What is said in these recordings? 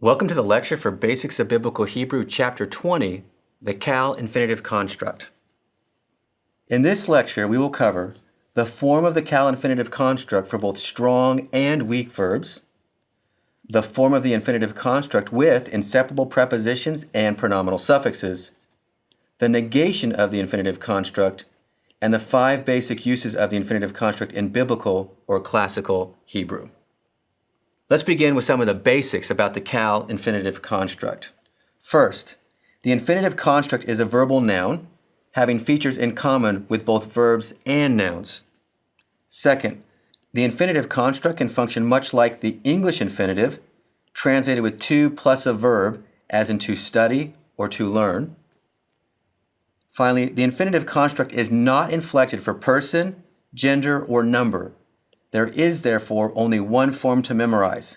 Welcome to the lecture for Basics of Biblical Hebrew, Chapter 20, the Cal Infinitive Construct. In this lecture, we will cover the form of the Cal Infinitive Construct for both strong and weak verbs, the form of the infinitive construct with inseparable prepositions and pronominal suffixes, the negation of the infinitive construct, and the 5 basic uses of the infinitive construct in biblical or classical Hebrew. Let's begin with some of the basics about the Cal infinitive construct. First, the infinitive construct is a verbal noun having features in common with both verbs and nouns. Second, the infinitive construct can function much like the English infinitive, translated with to plus a verb, as in to study or to learn. Finally, the infinitive construct is not inflected for person, gender, or number. There is, therefore, only one form to memorize.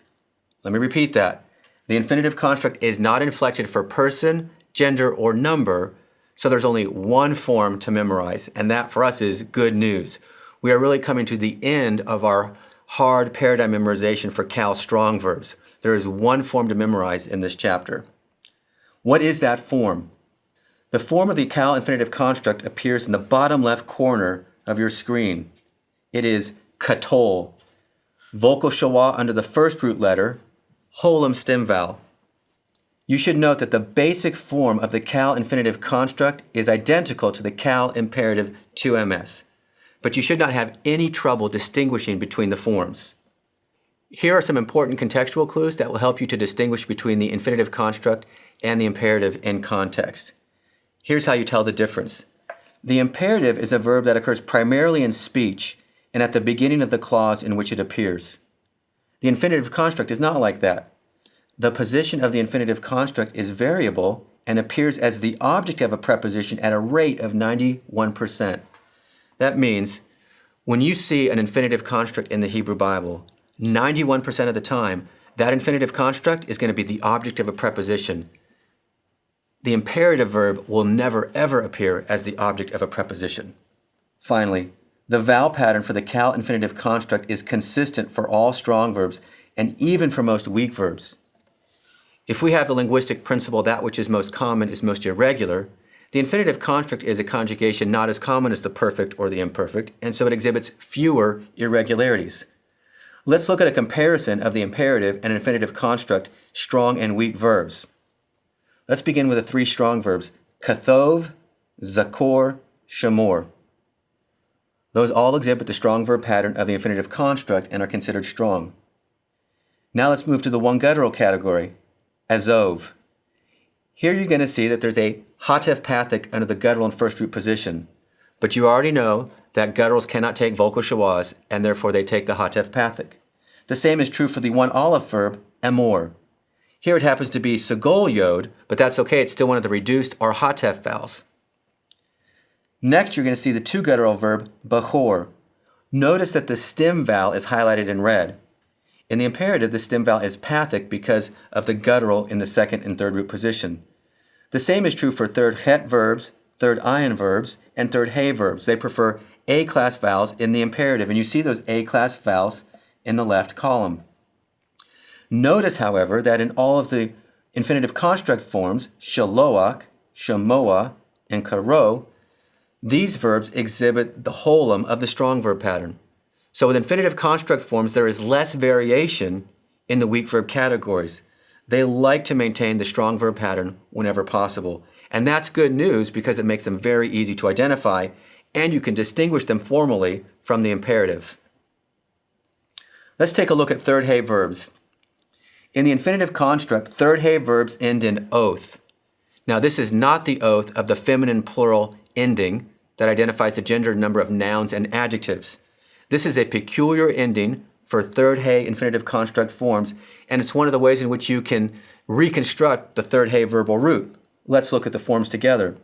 Let me repeat that. The infinitive construct is not inflected for person, gender, or number, so there's only one form to memorize, and that for us is good news. We are really coming to the end of our hard paradigm memorization for Cal strong verbs. There is one form to memorize in this chapter. What is that form? The form of the Cal infinitive construct appears in the bottom left corner of your screen. It is katol, vocal schwa under the first root letter, holum stem vowel. You should note that the basic form of the Cal infinitive construct is identical to the Cal imperative 2ms, but you should not have any trouble distinguishing between the forms. Here are some important contextual clues that will help you to distinguish between the infinitive construct and the imperative in context. Here's how you tell the difference. The imperative is a verb that occurs primarily in speech and at the beginning of the clause in which it appears. The infinitive construct is not like that. The position of the infinitive construct is variable and appears as the object of a preposition at a rate of 91%. That means when you see an infinitive construct in the Hebrew Bible, 91% of the time, that infinitive construct is going to be the object of a preposition. The imperative verb will never ever appear as the object of a preposition. Finally, the vowel pattern for the Cal infinitive construct is consistent for all strong verbs and even for most weak verbs. If we have the linguistic principle that which is most common is most irregular, the infinitive construct is a conjugation not as common as the perfect or the imperfect, and so it exhibits fewer irregularities. Let's look at a comparison of the imperative and infinitive construct, strong and weak verbs. Let's begin with the 3 strong verbs, kathov, zakor, shamor. Those all exhibit the strong verb pattern of the infinitive construct and are considered strong. Now let's move to the one guttural category, azov. Here you're going to see that there's a hatef pathic under the guttural and first root position, but you already know that gutturals cannot take vocal schwas, and therefore they take the hatef pathic. The same is true for the one aleph verb, amor. Here it happens to be sagol yod, but that's okay, it's still one of the reduced or hatef vowels. Next, you're going to see the 2 guttural verb, bachor. Notice that the stem vowel is highlighted in red. In the imperative, the stem vowel is pathic because of the guttural in the second and third root position. The same is true for third het verbs, third ayin verbs, and third he verbs. They prefer A-class vowels in the imperative, and you see those A-class vowels in the left column. Notice, however, that in all of the infinitive construct forms, shaloach, shamoa, and karo, these verbs exhibit the holum of the strong verb pattern. So with infinitive construct forms, there is less variation in the weak verb categories. They like to maintain the strong verb pattern whenever possible. And that's good news because it makes them very easy to identify, and you can distinguish them formally from the imperative. Let's take a look at third he verbs. In the infinitive construct, third he verbs end in oath. Now this is not the oath of the feminine plural ending that identifies the gender number of nouns and adjectives. This is a peculiar ending for third he infinitive construct forms, and it's one of the ways in which you can reconstruct the third he verbal root. Let's look at the forms together.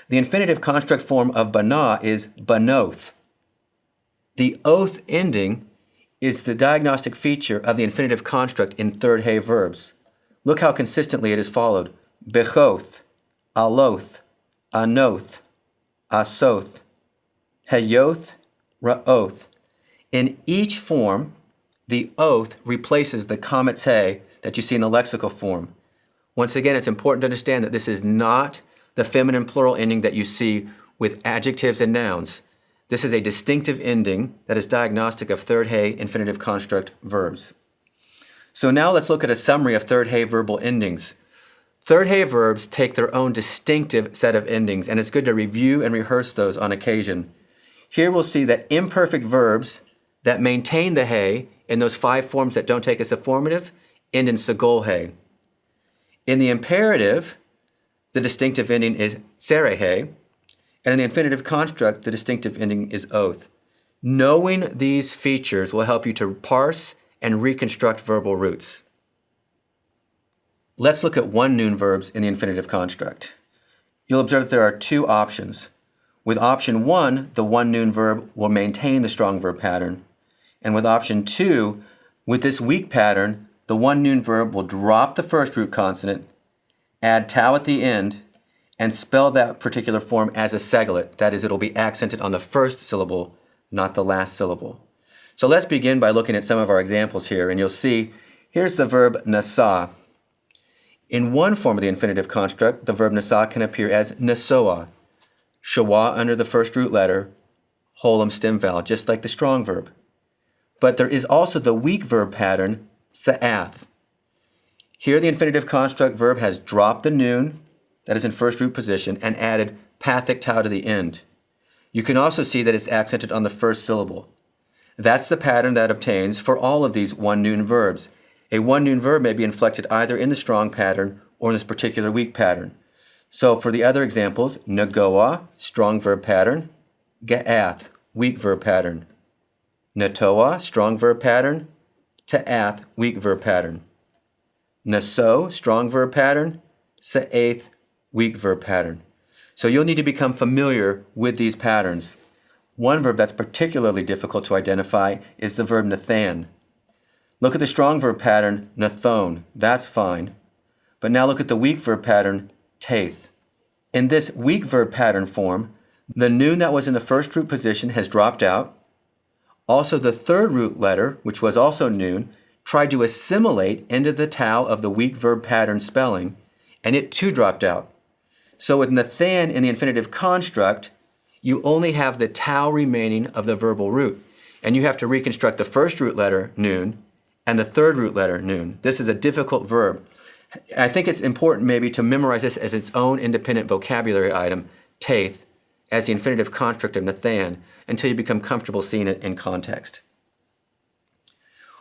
The infinitive construct form of bana is banoth. The oath ending is the diagnostic feature of the infinitive construct in third he verbs. Look how consistently it is followed. Bechoth, aloth, anoth, asoth, heyoth, ra'oth. In each form, the oath replaces the kametz he that you see in the lexical form. Once again, it's important to understand that this is not the feminine plural ending that you see with adjectives and nouns. This is a distinctive ending that is diagnostic of third He infinitive construct verbs. So now let's look at a summary of third He verbal endings. Third He verbs take their own distinctive set of endings, and it's good to review and rehearse those on occasion. Here we'll see that imperfect verbs that maintain the He in those 5 forms that don't take as a formative end in Segol He. In the imperative, the distinctive ending is Tsere He, and in the infinitive construct, the distinctive ending is oath. Knowing these features will help you to parse and reconstruct verbal roots. Let's look at one noon verbs in the infinitive construct. You'll observe that there are 2 options. With option 1, the one noon verb will maintain the strong verb pattern. And with option 2, with this weak pattern, the one noon verb will drop the first root consonant, add tau at the end, and spell that particular form as a seglet. That is, it'll be accented on the first syllable, not the last syllable. So let's begin by looking at some of our examples here, and you'll see, here's the verb nasa. In one form of the infinitive construct, the verb nasa can appear as nasoa, shawa under the first root letter, holum stem vowel, just like the strong verb. But there is also the weak verb pattern, sa'ath. Here the infinitive construct verb has dropped the noon, that is in first root position, and added pathic tau to the end. You can also see that it's accented on the first syllable. That's the pattern that obtains for all of these one noon verbs. A one noon verb may be inflected either in the strong pattern or in this particular weak pattern. So for the other examples, nagoa, strong verb pattern, ga'ath, weak verb pattern, natoa, strong verb pattern, ta'ath, weak verb pattern, naso, strong verb pattern, sa'ath, weak verb pattern. So you'll need to become familiar with these patterns. One verb that's particularly difficult to identify is the verb nathan. Look at the strong verb pattern, nathon. That's fine. But now look at the weak verb pattern, taith. In this weak verb pattern form, the noon that was in the first root position has dropped out. Also, the third root letter, which was also noon, tried to assimilate into the tau of the weak verb pattern spelling, and it too dropped out. So with nathan in the infinitive construct, you only have the tau remaining of the verbal root, and you have to reconstruct the first root letter, noon, and the third root letter, noon. This is a difficult verb. I think it's important maybe to memorize this as its own independent vocabulary item, taith, as the infinitive construct of nathan, until you become comfortable seeing it in context.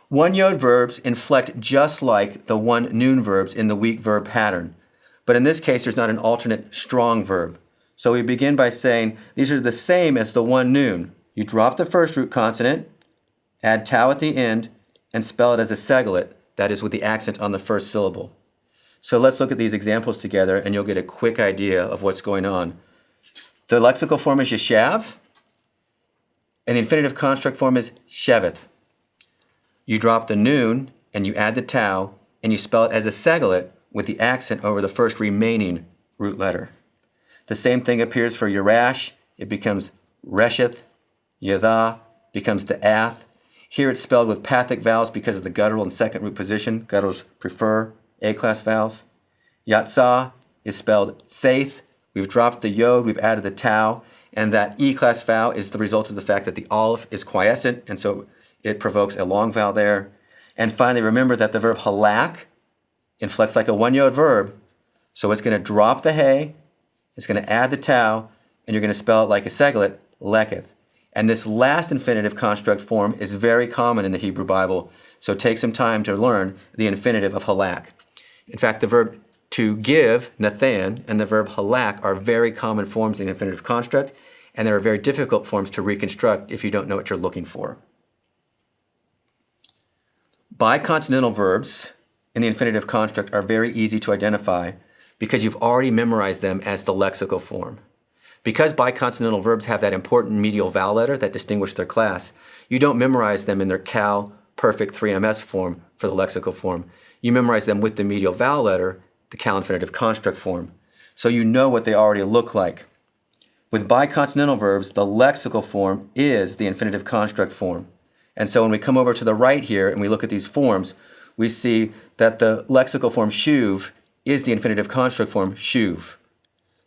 One-yod verbs inflect just like the one noon verbs in the weak verb pattern, but in this case there's not an alternate strong verb. So we begin by saying these are the same as the one noon. You drop the first root consonant, add tau at the end, and spell it as a seglet, that is with the accent on the first syllable. So let's look at these examples together and you'll get a quick idea of what's going on. The lexical form is yeshav, and the infinitive construct form is sheveth. You drop the noon and you add the tau and you spell it as a seglet with the accent over the first remaining root letter. The same thing appears for yerash. It becomes resheth. Yadha becomes da'ath. Here it's spelled with pathic vowels because of the guttural and second root position. Gutturals prefer A-class vowels. Yatzah is spelled saith. We've dropped the yod, we've added the tau, and that E-class vowel is the result of the fact that the aleph is quiescent, and so it provokes a long vowel there. And finally, remember that the verb halak inflects like a one-yod verb, so it's going to drop the he, it's going to add the tau, and you're going to spell it like a seglet, leketh. And this last infinitive construct form is very common in the Hebrew Bible, so take some time to learn the infinitive of halak. In fact, the verb to give, nathan, and the verb halak are very common forms in the infinitive construct, and they're very difficult forms to reconstruct if you don't know what you're looking for. Biconsonantal verbs in the infinitive construct are very easy to identify because you've already memorized them as the lexical form. Because biconsonantal verbs have that important medial vowel letter that distinguish their class, you don't memorize them in their cal perfect 3ms form for the lexical form. You memorize them with the medial vowel letter, the cal infinitive construct form. So you know what they already look like. With biconsonantal verbs, the lexical form is the infinitive construct form. And so when we come over to the right here and we look at these forms, we see that the lexical form shuv is the infinitive construct form shuv.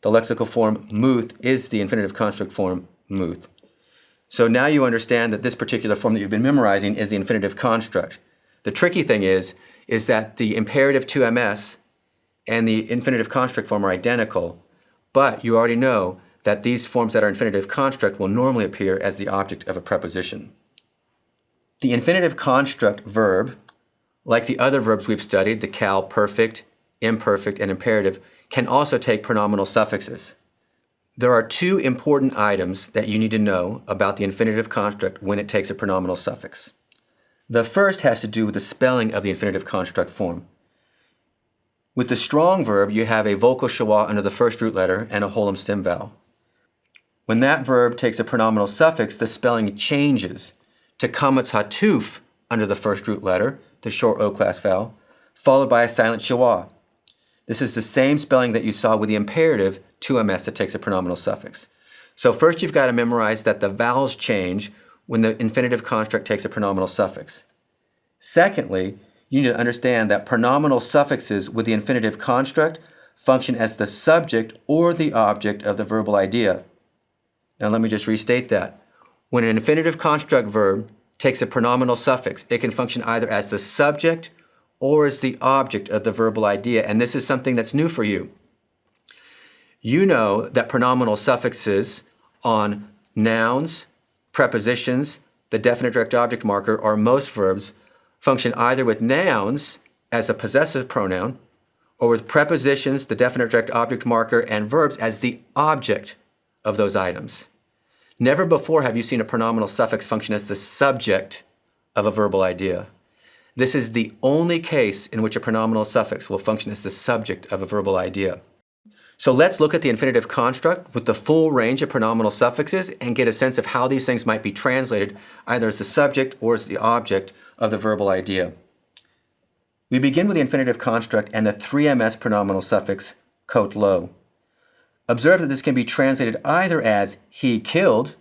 The lexical form muth is the infinitive construct form muth. So now you understand that this particular form that you've been memorizing is the infinitive construct. The tricky thing is that the imperative 2ms and the infinitive construct form are identical, but you already know that these forms that are infinitive construct will normally appear as the object of a preposition. The infinitive construct verb, like the other verbs we've studied, the cal, perfect, imperfect, and imperative, can also take pronominal suffixes. There are two important items that you need to know about the infinitive construct when it takes a pronominal suffix. The first has to do with the spelling of the infinitive construct form. With the strong verb, you have a vocal schwa under the first root letter and a holum stem vowel. When that verb takes a pronominal suffix, the spelling changes to kametz hatuf under the first root letter, the short O class vowel, followed by a silent schwa. This is the same spelling that you saw with the imperative 2ms that takes a pronominal suffix. So first you've got to memorize that the vowels change when the infinitive construct takes a pronominal suffix. Secondly, you need to understand that pronominal suffixes with the infinitive construct function as the subject or the object of the verbal idea. Now let me just restate that. When an infinitive construct verb takes a pronominal suffix, it can function either as the subject or as the object of the verbal idea, and this is something that's new for you. You know that pronominal suffixes on nouns, prepositions, the definite direct object marker, or most verbs function either with nouns as a possessive pronoun or with prepositions, the definite direct object marker, and verbs as the object of those items. Never before have you seen a pronominal suffix function as the subject of a verbal idea. This is the only case in which a pronominal suffix will function as the subject of a verbal idea. So let's look at the infinitive construct with the full range of pronominal suffixes and get a sense of how these things might be translated either as the subject or as the object of the verbal idea. We begin with the infinitive construct and the 3ms pronominal suffix kot lo. Observe that this can be translated either as he killed,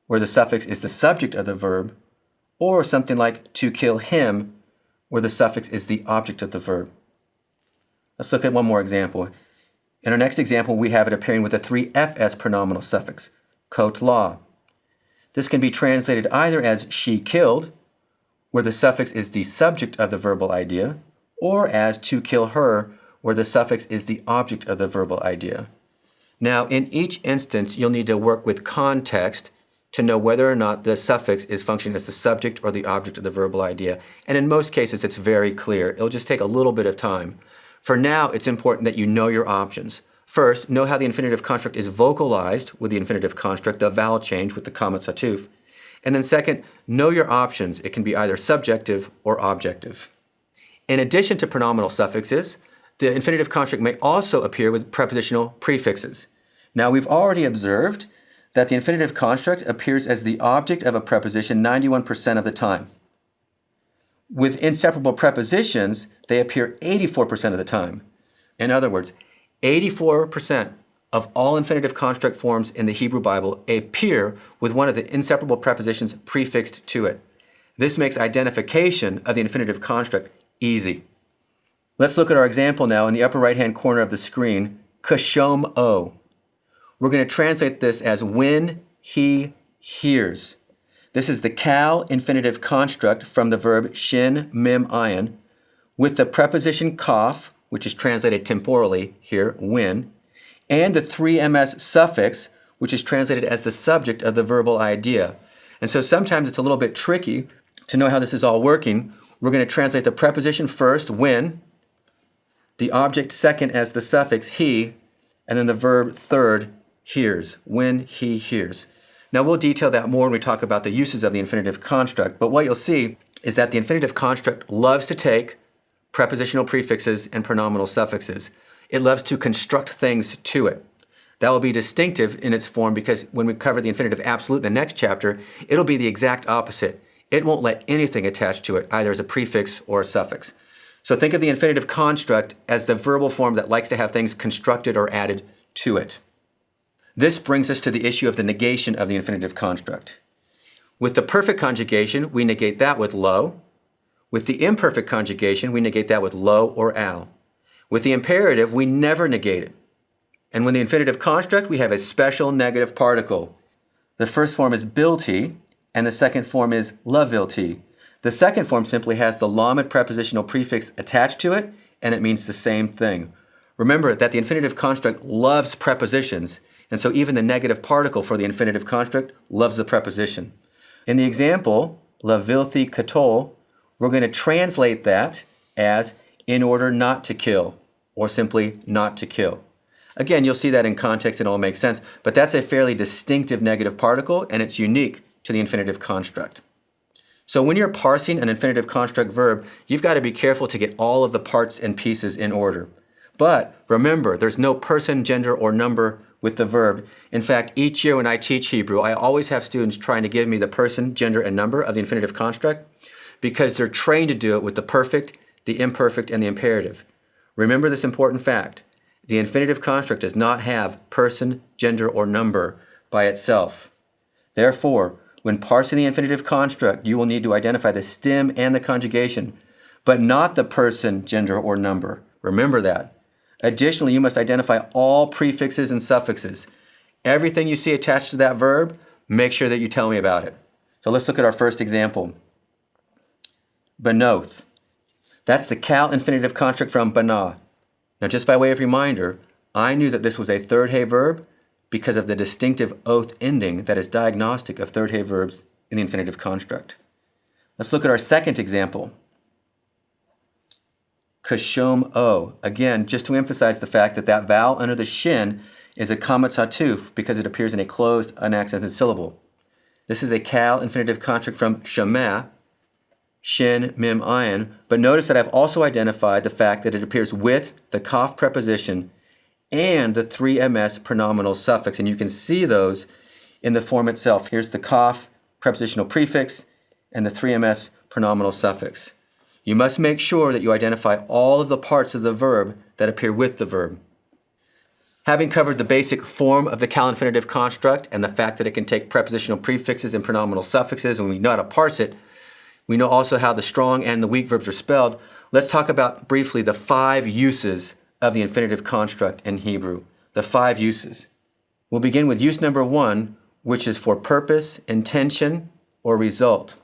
where the suffix is the subject of the verb, or something like to kill him, where the suffix is the object of the verb. Let's look at one more example. In our next example, we have it appearing with a 3fs pronominal suffix, kot la. This can be translated either as she killed, where the suffix is the subject of the verbal idea, or as to kill her, where the suffix is the object of the verbal idea. Now, in each instance, you'll need to work with context to know whether or not the suffix is functioning as the subject or the object of the verbal idea. And in most cases, it's very clear. It'll just take a little bit of time. For now, it's important that you know your options. First, know how the infinitive construct is vocalized with the infinitive construct, the vowel change with the kametz hatuf. And then second, know your options. It can be either subjective or objective. In addition to pronominal suffixes, the infinitive construct may also appear with prepositional prefixes. Now, we've already observed that the infinitive construct appears as the object of a preposition 91% of the time. With inseparable prepositions, they appear 84% of the time. In other words, 84% of all infinitive construct forms in the Hebrew Bible appear with one of the inseparable prepositions prefixed to it. This makes identification of the infinitive construct easy. Let's look at our example now in the upper right-hand corner of the screen, kashom o. We're going to translate this as when he hears. This is the cal infinitive construct from the verb shin mim ayin with the preposition kaf, which is translated temporally here, when, and the 3ms suffix, which is translated as the subject of the verbal idea. And so sometimes it's a little bit tricky to know how this is all working. We're going to translate the preposition first, when, the object second as the suffix he, and then the verb third, hears, when he hears. Now we'll detail that more when we talk about the uses of the infinitive construct, but what you'll see is that the infinitive construct loves to take prepositional prefixes and pronominal suffixes. It loves to construct things to it. That will be distinctive in its form because when we cover the infinitive absolute in the next chapter, it'll be the exact opposite. It won't let anything attach to it, either as a prefix or a suffix. So think of the infinitive construct as the verbal form that likes to have things constructed or added to it. This brings us to the issue of the negation of the infinitive construct. With the perfect conjugation, we negate that with lo. With the imperfect conjugation, we negate that with lo or al. With the imperative, we never negate it. And when the infinitive construct, we have a special negative particle. The first form is bilti, and the second form is lavilti. The second form simply has the lamed prepositional prefix attached to it, and it means the same thing. Remember that the infinitive construct loves prepositions, and so even the negative particle for the infinitive construct loves the preposition. In the example, lavilti katol, we're going to translate that as in order not to kill, or simply not to kill. Again, you'll see that in context and it will make sense, but that's a fairly distinctive negative particle, and it's unique to the infinitive construct. So when you're parsing an infinitive construct verb, you've got to be careful to get all of the parts and pieces in order. But remember, there's no person, gender, or number with the verb. In fact, each year when I teach Hebrew, I always have students trying to give me the person, gender, and number of the infinitive construct because they're trained to do it with the perfect, the imperfect, and the imperative. Remember this important fact. The infinitive construct does not have person, gender, or number by itself. Therefore, when parsing the infinitive construct, you will need to identify the stem and the conjugation, but not the person, gender, or number. Remember that. Additionally, you must identify all prefixes and suffixes. Everything you see attached to that verb, make sure that you tell me about it. So let's look at our first example. Benoth. That's the Cal infinitive construct from bana. Now, just by way of reminder, I knew that this was a third hey verb because of the distinctive oath ending that is diagnostic of third hey verbs in the infinitive construct. Let's look at our second example. Kashom o. Again, just to emphasize the fact that that vowel under the shin is a kamatatuf because it appears in a closed, unaccented syllable. This is a Cal infinitive construct from shema, shin, mim, ayin, but notice that I've also identified the fact that it appears with the kaf preposition and the 3ms pronominal suffix, and you can see those in the form itself. Here's the kaf prepositional prefix and the 3ms pronominal suffix. You must make sure that you identify all of the parts of the verb that appear with the verb. Having covered the basic form of the Cal infinitive construct and the fact that it can take prepositional prefixes and pronominal suffixes, and we know how to parse it, we know also how the strong and the weak verbs are spelled. Let's talk about briefly the 5 uses of the infinitive construct in Hebrew. The 5 uses. We'll begin with use number 1, which is for purpose, intention, or result.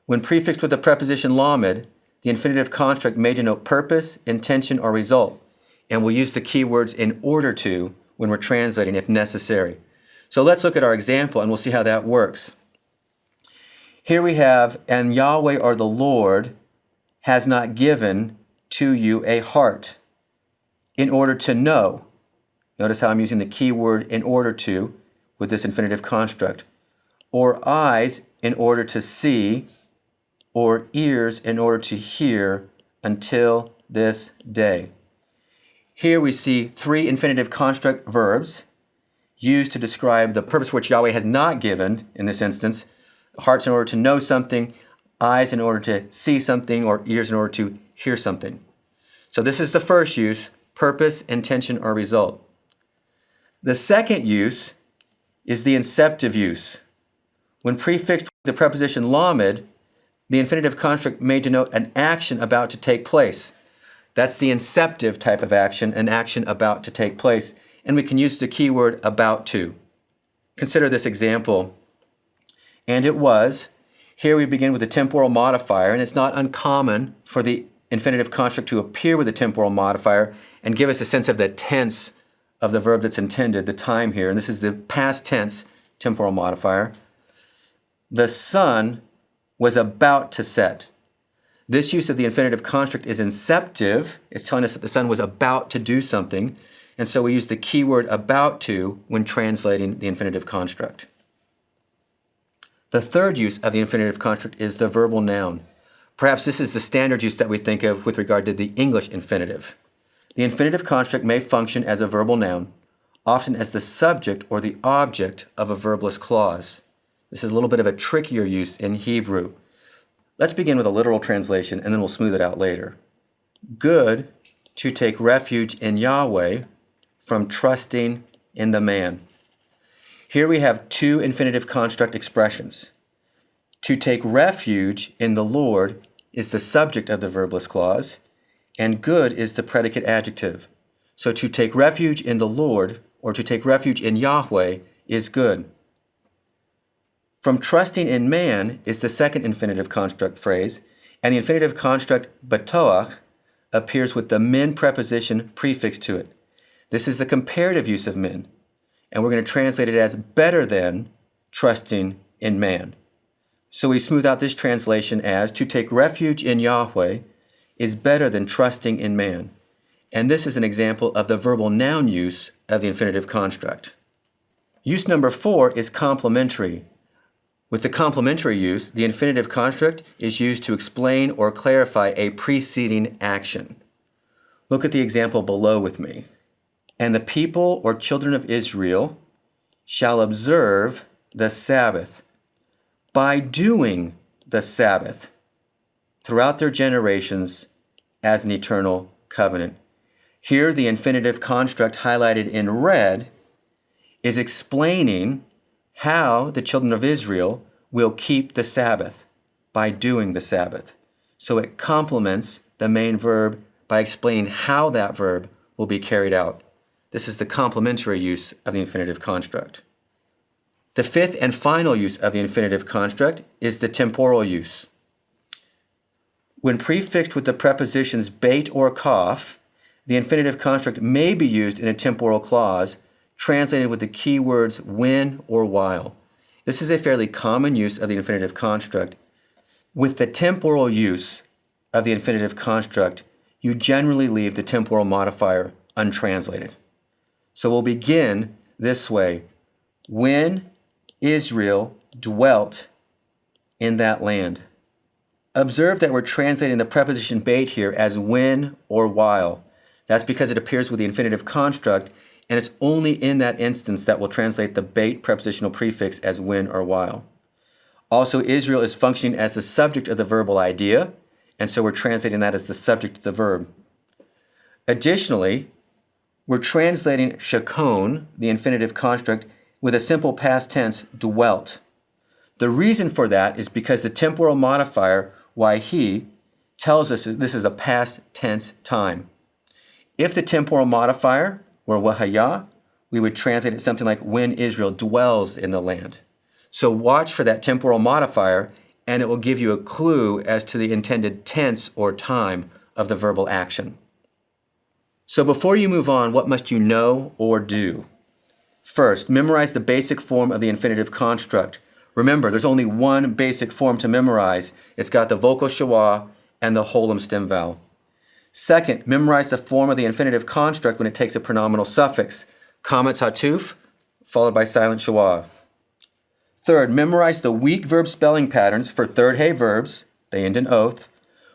When prefixed with the preposition lamed, the infinitive construct may denote purpose, intention, or result, and we'll use the keywords in order to when we're translating if necessary. So let's look at our example and we'll see how that works. Here we have, and Yahweh or the Lord has not given to you a heart in order to know. Notice how I'm using the keyword in order to with this infinitive construct. Or eyes in order to see, or ears in order to hear until this day. Here we see 3 infinitive construct verbs used to describe the purpose which Yahweh has not given, in this instance, hearts in order to know something, eyes in order to see something, or ears in order to hear something. So this is the first use, purpose, intention, or result. The second use is the inceptive use. When prefixed with the preposition lamed, the infinitive construct may denote an action about to take place. That's the inceptive type of action, an action about to take place. And we can use the keyword about to. Consider this example. And it was. Here we begin with a temporal modifier, and it's not uncommon for the infinitive construct to appear with a temporal modifier and give us a sense of the tense of the verb that's intended, the time here. And this is the past tense temporal modifier. The sun was about to set. This use of the infinitive construct is inceptive. It's telling us that the sun was about to do something. And so we use the keyword about to when translating the infinitive construct. The third use of the infinitive construct is the verbal noun. Perhaps this is the standard use that we think of with regard to the English infinitive. The infinitive construct may function as a verbal noun, often as the subject or the object of a verbless clause. This is a little bit of a trickier use in Hebrew. Let's begin with a literal translation and then we'll smooth it out later. Good to take refuge in Yahweh from trusting in the man. Here we have 2 infinitive construct expressions. To take refuge in the Lord is the subject of the verbless clause, and good is the predicate adjective. So to take refuge in the Lord, or to take refuge in Yahweh, is good. From trusting in man is the second infinitive construct phrase, and the infinitive construct batoach appears with the min preposition prefixed to it. This is the comparative use of min, and we're going to translate it as better than trusting in man. So we smooth out this translation as to take refuge in Yahweh is better than trusting in man. And this is an example of the verbal noun use of the infinitive construct. Use number 4 is complementary. With the complementary use, the infinitive construct is used to explain or clarify a preceding action. Look at the example below with me. And the people or children of Israel shall observe the Sabbath by doing the Sabbath throughout their generations as an eternal covenant. Here, the infinitive construct highlighted in red is explaining how the children of Israel will keep the Sabbath by doing the Sabbath. So it complements the main verb by explaining how that verb will be carried out. This is the complementary use of the infinitive construct. The fifth and final use of the infinitive construct is the temporal use. When prefixed with the prepositions bait or kaf, the infinitive construct may be used in a temporal clause, translated with the key words when or while. This is a fairly common use of the infinitive construct. With the temporal use of the infinitive construct, you generally leave the temporal modifier untranslated. So we'll begin this way. When Israel dwelt in that land. Observe that we're translating the preposition bait here as when or while. That's because it appears with the infinitive construct, and it's only in that instance that we'll translate the bait prepositional prefix as when or while. Also, Israel is functioning as the subject of the verbal idea, and so we're translating that as the subject of the verb. Additionally, we're translating shakon, the infinitive construct, with a simple past tense, dwelt. The reason for that is because the temporal modifier, he, tells us this is a past tense time. If the temporal modifier were wahaya, we would translate it something like when Israel dwells in the land. So watch for that temporal modifier, and it will give you a clue as to the intended tense or time of the verbal action. So before you move on, what must you know or do? First, memorize the basic form of the infinitive construct. Remember, there's only one basic form to memorize. It's got the vocal schwa and the holum stem vowel. Second, memorize the form of the infinitive construct when it takes a pronominal suffix, kametz hatuf, followed by silent schwa. Third, memorize the weak verb spelling patterns for third hey verbs, they end in oath.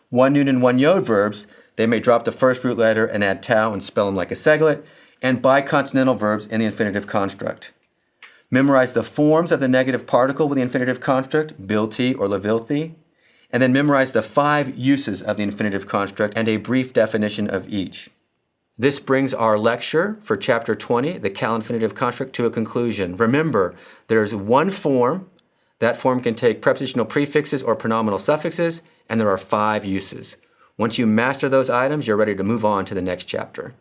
One nun and one yod verbs, they may drop the first root letter and add tau and spell them like a seglet, and biconsonantal verbs in the infinitive construct. Memorize the forms of the negative particle with the infinitive construct, bilti or levilti, and then memorize the 5 uses of the infinitive construct and a brief definition of each. This brings our lecture for Chapter 20, the Cal infinitive construct, to a conclusion. Remember, there's one form. That form can take prepositional prefixes or pronominal suffixes, and there are 5 uses. Once you master those items, you're ready to move on to the next chapter.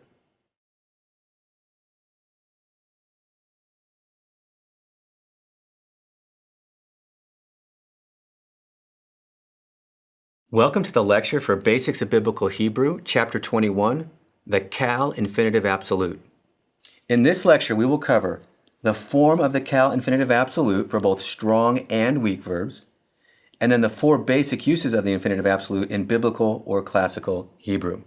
Welcome to the lecture for Basics of Biblical Hebrew, Chapter 21, the Cal Infinitive Absolute. In this lecture, we will cover the form of the Cal Infinitive Absolute for both strong and weak verbs, and then the 4 basic uses of the infinitive absolute in biblical or classical Hebrew.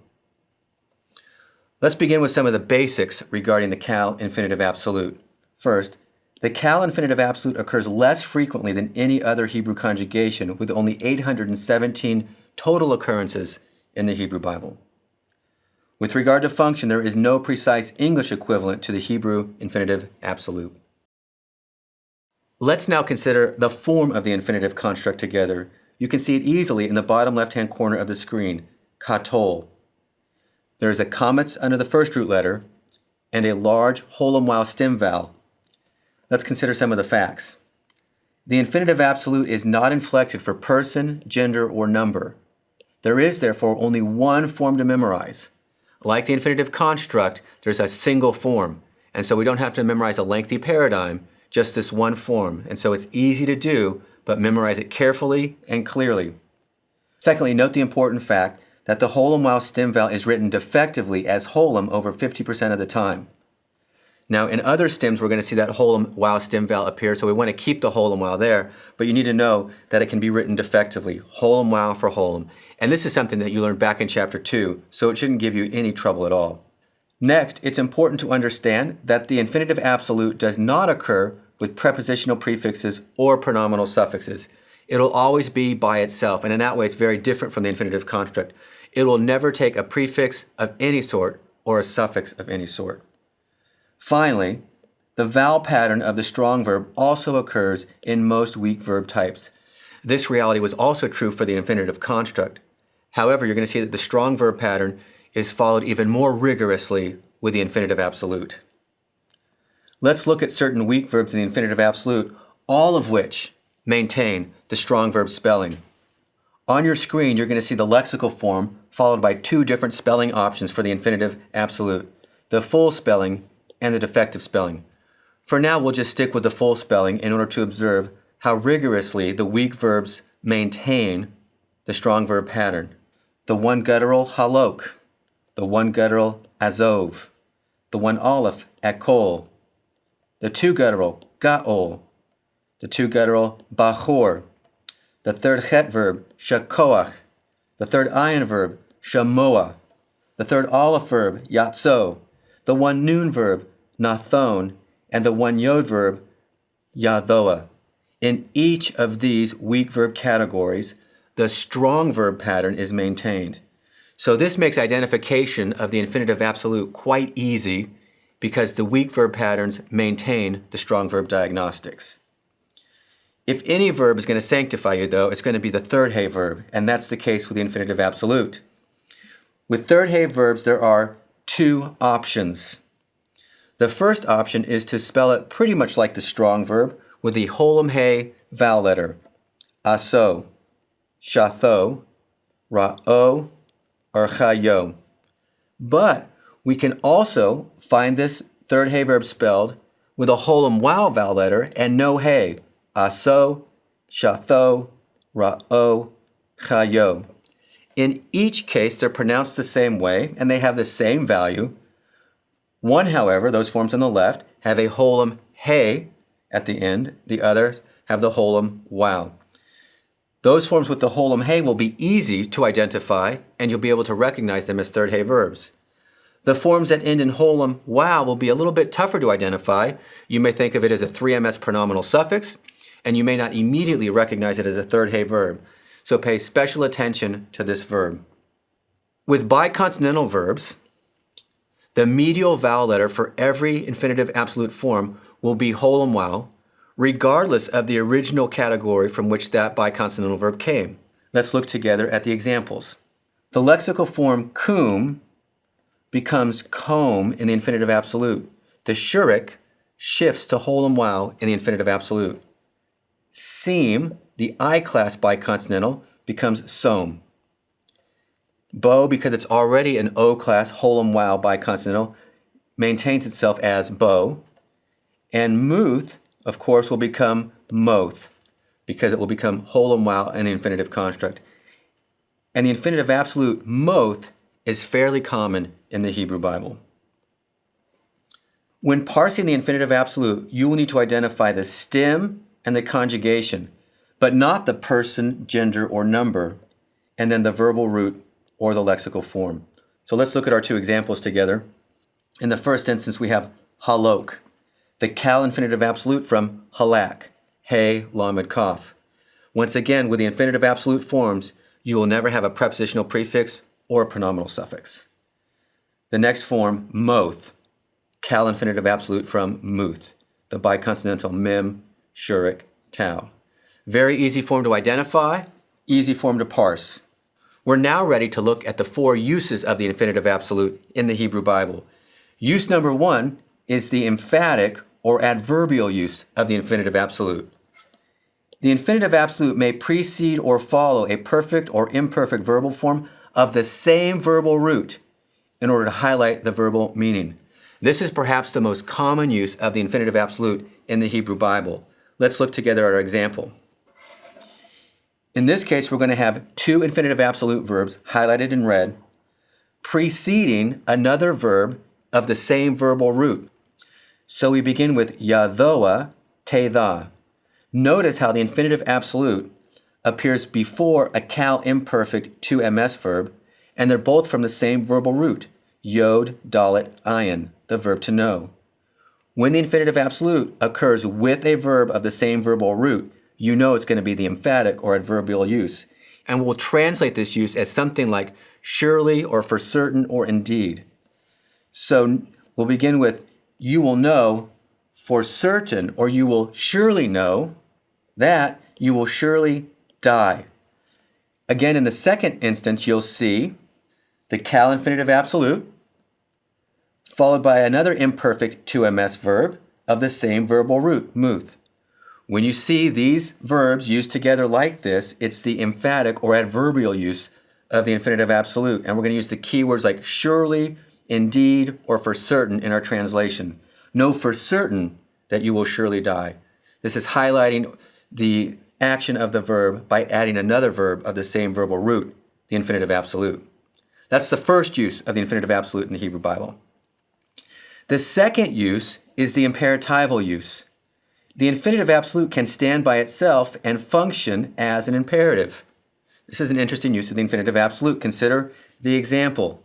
Let's begin with some of the basics regarding the Cal Infinitive Absolute. First, the Cal Infinitive Absolute occurs less frequently than any other Hebrew conjugation, with only 817 total occurrences in the Hebrew Bible. With regard to function, there is no precise English equivalent to the Hebrew infinitive absolute. Let's now consider the form of the infinitive construct together. You can see it easily in the bottom left-hand corner of the screen, katol. There is a kametz under the first root letter and a large holum wow stem vowel. Let's consider some of the facts. The infinitive absolute is not inflected for person, gender, or number. There is, therefore, only one form to memorize. Like the infinitive construct, there's a single form. And so we don't have to memorize a lengthy paradigm, just this one form. And so it's easy to do, but memorize it carefully and clearly. Secondly, note the important fact that the holum wow stem vowel is written defectively as holum over 50% of the time. Now, in other stems, we're going to see that holum wow stem vowel appear, so we want to keep the holum wow there, but you need to know that it can be written defectively, holum wow for holum. And this is something that you learned back in Chapter 2, so it shouldn't give you any trouble at all. Next, it's important to understand that the infinitive absolute does not occur with prepositional prefixes or pronominal suffixes. It'll always be by itself, and in that way it's very different from the infinitive construct. It will never take a prefix of any sort or a suffix of any sort. Finally, the vowel pattern of the strong verb also occurs in most weak verb types. This reality was also true for the infinitive construct. However, you're going to see that the strong verb pattern is followed even more rigorously with the infinitive absolute. Let's look at certain weak verbs in the infinitive absolute, all of which maintain the strong verb spelling. On your screen, you're going to see the lexical form followed by two different spelling options for the infinitive absolute, the full spelling and the defective spelling. For now, we'll just stick with the full spelling in order to observe how rigorously the weak verbs maintain the strong verb pattern. The one guttural halok, the one guttural azov, the one aleph ekol, the two guttural gaol, the two guttural bachor, the third chet verb shakoach, the third ayin verb shamoa, the third aleph verb yatso, the one noon verb nathon, and the one yod verb yadoa. In each of these weak verb categories, the strong verb pattern is maintained. So this makes identification of the infinitive absolute quite easy because the weak verb patterns maintain the strong verb diagnostics. If any verb is going to sanctify you, though, it's going to be the third hey verb, and that's the case with the infinitive absolute. With third hey verbs, there are two options. The first option is to spell it pretty much like the strong verb with the holum hey vowel letter, aso, shatho, ra'o, or chayo. But we can also find this third hey verb spelled with a holum wow vowel letter and no hey, aso, shatho, ra'o, chayo. In each case, they're pronounced the same way and they have the same value. One, however, those forms on the left, have a holum hey at the end. The others have the holum wow. Those forms with the holum hey will be easy to identify, and you'll be able to recognize them as third hey verbs. The forms that end in holum wow will be a little bit tougher to identify. You may think of it as a 3ms pronominal suffix, and you may not immediately recognize it as a third hey verb. So pay special attention to this verb. With biconsonantal verbs, the medial vowel letter for every infinitive absolute form will be holum wow, regardless of the original category from which that biconsonantal verb came. Let's look together at the examples. The lexical form cum becomes comb in the infinitive absolute. The shurik shifts to holum wow in the infinitive absolute. Seam, the I-class biconsonantal, becomes som. Bo, because it's already an O-class holum wow biconsonantal, maintains itself as bo. And muth, of course, will become moth, because it will become holum wow in the infinitive construct. And the infinitive absolute moth is fairly common in the Hebrew Bible. When parsing the infinitive absolute, you will need to identify the stem and the conjugation, but not the person, gender, or number, and then the verbal root or the lexical form. So let's look at our two examples together. In the first instance, we have halok, the kal infinitive absolute from halak, hey, lamed, kaf. Once again, with the infinitive absolute forms, you will never have a prepositional prefix or a pronominal suffix. The next form, moth, kal infinitive absolute from muth, the biconsonantal mem, shurik, tau. Very easy form to identify, easy form to parse. We're now ready to look at the four uses of the infinitive absolute in the Hebrew Bible. Use number one is the emphatic or adverbial use of the infinitive absolute. The infinitive absolute may precede or follow a perfect or imperfect verbal form of the same verbal root in order to highlight the verbal meaning. This is perhaps the most common use of the infinitive absolute in the Hebrew Bible. Let's look together at our example. In this case, we're going to have two infinitive absolute verbs highlighted in red, preceding another verb of the same verbal root. So we begin with Yadhoah Teidah. Notice how the infinitive absolute appears before a cal imperfect 2ms verb, and they're both from the same verbal root, Yod, Dalet, Ayin, the verb to know. When the infinitive absolute occurs with a verb of the same verbal root, you know it's going to be the emphatic or adverbial use. And we'll translate this use as something like surely or for certain or indeed. So we'll begin with you will know for certain, or you will surely know that you will surely die. Again, in the second instance, you'll see the cal infinitive absolute followed by another imperfect 2ms verb of the same verbal root, muth. When you see these verbs used together like this, it's the emphatic or adverbial use of the infinitive absolute. And we're going to use the keywords like surely, indeed, or for certain in our translation. Know for certain that you will surely die. This is highlighting the action of the verb by adding another verb of the same verbal root, the infinitive absolute. That's the first use of the infinitive absolute in the Hebrew Bible. The second use is the imperatival use. The infinitive absolute can stand by itself and function as an imperative. This is an interesting use of the infinitive absolute. Consider the example.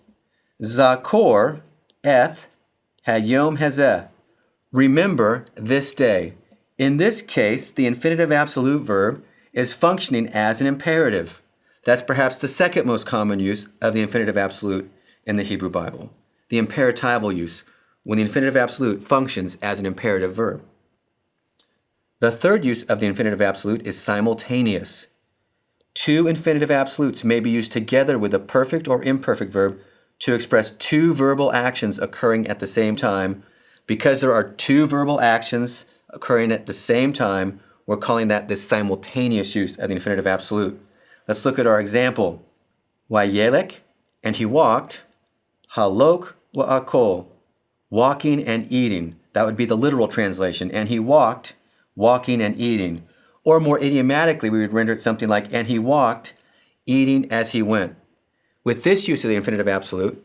Zakor eth hayom hazeh. Remember this day. In this case, the infinitive absolute verb is functioning as an imperative. That's perhaps the second most common use of the infinitive absolute in the Hebrew Bible. The imperatival use, when the infinitive absolute functions as an imperative verb. The third use of the infinitive absolute is simultaneous. Two infinitive absolutes may be used together with a perfect or imperfect verb to express two verbal actions occurring at the same time. Because there are two verbal actions occurring at the same time, we're calling that the simultaneous use of the infinitive absolute. Let's look at our example. Wayelek, and he walked. Halok wa'akol, walking and eating. That would be the literal translation. And he walked, walking and eating. Or more idiomatically, we would render it something like, and he walked, eating as he went. With this use of the infinitive absolute,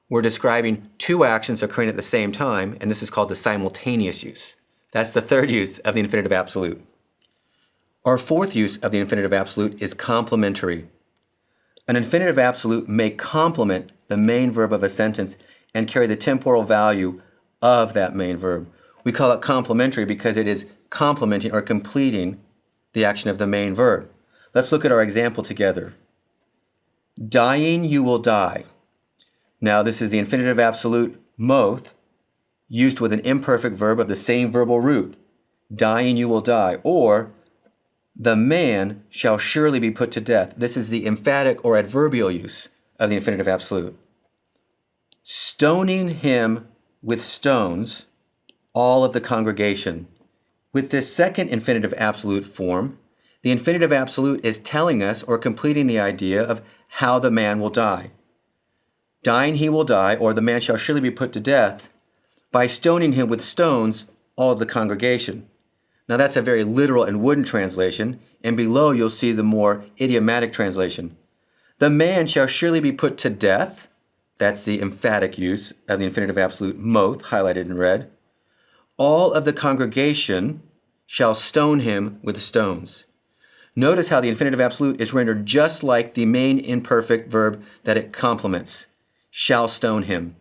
we're describing two actions occurring at the same time, and this is called the simultaneous use. That's the third use of the infinitive absolute. Our fourth use of the infinitive absolute is complementary. An infinitive absolute may complement the main verb of a sentence and carry the temporal value of that main verb. We call it complementary because it is complementing or completing the action of the main verb. Let's look at our example together. Dying, you will die. Now, this is the infinitive absolute moth used with an imperfect verb of the same verbal root. Dying, you will die. Or, the man shall surely be put to death. This is the emphatic or adverbial use of the infinitive absolute. Stoning him with stones, all of the congregation. With this second infinitive absolute form, the infinitive absolute is telling us or completing the idea of how the man will die. Dying he will die, or the man shall surely be put to death, by stoning him with stones, all of the congregation. Now that's a very literal and wooden translation, and below you'll see the more idiomatic translation. The man shall surely be put to death. That's the emphatic use of the infinitive absolute moth, highlighted in red. All of the congregation shall stone him with stones. Notice how the infinitive absolute is rendered just like the main imperfect verb that it complements. Shall stone him.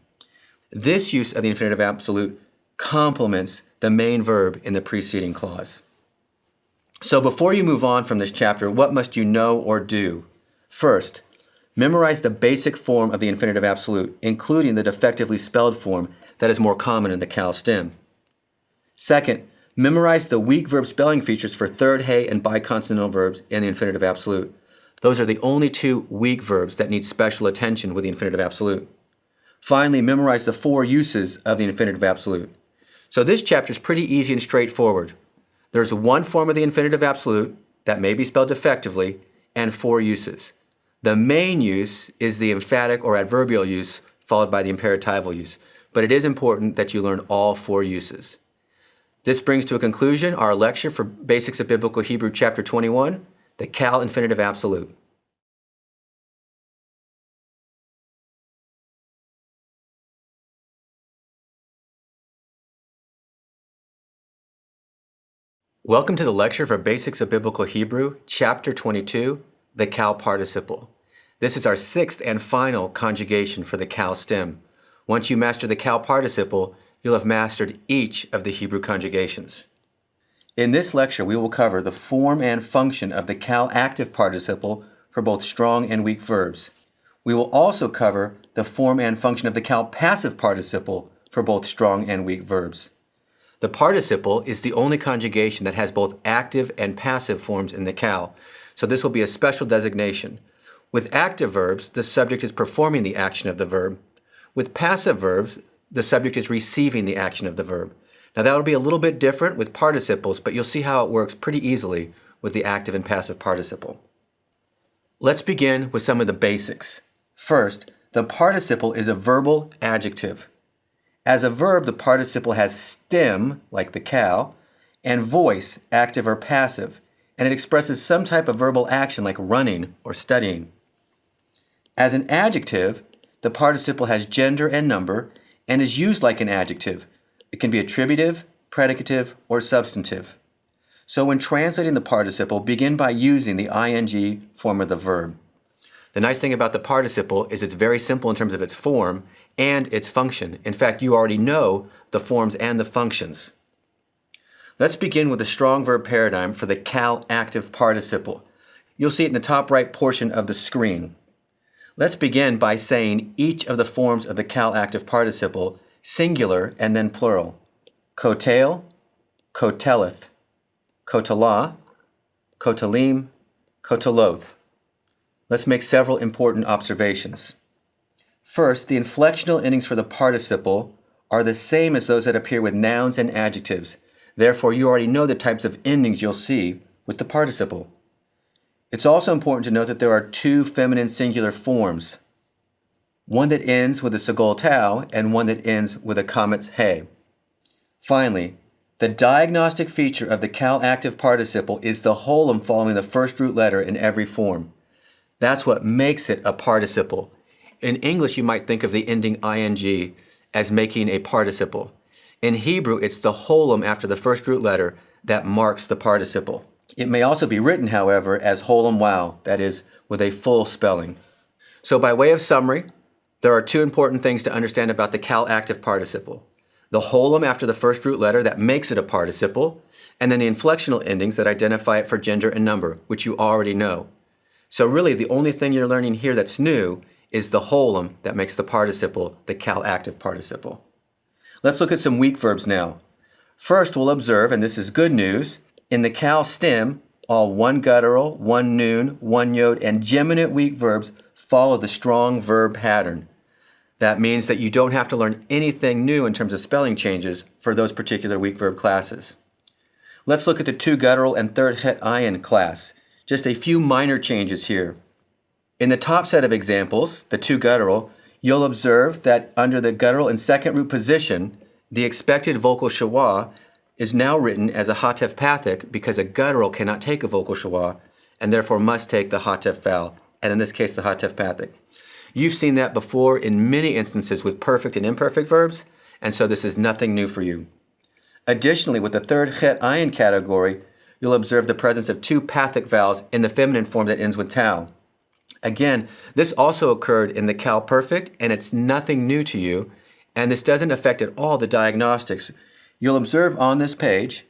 This use of the infinitive absolute complements the main verb in the preceding clause. So before you move on from this chapter, what must you know or do? First, memorize the basic form of the infinitive absolute, including the defectively spelled form that is more common in the cal stem. Second, memorize the weak verb spelling features for third hay and biconsonantal verbs in the infinitive absolute. Those are the only two weak verbs that need special attention with the infinitive absolute. Finally, memorize the four uses of the infinitive absolute. So this chapter is pretty easy and straightforward. There's one form of the infinitive absolute, that may be spelled defectively, and 4 uses. The main use is the emphatic or adverbial use followed by the imperatival use, but it is important that you learn all 4 uses. This brings to a conclusion our lecture for Basics of Biblical Hebrew, Chapter 21, the Cal Infinitive Absolute. Welcome to the lecture for Basics of Biblical Hebrew, Chapter 22, the Cal participle. This is our 6th and final conjugation for the Cal stem. Once you master the Cal participle, you'll have mastered each of the Hebrew conjugations. In this lecture, we will cover the form and function of the Cal active participle for both strong and weak verbs. We will also cover the form and function of the Cal passive participle for both strong and weak verbs. The participle is the only conjugation that has both active and passive forms in the Cal, so this will be a special designation. With active verbs, the subject is performing the action of the verb. With passive verbs, the subject is receiving the action of the verb. Now that will be a little bit different with participles, but you'll see how it works pretty easily with the active and passive participle. Let's begin with some of the basics. First, the participle is a verbal adjective. As a verb, the participle has stem, like the Cal, and voice, active or passive, and it expresses some type of verbal action like running or studying. As an adjective, the participle has gender and number and is used like an adjective. It can be attributive, predicative, or substantive. So when translating the participle, begin by using the ing form of the verb. The nice thing about the participle is it's very simple in terms of its form and its function. In fact, you already know the forms and the functions. Let's begin with the strong verb paradigm for the Cal active participle. You'll see it in the top right portion of the screen. Let's begin by saying each of the forms of the Cal active participle, singular and then plural. Kotel, koteleth, kotelah, kotelim, koteloth. Let's make several important observations. First, the inflectional endings for the participle are the same as those that appear with nouns and adjectives. Therefore, you already know the types of endings you'll see with the participle. It's also important to note that there are 2 feminine singular forms, one that ends with a segol tau and one that ends with a kametz he. Finally, the diagnostic feature of the Cal active participle is the holum following the first root letter in every form. That's what makes it a participle. In English, you might think of the ending ing as making a participle. In Hebrew, it's the holum after the first root letter that marks the participle. It may also be written, however, as holum wow, that is, with a full spelling. So by way of summary, there are 2 important things to understand about the Cal active participle. The holum after the first root letter that makes it a participle, and then the inflectional endings that identify it for gender and number, which you already know. So really, the only thing you're learning here that's new is the holum that makes the participle the Cal active participle. Let's look at some weak verbs now. First, we'll observe, and this is good news, in the Cal stem, all one guttural, one noon, one yod, and geminate weak verbs follow the strong verb pattern. That means that you don't have to learn anything new in terms of spelling changes for those particular weak verb classes. Let's look at the 2 guttural and 3rd het ayin class. Just a few minor changes here. In the top set of examples, the 2 guttural, you'll observe that under the guttural and second root position, the expected vocal schwa is now written as a hatef pathic because a guttural cannot take a vocal schwa and therefore must take the hatef vowel, and in this case the hatef pathic. You've seen that before in many instances with perfect and imperfect verbs, and so this is nothing new for you. Additionally, with the 3rd het ayin category, you'll observe the presence of 2 pathic vowels in the feminine form that ends with tau. Again, this also occurred in the Cal perfect, and it's nothing new to you, and this doesn't affect at all the diagnostics. You'll observe on this page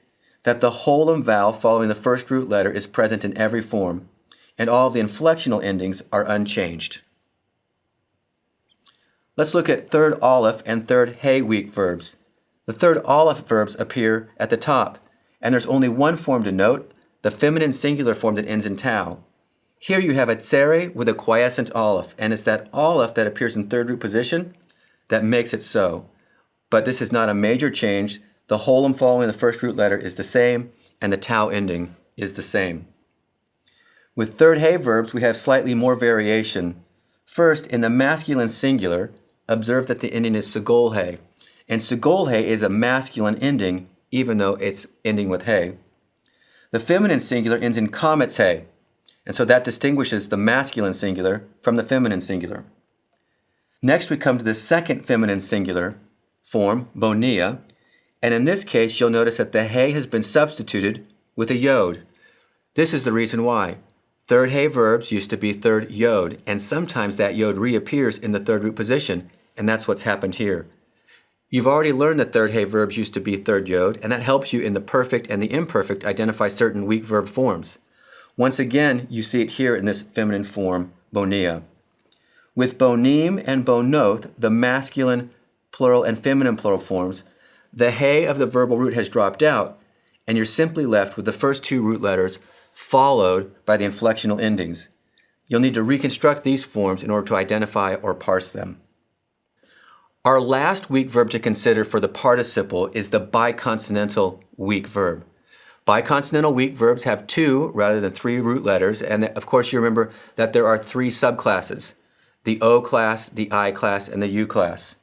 that the holum vowel following the first root letter is present in every form, and all of the inflectional endings are unchanged. Let's look at 3rd aleph and 3rd he weak verbs. The 3rd aleph verbs appear at the top, and there's only one form to note, the feminine singular form that ends in tau. Here you have a tsere with a quiescent aleph, and it's that aleph that appears in 3rd root position that makes it so. But this is not a major change. The holum following the first root letter is the same, and the tau ending is the same. With third hey verbs, we have slightly more variation. First, in the masculine singular, observe that the ending is segolhe. And segolhe is a masculine ending, even though it's ending with hey. The feminine singular ends in kometze, and so that distinguishes the masculine singular from the feminine singular. Next, we come to the second feminine singular form, bonia, and in this case, you'll notice that the hey has been substituted with a yod. This is the reason why. Third hey verbs used to be third yod, and sometimes that yod reappears in the third root position, and that's what's happened here. You've already learned that third hey verbs used to be third yod, and that helps you in the perfect and the imperfect identify certain weak verb forms. Once again, you see it here in this feminine form, bonia. With bonim and bonoth, the masculine plural and feminine plural forms, the hey of the verbal root has dropped out, and you're simply left with the first two root letters followed by the inflectional endings. You'll need to reconstruct these forms in order to identify or parse them. Our last weak verb to consider for the participle is the biconsonantal weak verb. Biconsonantal weak verbs have two rather than three root letters, and of course you remember that there are three subclasses: the O class, the I class, and the U class.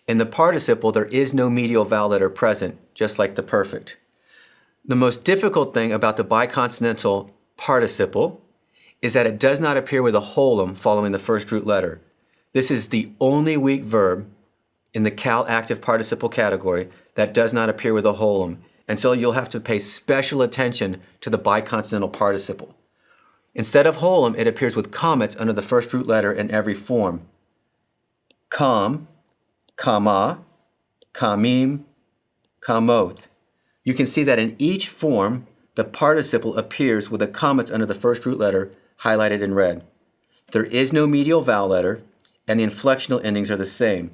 In the participle, there is no medial vowel letter present, just like the perfect. The most difficult thing about the biconsonantal participle is that it does not appear with a holum following the first root letter. This is the only weak verb in the cal active participle category that does not appear with a holum, and so you'll have to pay special attention to the biconsonantal participle. Instead of holum, it appears with comets under the first root letter in every form. Kam, kama, kamim, kamoth. You can see that in each form, the participle appears with the comets under the first root letter highlighted in red. There is no medial vowel letter, and the inflectional endings are the same.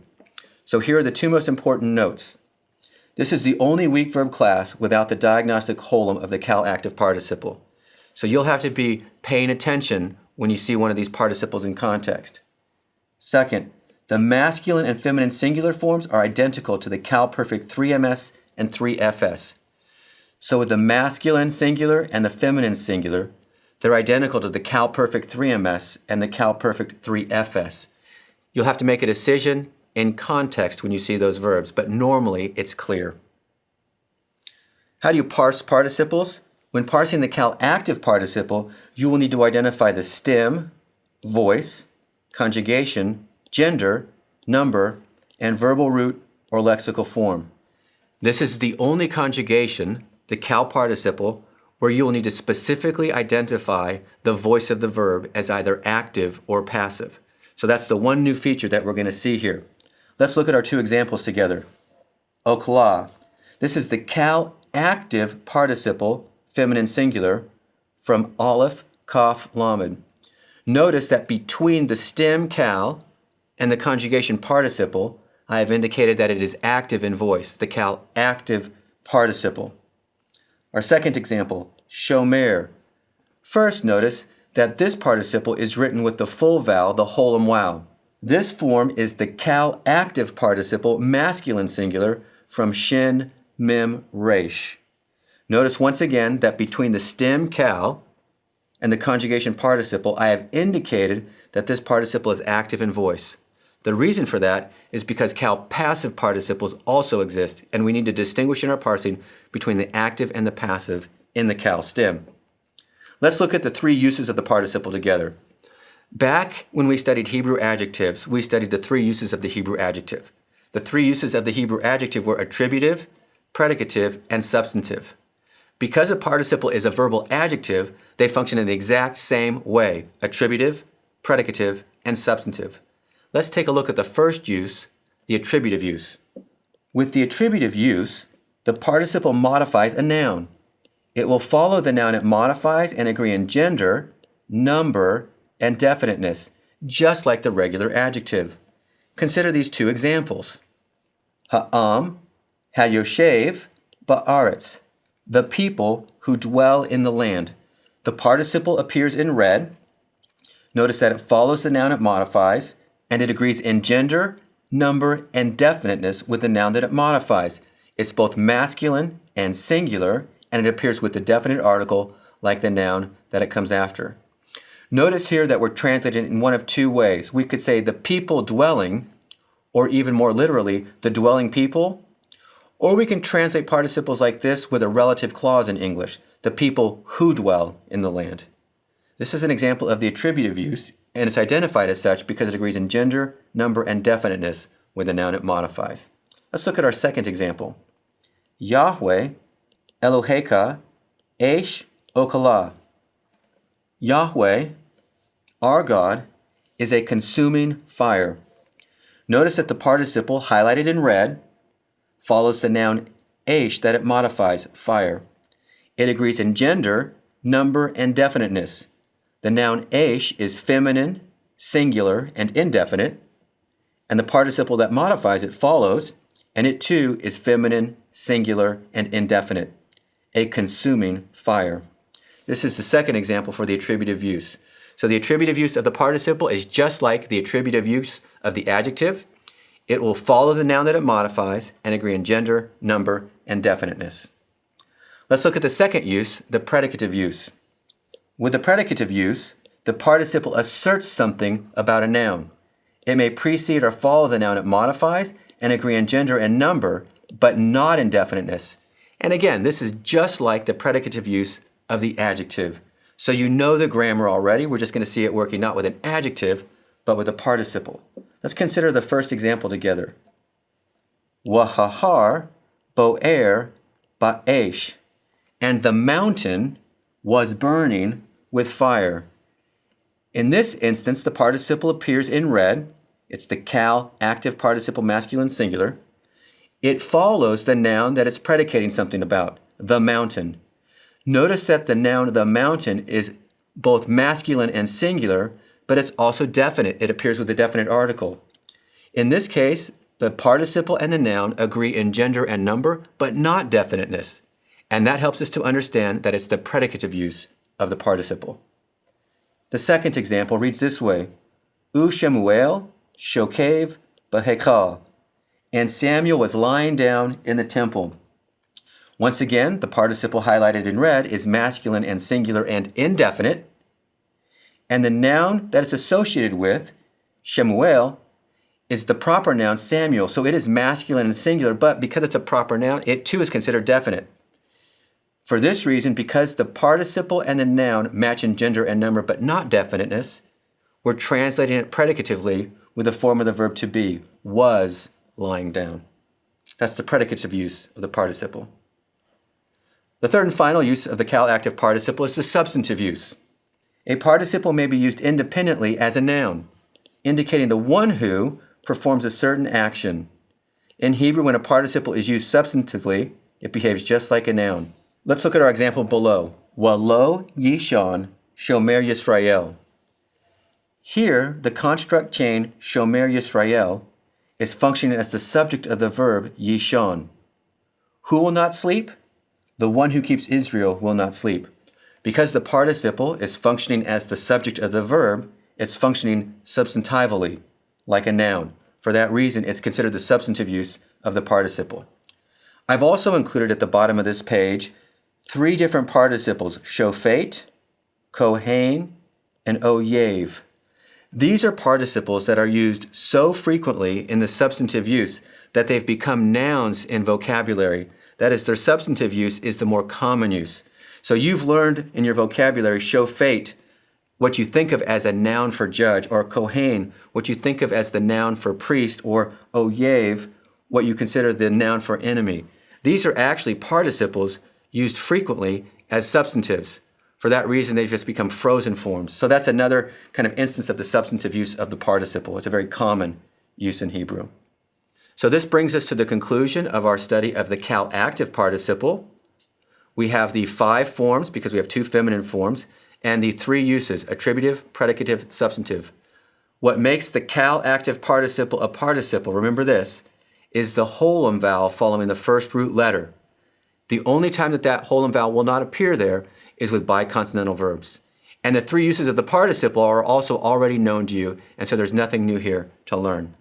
So here are the two most important notes. This is the only weak verb class without the diagnostic holum of the cal active participle. So you'll have to be paying attention when you see one of these participles in context. Second, the masculine and feminine singular forms are identical to the cal perfect 3ms and 3fs. So with the masculine singular and the feminine singular, they're identical to the cal perfect 3ms and the cal perfect 3fs. You'll have to make a decision in context when you see those verbs, but normally it's clear. How do you parse participles? When parsing the cal active participle, you will need to identify the stem, voice, conjugation, gender, number, and verbal root or lexical form. This is the only conjugation, the cal participle, where you will need to specifically identify the voice of the verb as either active or passive. So that's the one new feature that we're going to see here. Let's look at our two examples together. Okla. This is the cal active participle, feminine singular, from Aleph, Kaf, Lamed. Notice that between the stem cal and the conjugation participle, I have indicated that it is active in voice, the cal active participle. Our second example, shomer. First, notice that this participle is written with the full vowel, the holum wow. This form is the cal active participle, masculine singular, from shin, mem, resh. Notice once again that between the stem cal and the conjugation participle, I have indicated that this participle is active in voice. The reason for that is because cal passive participles also exist, and we need to distinguish in our parsing between the active and the passive in the cal stem. Let's look at the three uses of the participle together. Back when we studied Hebrew adjectives, we studied the three uses of the Hebrew adjective. The three uses of the Hebrew adjective were attributive, predicative, and substantive. Because a participle is a verbal adjective, they function in the exact same way: attributive, predicative, and substantive. Let's take a look at the first use, the attributive use. With the attributive use, the participle modifies a noun. It will follow the noun it modifies and agree in gender, number, and definiteness, just like the regular adjective. Consider these two examples. Ha'am, hayoshev, ba'aretz, the people who dwell in the land. The participle appears in red. Notice that it follows the noun it modifies, and it agrees in gender, number, and definiteness with the noun that it modifies. It's both masculine and singular, and it appears with the definite article like the noun that it comes after. Notice here that we're translated in one of two ways. We could say the people dwelling, or even more literally, the dwelling people. Or we can translate participles like this with a relative clause in English, the people who dwell in the land. This is an example of the attributive use, and it's identified as such because it agrees in gender, number, and definiteness with the noun it modifies. Let's look at our second example. Yahweh, Eloheka, Eish, Okala. Yahweh, our God, is a consuming fire. Notice that the participle highlighted in red follows the noun Eish that it modifies, fire. It agrees in gender, number, and definiteness. The noun Eish is feminine, singular, and indefinite, and the participle that modifies it follows, and it too is feminine, singular, and indefinite. A consuming fire. This is the second example for the attributive use. So the attributive use of the participle is just like the attributive use of the adjective. It will follow the noun that it modifies and agree in gender, number, and definiteness. Let's look at the second use, the predicative use. With the predicative use, the participle asserts something about a noun. It may precede or follow the noun it modifies and agree in gender and number, but not in definiteness. And again, this is just like the predicative use of the adjective. So you know the grammar already. We're just going to see it working not with an adjective, but with a participle. Let's consider the first example together. Wahahar bo'er ba'esh. And the mountain was burning with fire. In this instance, the participle appears in red. It's the cal active participle masculine singular. It follows the noun that it's predicating something about, the mountain. Notice that the noun the mountain is both masculine and singular, but it's also definite. It appears with a definite article. In this case, the participle and the noun agree in gender and number, but not definiteness. And that helps us to understand that it's the predicative use of the participle. The second example reads this way. U Shemuel shokev b'hekal. And Samuel was lying down in the temple. Once again, the participle highlighted in red is masculine and singular and indefinite. And the noun that it's associated with, Shemuel, is the proper noun Samuel. So it is masculine and singular, but because it's a proper noun, it too is considered definite. For this reason, because the participle and the noun match in gender and number, but not definiteness, we're translating it predicatively with the form of the verb to be, was lying down. That's the predicative use of the participle. The third and final use of the cal active participle is the substantive use. A participle may be used independently as a noun, indicating the one who performs a certain action. In Hebrew, when a participle is used substantively, it behaves just like a noun. Let's look at our example below. Walo yishon shomer Yisrael. Here, the construct chain shomer Yisrael is functioning as the subject of the verb yishon. Who will not sleep? The one who keeps Israel will not sleep. Because the participle is functioning as the subject of the verb, it's functioning substantively, like a noun. For that reason, it's considered the substantive use of the participle. I've also included at the bottom of this page 3 different participles, shofet, kohen, and oyev. These are participles that are used so frequently in the substantive use that they've become nouns in vocabulary. That is, their substantive use is the more common use. So you've learned in your vocabulary, shofet, what you think of as a noun for judge, or kohen, what you think of as the noun for priest, or oyev, what you consider the noun for enemy. These are actually participles used frequently as substantives. For that reason, they've just become frozen forms. So that's another kind of instance of the substantive use of the participle. It's a very common use in Hebrew. So this brings us to the conclusion of our study of the cal active participle. We have the 5 forms because we have 2 feminine forms, and the 3 uses, attributive, predicative, substantive. What makes the cal active participle a participle, remember this, is the holum vowel following the first root letter. The only time that that holum vowel will not appear there is with biconsonantal verbs. And the 3 uses of the participle are also already known to you, and so there's nothing new here to learn.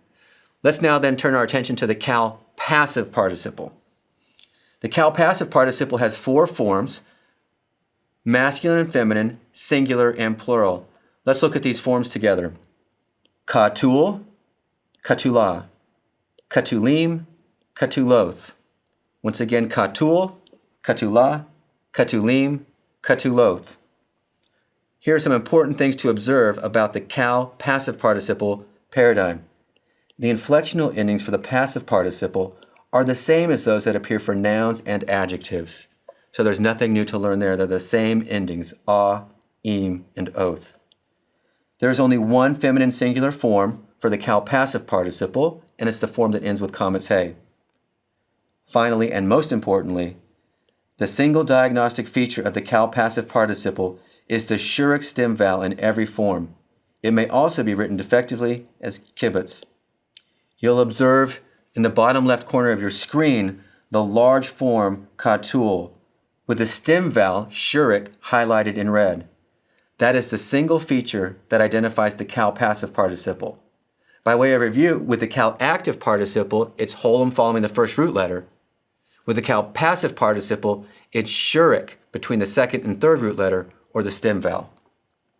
Let's now then turn our attention to the cal passive participle. The cal passive participle has 4 forms, masculine and feminine, singular and plural. Let's look at these forms together. Katul, katula, katulim, katuloth. Once again, katul, katula, katulim, katuloth. Here are some important things to observe about the kal passive participle paradigm. The inflectional endings for the passive participle are the same as those that appear for nouns and adjectives. So there's nothing new to learn there. They're the same endings, a, im, and oath. There's only one feminine singular form for the kal passive participle, and it's the form that ends with comets he. Finally, and most importantly, the single diagnostic feature of the kal passive participle is the Shurik stem vowel in every form. It may also be written defectively as kibbutz. You'll observe in the bottom left corner of your screen the large form katul with the stem vowel Shurik highlighted in red. That is the single feature that identifies the kal passive participle. By way of review, with the kal active participle, it's holum following the first root letter. With the kal passive participle, it's Shurik between the second and third root letter or the stem vowel.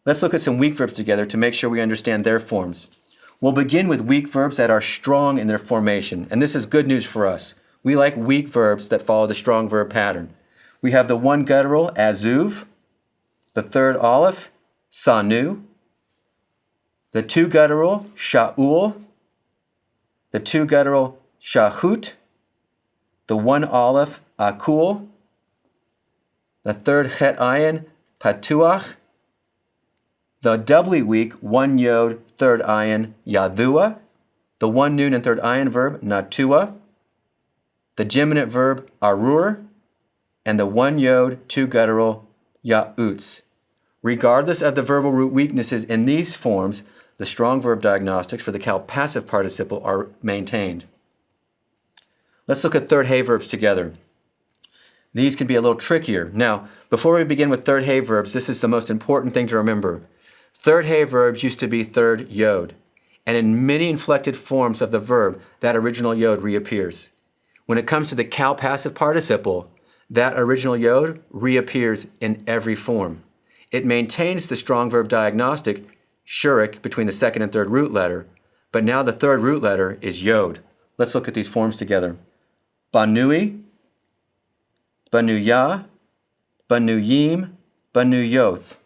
Let's look at some weak verbs together to make sure we understand their forms. We'll begin with weak verbs that are strong in their formation, and this is good news for us. We like weak verbs that follow the strong verb pattern. We have the one guttural, azuv, the third aleph, sanu, the two guttural, sha'ul, the two guttural, shahut, the one aleph, akul, the third chet ayin, patuach, the doubly weak, one yod, third ayin, yadua, the one noon and third ayin verb, natua, the geminate verb, arur, and the one yod, two guttural, ya'utz. Regardless of the verbal root weaknesses in these forms, the strong verb diagnostics for the kal passive participle are maintained. Let's look at third hey verbs together. These can be a little trickier. Now, before we begin with third hey verbs, this is the most important thing to remember. Third hey verbs used to be third yod, and in many inflected forms of the verb, that original yod reappears. When it comes to the kal passive participle, that original yod reappears in every form. It maintains the strong verb diagnostic, shurik, between the second and third root letter, but now the third root letter is yod. Let's look at these forms together. Banui, banuya, banuyim, banuyoth.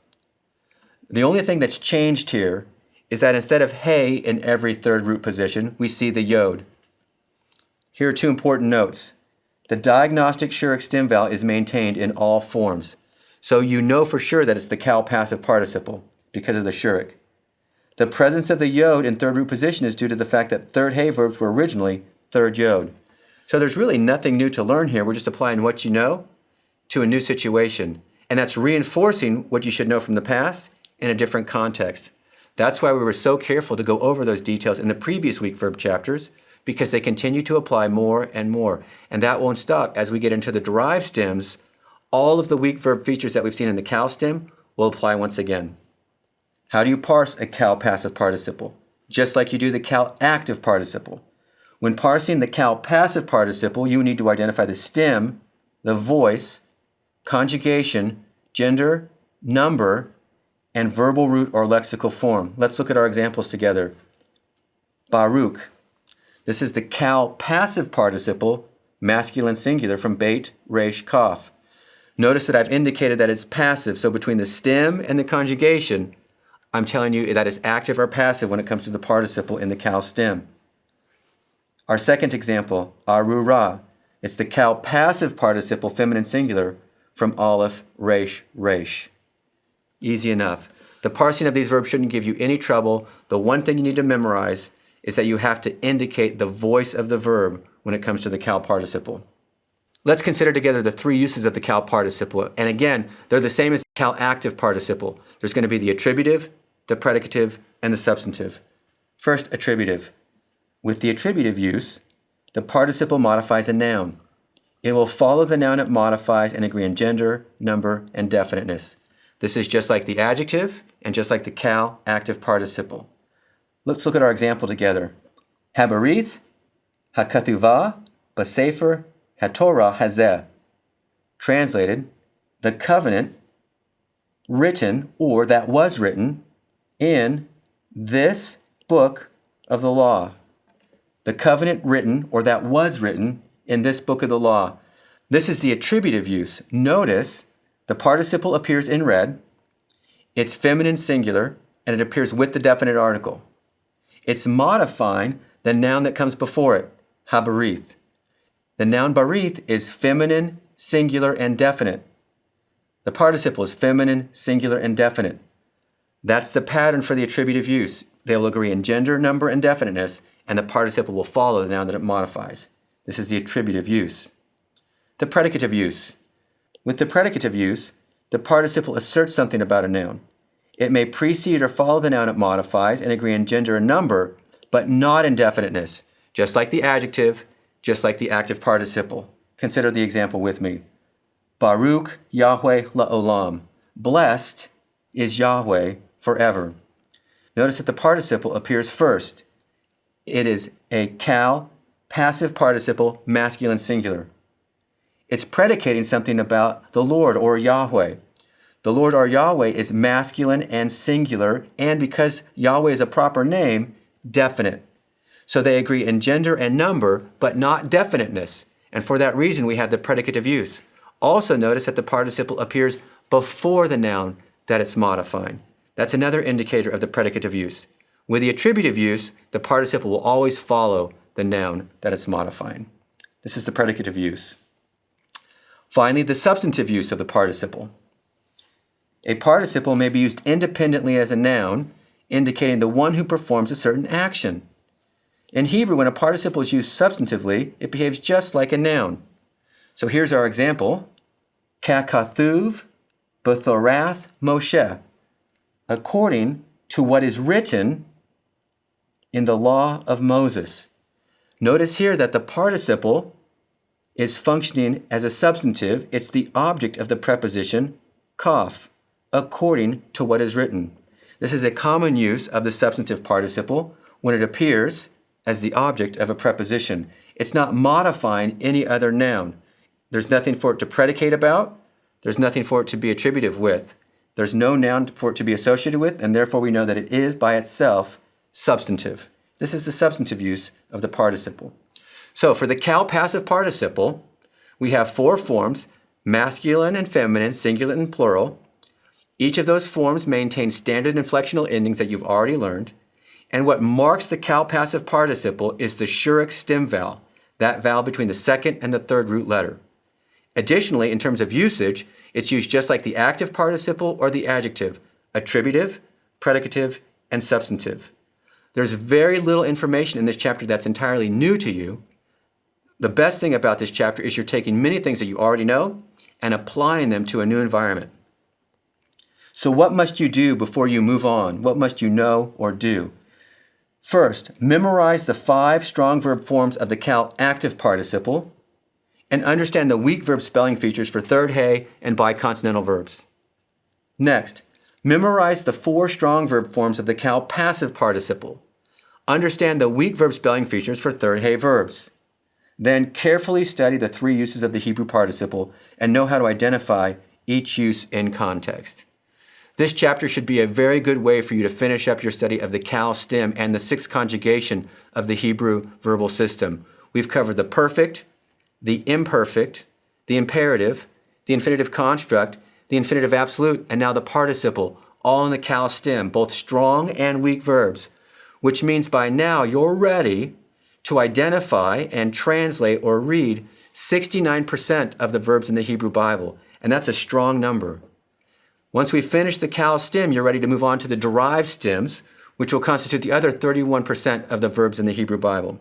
The only thing that's changed here is that instead of hey in every third root position, we see the yod. Here are two important notes. The diagnostic shurik stem vowel is maintained in all forms. So you know for sure that it's the kal passive participle because of the shurik. The presence of the yod in third root position is due to the fact that third hey verbs were originally third yod. So there's really nothing new to learn here. We're just applying what you know to a new situation. And that's reinforcing what you should know from the past in a different context. That's why we were so careful to go over those details in the previous weak verb chapters, because they continue to apply more and more. And that won't stop. As we get into the derived stems, all of the weak verb features that we've seen in the kal stem will apply once again. How do you parse a kal passive participle? Just like you do the kal active participle. When parsing the kal passive participle, you need to identify the stem, the voice, conjugation, gender, number, and verbal root or lexical form. Let's look at our examples together. Baruch. This is the kal passive participle, masculine singular, from beit, resh, kaf. Notice that I've indicated that it's passive, so between the stem and the conjugation, I'm telling you that it's active or passive when it comes to the participle in the kal stem. Our second example, arura. It's the kal passive participle, feminine singular, from aleph, resh, resh. Easy enough. The parsing of these verbs shouldn't give you any trouble. The one thing you need to memorize is that you have to indicate the voice of the verb when it comes to the kal participle. Let's consider together the three uses of the kal participle. And again, they're the same as the kal active participle. There's going to be the attributive, the predicative, and the substantive. First, attributive. With the attributive use, the participle modifies a noun. It will follow the noun it modifies and agree in gender, number, and definiteness. This is just like the adjective and just like the kal active participle. Let's look at our example together. Habarith, hakathuva, basefer, hatorah, hazeh. Translated, the covenant written or that was written in this book of the law. The covenant written, or that was written, in this book of the law. This is the attributive use. Notice the participle appears in red, it's feminine singular, and it appears with the definite article. It's modifying the noun that comes before it, habarith. The noun barith is feminine, singular, and definite. The participle is feminine, singular, and definite. That's the pattern for the attributive use. They will agree in gender, number, and definiteness, and the participle will follow the noun that it modifies. This is the attributive use. The predicative use. With the predicative use, the participle asserts something about a noun. It may precede or follow the noun it modifies and agree in gender and number, but not in definiteness, just like the adjective, just like the active participle. Consider the example with me. Baruch Yahweh la'olam. Blessed is Yahweh forever. Notice that the participle appears first. It is a kal, passive participle, masculine singular. It's predicating something about the Lord or Yahweh. The Lord or Yahweh is masculine and singular, and because Yahweh is a proper name, definite. So they agree in gender and number, but not definiteness. And for that reason, we have the predicative use. Also notice that the participle appears before the noun that it's modifying. That's another indicator of the predicative use. With the attributive use, the participle will always follow the noun that it's modifying. This is the predicative use. Finally, the substantive use of the participle. A participle may be used independently as a noun, indicating the one who performs a certain action. In Hebrew, when a participle is used substantively, it behaves just like a noun. So here's our example. Kakathuv b'thorath Moshe. According to what is written in the law of Moses. Notice here that the participle is functioning as a substantive. It's the object of the preposition kaf, according to what is written. This is a common use of the substantive participle when it appears as the object of a preposition. It's not modifying any other noun. There's nothing for it to predicate about. There's nothing for it to be attributive with. There's no noun for it to be associated with, and therefore we know that it is by itself substantive. This is the substantive use of the participle. So for the kal passive participle, we have four forms, masculine and feminine, singular and plural. Each of those forms maintains standard inflectional endings that you've already learned. And what marks the kal passive participle is the shuruk stem vowel, that vowel between the second and the third root letter. Additionally, in terms of usage, it's used just like the active participle or the adjective, attributive, predicative, and substantive. There's very little information in this chapter that's entirely new to you. The best thing about this chapter is you're taking many things that you already know and applying them to a new environment. So what must you do before you move on? What must you know or do? First, memorize the 5 strong verb forms of the kal active participle and understand the weak verb spelling features for third hay and biconsonantal verbs. Next, memorize the 4 strong verb forms of the kal passive participle. Understand the weak verb spelling features for third hay verbs. Then carefully study the 3 uses of the Hebrew participle and know how to identify each use in context. This chapter should be a very good way for you to finish up your study of the kal stem and the 6th conjugation of the Hebrew verbal system. We've covered the perfect, the imperfect, the imperative, the infinitive construct, the infinitive absolute, and now the participle, all in the kal stem, both strong and weak verbs, which means by now you're ready to identify and translate or read 69% of the verbs in the Hebrew Bible, and that's a strong number. Once we finish the kal stem, you're ready to move on to the derived stems, which will constitute the other 31% of the verbs in the Hebrew Bible.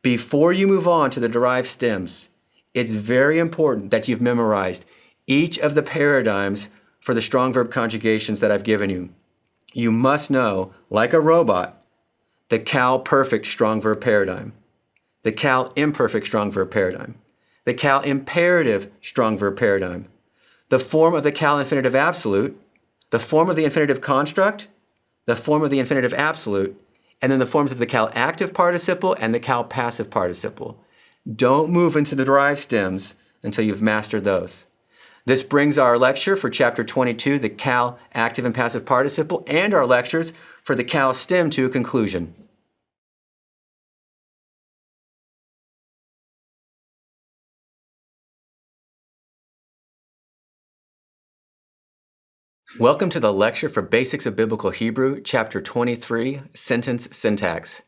Before you move on to the derived stems, it's very important that you've memorized each of the paradigms for the strong verb conjugations that I've given you. You must know, like a robot, the kal perfect strong verb paradigm, the kal imperfect strong verb paradigm, the kal imperative strong verb paradigm, the form of the kal infinitive absolute, the form of the infinitive construct, the form of the infinitive absolute, and then the forms of the kal active participle and the kal passive participle. Don't move into the derived stems until you've mastered those. This brings our lecture for Chapter 22, the Cal active and passive participle, and our lectures for the Cal stem to a conclusion. Welcome to the lecture for Basics of Biblical Hebrew, Chapter 23, Sentence Syntax.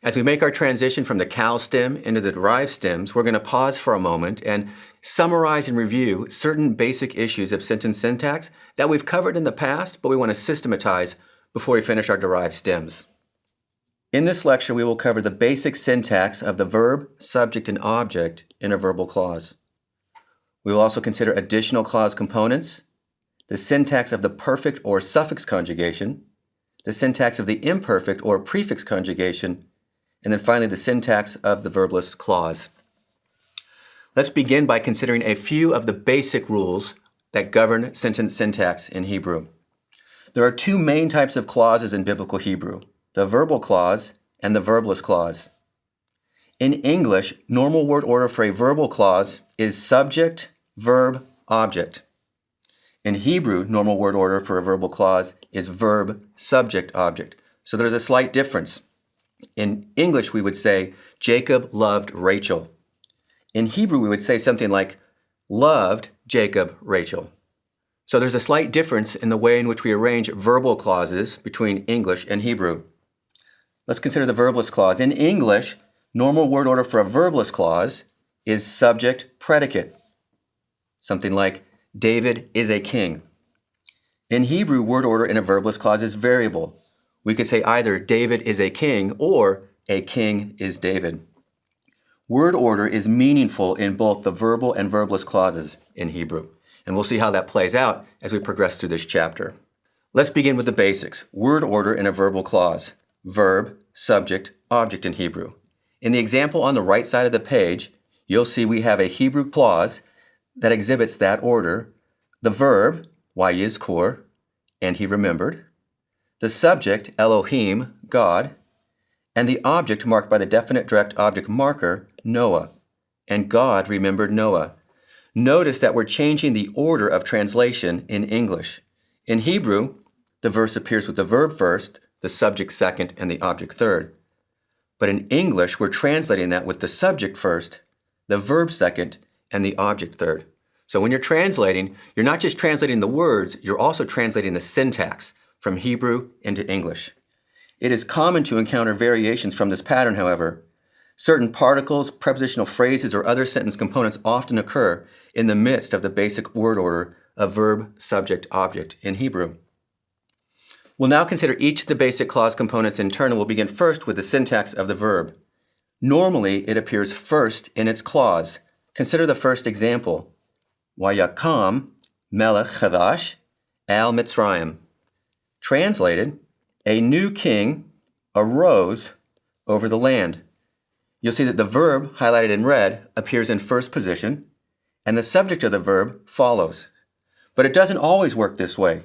As we make our transition from the Cal stem into the derived stems, we're going to pause for a moment and summarize and review certain basic issues of sentence syntax that we've covered in the past, but we want to systematize before we finish our derived stems. In this lecture, we will cover the basic syntax of the verb, subject, and object in a verbal clause. We will also consider additional clause components, the syntax of the perfect or suffix conjugation, the syntax of the imperfect or prefix conjugation, and then finally the syntax of the verbless clause. Let's begin by considering a few of the basic rules that govern sentence syntax in Hebrew. There are two main types of clauses in biblical Hebrew, the verbal clause and the verbless clause. In English, normal word order for a verbal clause is subject, verb, object. In Hebrew, normal word order for a verbal clause is verb, subject, object. So there's a slight difference. In English, we would say, Jacob loved Rachel. In Hebrew, we would say something like, loved Jacob Rachel. So there's a slight difference in the way in which we arrange verbal clauses between English and Hebrew. Let's consider the verbless clause. In English, normal word order for a verbless clause is subject, predicate. Something like, David is a king. In Hebrew, word order in a verbless clause is variable. We could say either David is a king or a king is David. Word order is meaningful in both the verbal and verbless clauses in Hebrew, and we'll see how that plays out as we progress through this chapter. Let's begin with the basics. Word order in a verbal clause. Verb, subject, object in Hebrew. In the example on the right side of the page, you'll see we have a Hebrew clause that exhibits that order. The verb, Yizkor, and he remembered. The subject, Elohim, God, and the object marked by the definite direct object marker, Noah, and God remembered Noah. Notice that we're changing the order of translation in English. In Hebrew, the verse appears with the verb first, the subject second, and the object third. But in English, we're translating that with the subject first, the verb second, and the object third. So when you're translating, you're not just translating the words, you're also translating the syntax from Hebrew into English. It is common to encounter variations from this pattern, however. Certain particles, prepositional phrases, or other sentence components often occur in the midst of the basic word order of verb, subject, object in Hebrew. We'll now consider each of the basic clause components in turn, and we'll begin first with the syntax of the verb. Normally, it appears first in its clause. Consider the first example. Vayakam melech chadash al Mitzrayim. Translated, a new king arose over the land. You'll see that the verb, highlighted in red, appears in first position, and the subject of the verb follows. But it doesn't always work this way.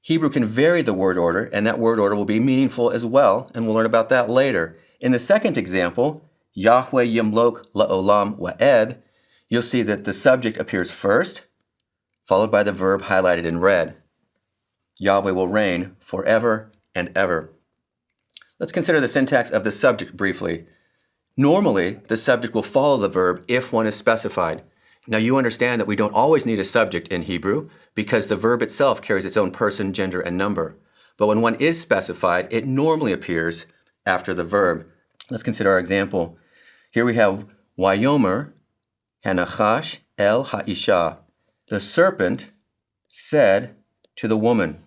Hebrew can vary the word order, and that word order will be meaningful as well, and we'll learn about that later. In the second example, Yahweh yimlok la'olam wa'ed, you'll see that the subject appears first, followed by the verb highlighted in red. Yahweh will reign forever and ever. Let's consider the syntax of the subject briefly. Normally, the subject will follow the verb if one is specified. Now you understand that we don't always need a subject in Hebrew because the verb itself carries its own person, gender, and number. But when one is specified, it normally appears after the verb. Let's consider our example. Here we have Wayomer Hanachash el Ha'isha. The serpent said to the woman.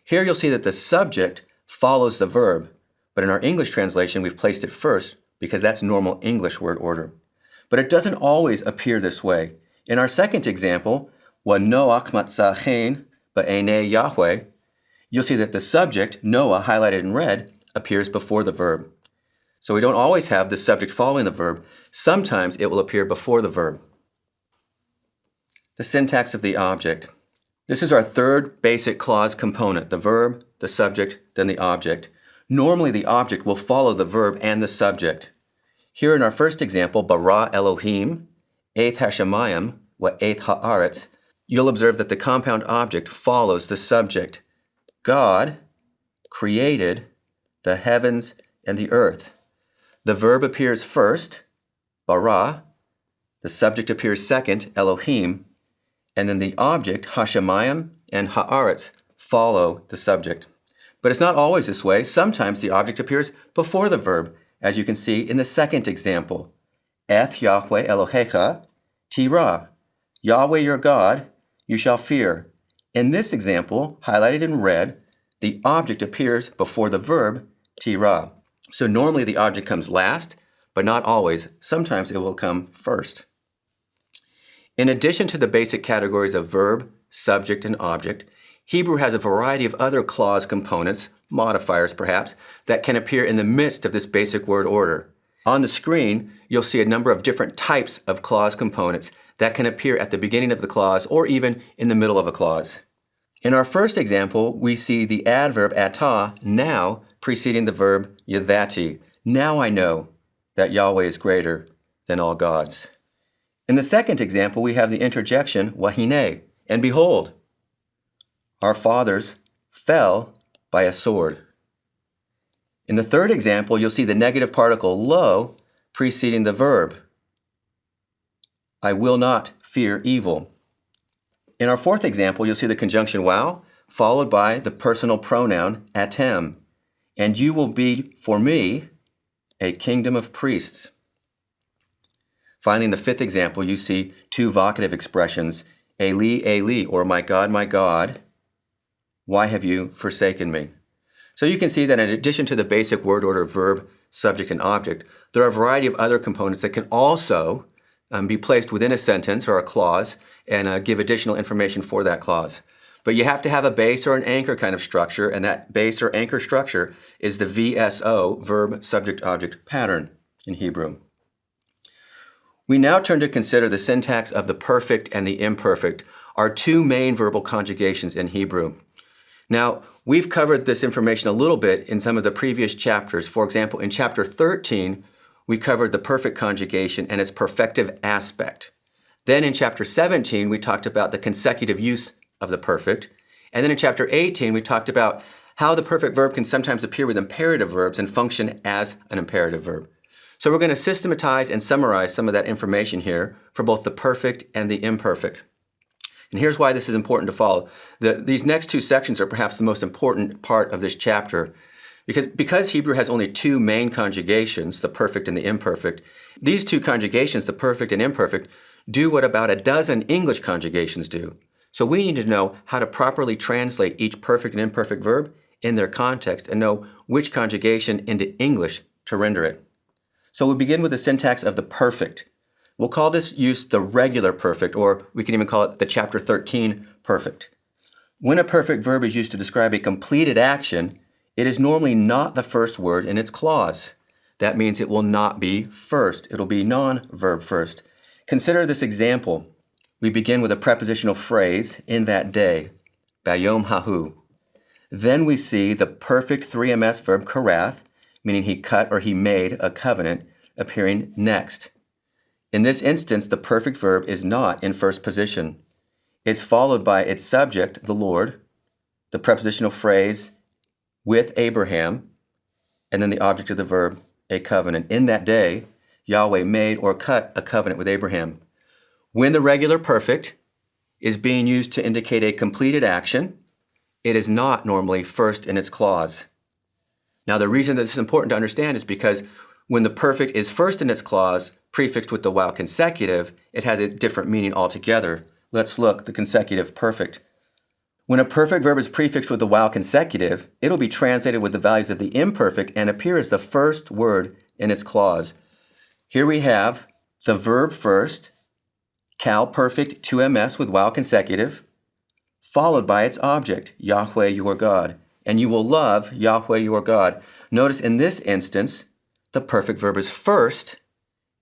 Here you'll see that the subject follows the verb, but in our English translation, we've placed it first because that's normal English word order. But it doesn't always appear this way. In our second example, Noach matzachen ba'enei Yahweh, you'll see that the subject, Noah, highlighted in red, appears before the verb. So we don't always have the subject following the verb. Sometimes it will appear before the verb. The syntax of the object. This is our third basic clause component, the verb, the subject, then the object. Normally the object will follow the verb and the subject. Here in our first example, bara Elohim, eth hashamayim, wa eth haaretz, you'll observe that the compound object follows the subject. God created the heavens and the earth. The verb appears first, bara. The subject appears second, Elohim. And then the object, Hashemayim and Haaretz, follow the subject. But it's not always this way. Sometimes the object appears before the verb, as you can see in the second example. Eth Yahweh Elohecha Tira. Yahweh your God, you shall fear. In this example, highlighted in red, the object appears before the verb, Tira. So normally the object comes last, but not always. Sometimes it will come first. In addition to the basic categories of verb, subject, and object, Hebrew has a variety of other clause components, modifiers perhaps, that can appear in the midst of this basic word order. On the screen, you'll see a number of different types of clause components that can appear at the beginning of the clause or even in the middle of a clause. In our first example, we see the adverb atah, now, preceding the verb yadati. Now I know that Yahweh is greater than all gods. In the second example, we have the interjection wahine, and behold, our fathers fell by a sword. In the third example, you'll see the negative particle lo preceding the verb. I will not fear evil. In our fourth example, you'll see the conjunction wow followed by the personal pronoun atem. And you will be for me a kingdom of priests. Finally, in the fifth example, you see two vocative expressions, Eli, Eli, or my God, why have you forsaken me? So you can see that in addition to the basic word order verb, subject, and object, there are a variety of other components that can also be placed within a sentence or a clause and give additional information for that clause. But you have to have a base or an anchor kind of structure, and that base or anchor structure is the VSO, verb, subject, object pattern in Hebrew. We now turn to consider the syntax of the perfect and the imperfect, our two main verbal conjugations in Hebrew. Now, we've covered this information a little bit in some of the previous chapters. For example, in chapter 13, we covered the perfect conjugation and its perfective aspect. Then in chapter 17, we talked about the consecutive use of the perfect. And then in chapter 18, we talked about how the perfect verb can sometimes appear with imperative verbs and function as an imperative verb. So we're going to systematize and summarize some of that information here for both the perfect and the imperfect. And here's why this is important to follow. These next two sections are perhaps the most important part of this chapter. Because Hebrew has only two main conjugations, the perfect and the imperfect, these two conjugations, the perfect and imperfect, do what about a dozen English conjugations do. So we need to know how to properly translate each perfect and imperfect verb in their context and know which conjugation into English to render it. So we'll begin with the syntax of the perfect. We'll call this use the regular perfect, or we can even call it the chapter 13 perfect. When a perfect verb is used to describe a completed action, it is normally not the first word in its clause. That means it will not be first. It'll be non-verb first. Consider this example. We begin with a prepositional phrase, in that day, bayom hahu. Then we see the perfect 3ms verb karath, meaning he cut or he made a covenant, appearing next. In this instance, the perfect verb is not in first position. It's followed by its subject, the Lord, the prepositional phrase, with Abraham, and then the object of the verb, a covenant. In that day, Yahweh made or cut a covenant with Abraham. When the regular perfect is being used to indicate a completed action, it is not normally first in its clause. Now, the reason that this is important to understand is because when the perfect is first in its clause, prefixed with the while consecutive, it has a different meaning altogether. Let's look, the consecutive perfect. When a perfect verb is prefixed with the while consecutive, it'll be translated with the values of the imperfect and appear as the first word in its clause. Here we have the verb first, cal perfect 2ms with while consecutive, followed by its object, Yahweh your God. And you will love Yahweh your God. Notice in this instance, the perfect verb is first,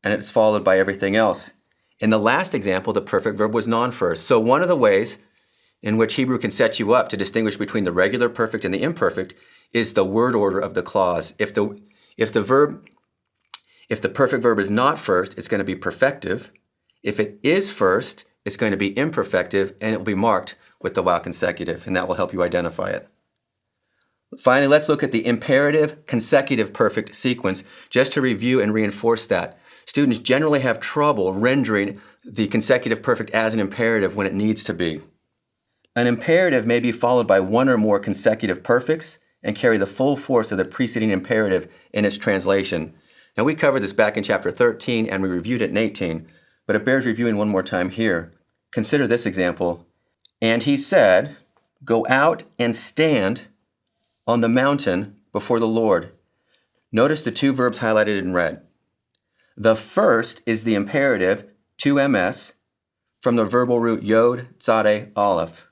and it's followed by everything else. In the last example, the perfect verb was non-first. So one of the ways in which Hebrew can set you up to distinguish between the regular perfect and the imperfect is the word order of the clause. If the perfect verb is not first, it's going to be perfective. If it is first, it's going to be imperfective, and it will be marked with the while consecutive, and that will help you identify it. Finally, let's look at the imperative consecutive perfect sequence, just to review and reinforce that. Students generally have trouble rendering the consecutive perfect as an imperative when it needs to be. An imperative may be followed by one or more consecutive perfects and carry the full force of the preceding imperative in its translation. Now, we covered this back in chapter 13 and we reviewed it in 18, but it bears reviewing one more time here. Consider this example. And he said, "Go out and stand on the mountain before the Lord." Notice the two verbs highlighted in red. The first is the imperative, to ms, from the verbal root yod, tzadeh, aleph.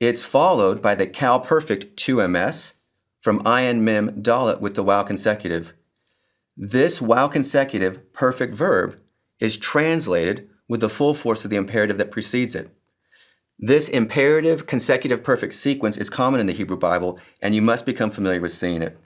It's followed by the cal perfect, to ms, from ayin, mem, dalet with the while consecutive. This while consecutive perfect verb is translated with the full force of the imperative that precedes it. This imperative consecutive perfect sequence is common in the Hebrew Bible, and you must become familiar with seeing it.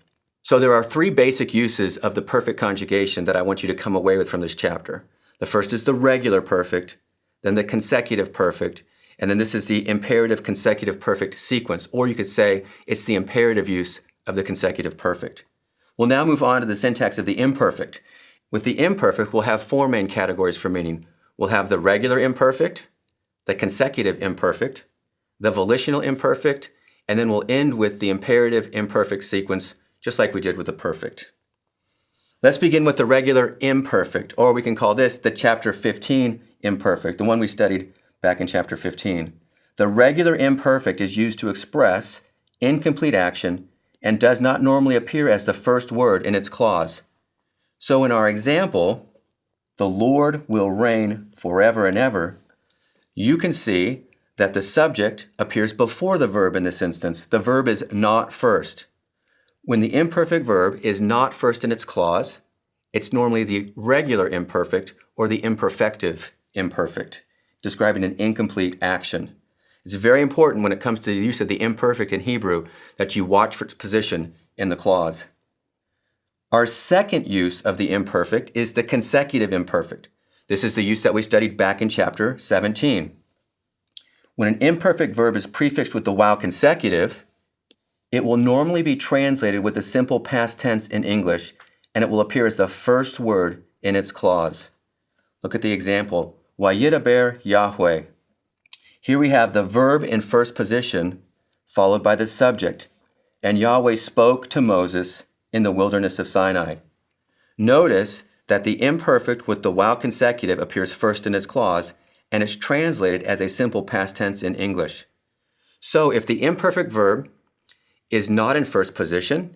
So there are three basic uses of the perfect conjugation that I want you to come away with from this chapter. The first is the regular perfect, then the consecutive perfect, and then this is the imperative consecutive perfect sequence, or you could say it's the imperative use of the consecutive perfect. We'll now move on to the syntax of the imperfect. With the imperfect, we'll have four main categories for meaning. We'll have the regular imperfect, the consecutive imperfect, the volitional imperfect, and then we'll end with the imperative imperfect sequence, just like we did with the perfect. Let's begin with the regular imperfect, or we can call this the chapter 15 imperfect, the one we studied back in chapter 15. The regular imperfect is used to express incomplete action and does not normally appear as the first word in its clause. So in our example, "The Lord will reign forever and ever," you can see that the subject appears before the verb in this instance. The verb is not first. When the imperfect verb is not first in its clause, it's normally the regular imperfect or the imperfective imperfect, describing an incomplete action. It's very important when it comes to the use of the imperfect in Hebrew that you watch for its position in the clause. Our second use of the imperfect is the consecutive imperfect. This is the use that we studied back in chapter 17. When an imperfect verb is prefixed with the while consecutive, it will normally be translated with the simple past tense in English, and it will appear as the first word in its clause. Look at the example, "Vayidaber Yahweh." Here we have the verb in first position, followed by the subject, "And Yahweh spoke to Moses in the wilderness of Sinai." Notice that the imperfect with the while consecutive appears first in its clause, and is translated as a simple past tense in English. So if the imperfect verb is not in first position,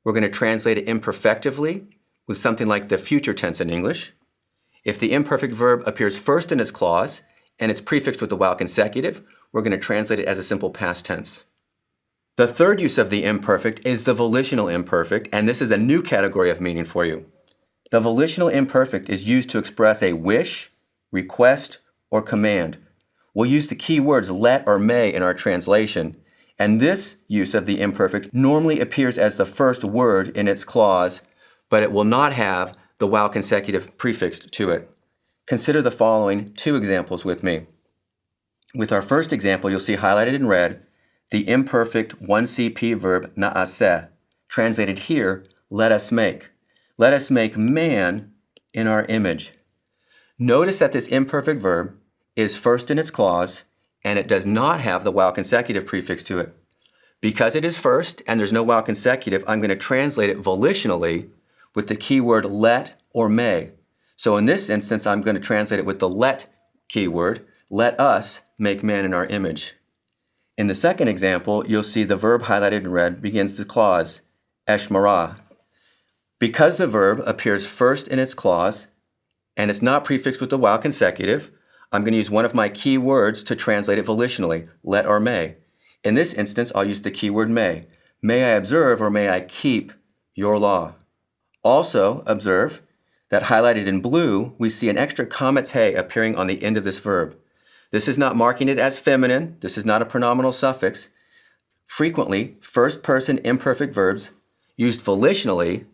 we're going to translate it imperfectively with something like the future tense in English. If the imperfect verb appears first in its clause and it's prefixed with the while consecutive, we're going to translate it as a simple past tense. The third use of the imperfect is the volitional imperfect, and this is a new category of meaning for you. The volitional imperfect is used to express a wish, request, or command. We'll use the key words let or may in our translation, and this use of the imperfect normally appears as the first word in its clause, but it will not have the while consecutive prefixed to it. Consider the following two examples with me. With our first example, you'll see highlighted in red the imperfect 1CP verb na'aseh, translated here, let us make. Let us make man in our image. Notice that this imperfect verb is first in its clause, and it does not have the while consecutive prefix to it. Because it is first and there's no while consecutive, I'm going to translate it volitionally with the keyword let or may. So in this instance, I'm going to translate it with the let keyword, let us make man in our image. In the second example, you'll see the verb highlighted in red begins the clause, eshmarah. Because the verb appears first in its clause and it's not prefixed with the while consecutive, I'm going to use one of my key words to translate it volitionally, let or may. In this instance, I'll use the keyword may. May I observe or may I keep your law? Also, observe that highlighted in blue, we see an extra comet's hay appearing on the end of this verb. This is not marking it as feminine. This is not a pronominal suffix. Frequently, first-person imperfect verbs used volitionally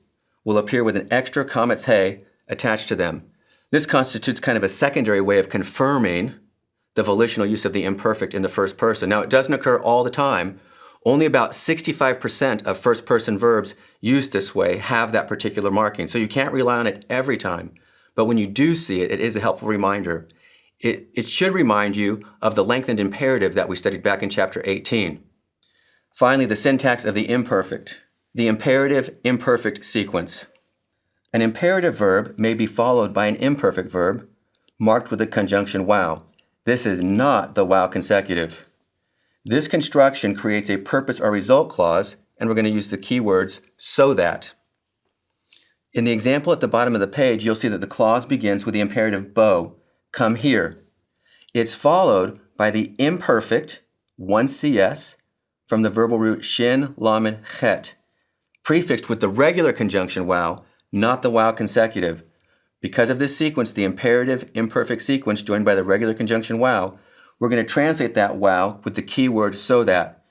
will appear with an extra comet's hay attached to them. This constitutes kind of a secondary way of confirming the volitional use of the imperfect in the first person. Now, it doesn't occur all the time. Only about 65% of first-person verbs used this way have that particular marking, so you can't rely on it every time. But when you do see it, it is a helpful reminder. It should remind you of the lengthened imperative that we studied back in chapter 18. Finally, the syntax of the imperfect, the imperative-imperfect sequence. An imperative verb may be followed by an imperfect verb marked with the conjunction wow. This is not the wow consecutive. This construction creates a purpose or result clause, and we're going to use the keywords so that. In the example at the bottom of the page, you'll see that the clause begins with the imperative bo, come here. It's followed by the imperfect, 1cs, from the verbal root shin, lamed, chet, prefixed with the regular conjunction wow, not the wow consecutive. Because of this sequence, the imperative-imperfect sequence joined by the regular conjunction wow, we're going to translate that wow with the keyword so that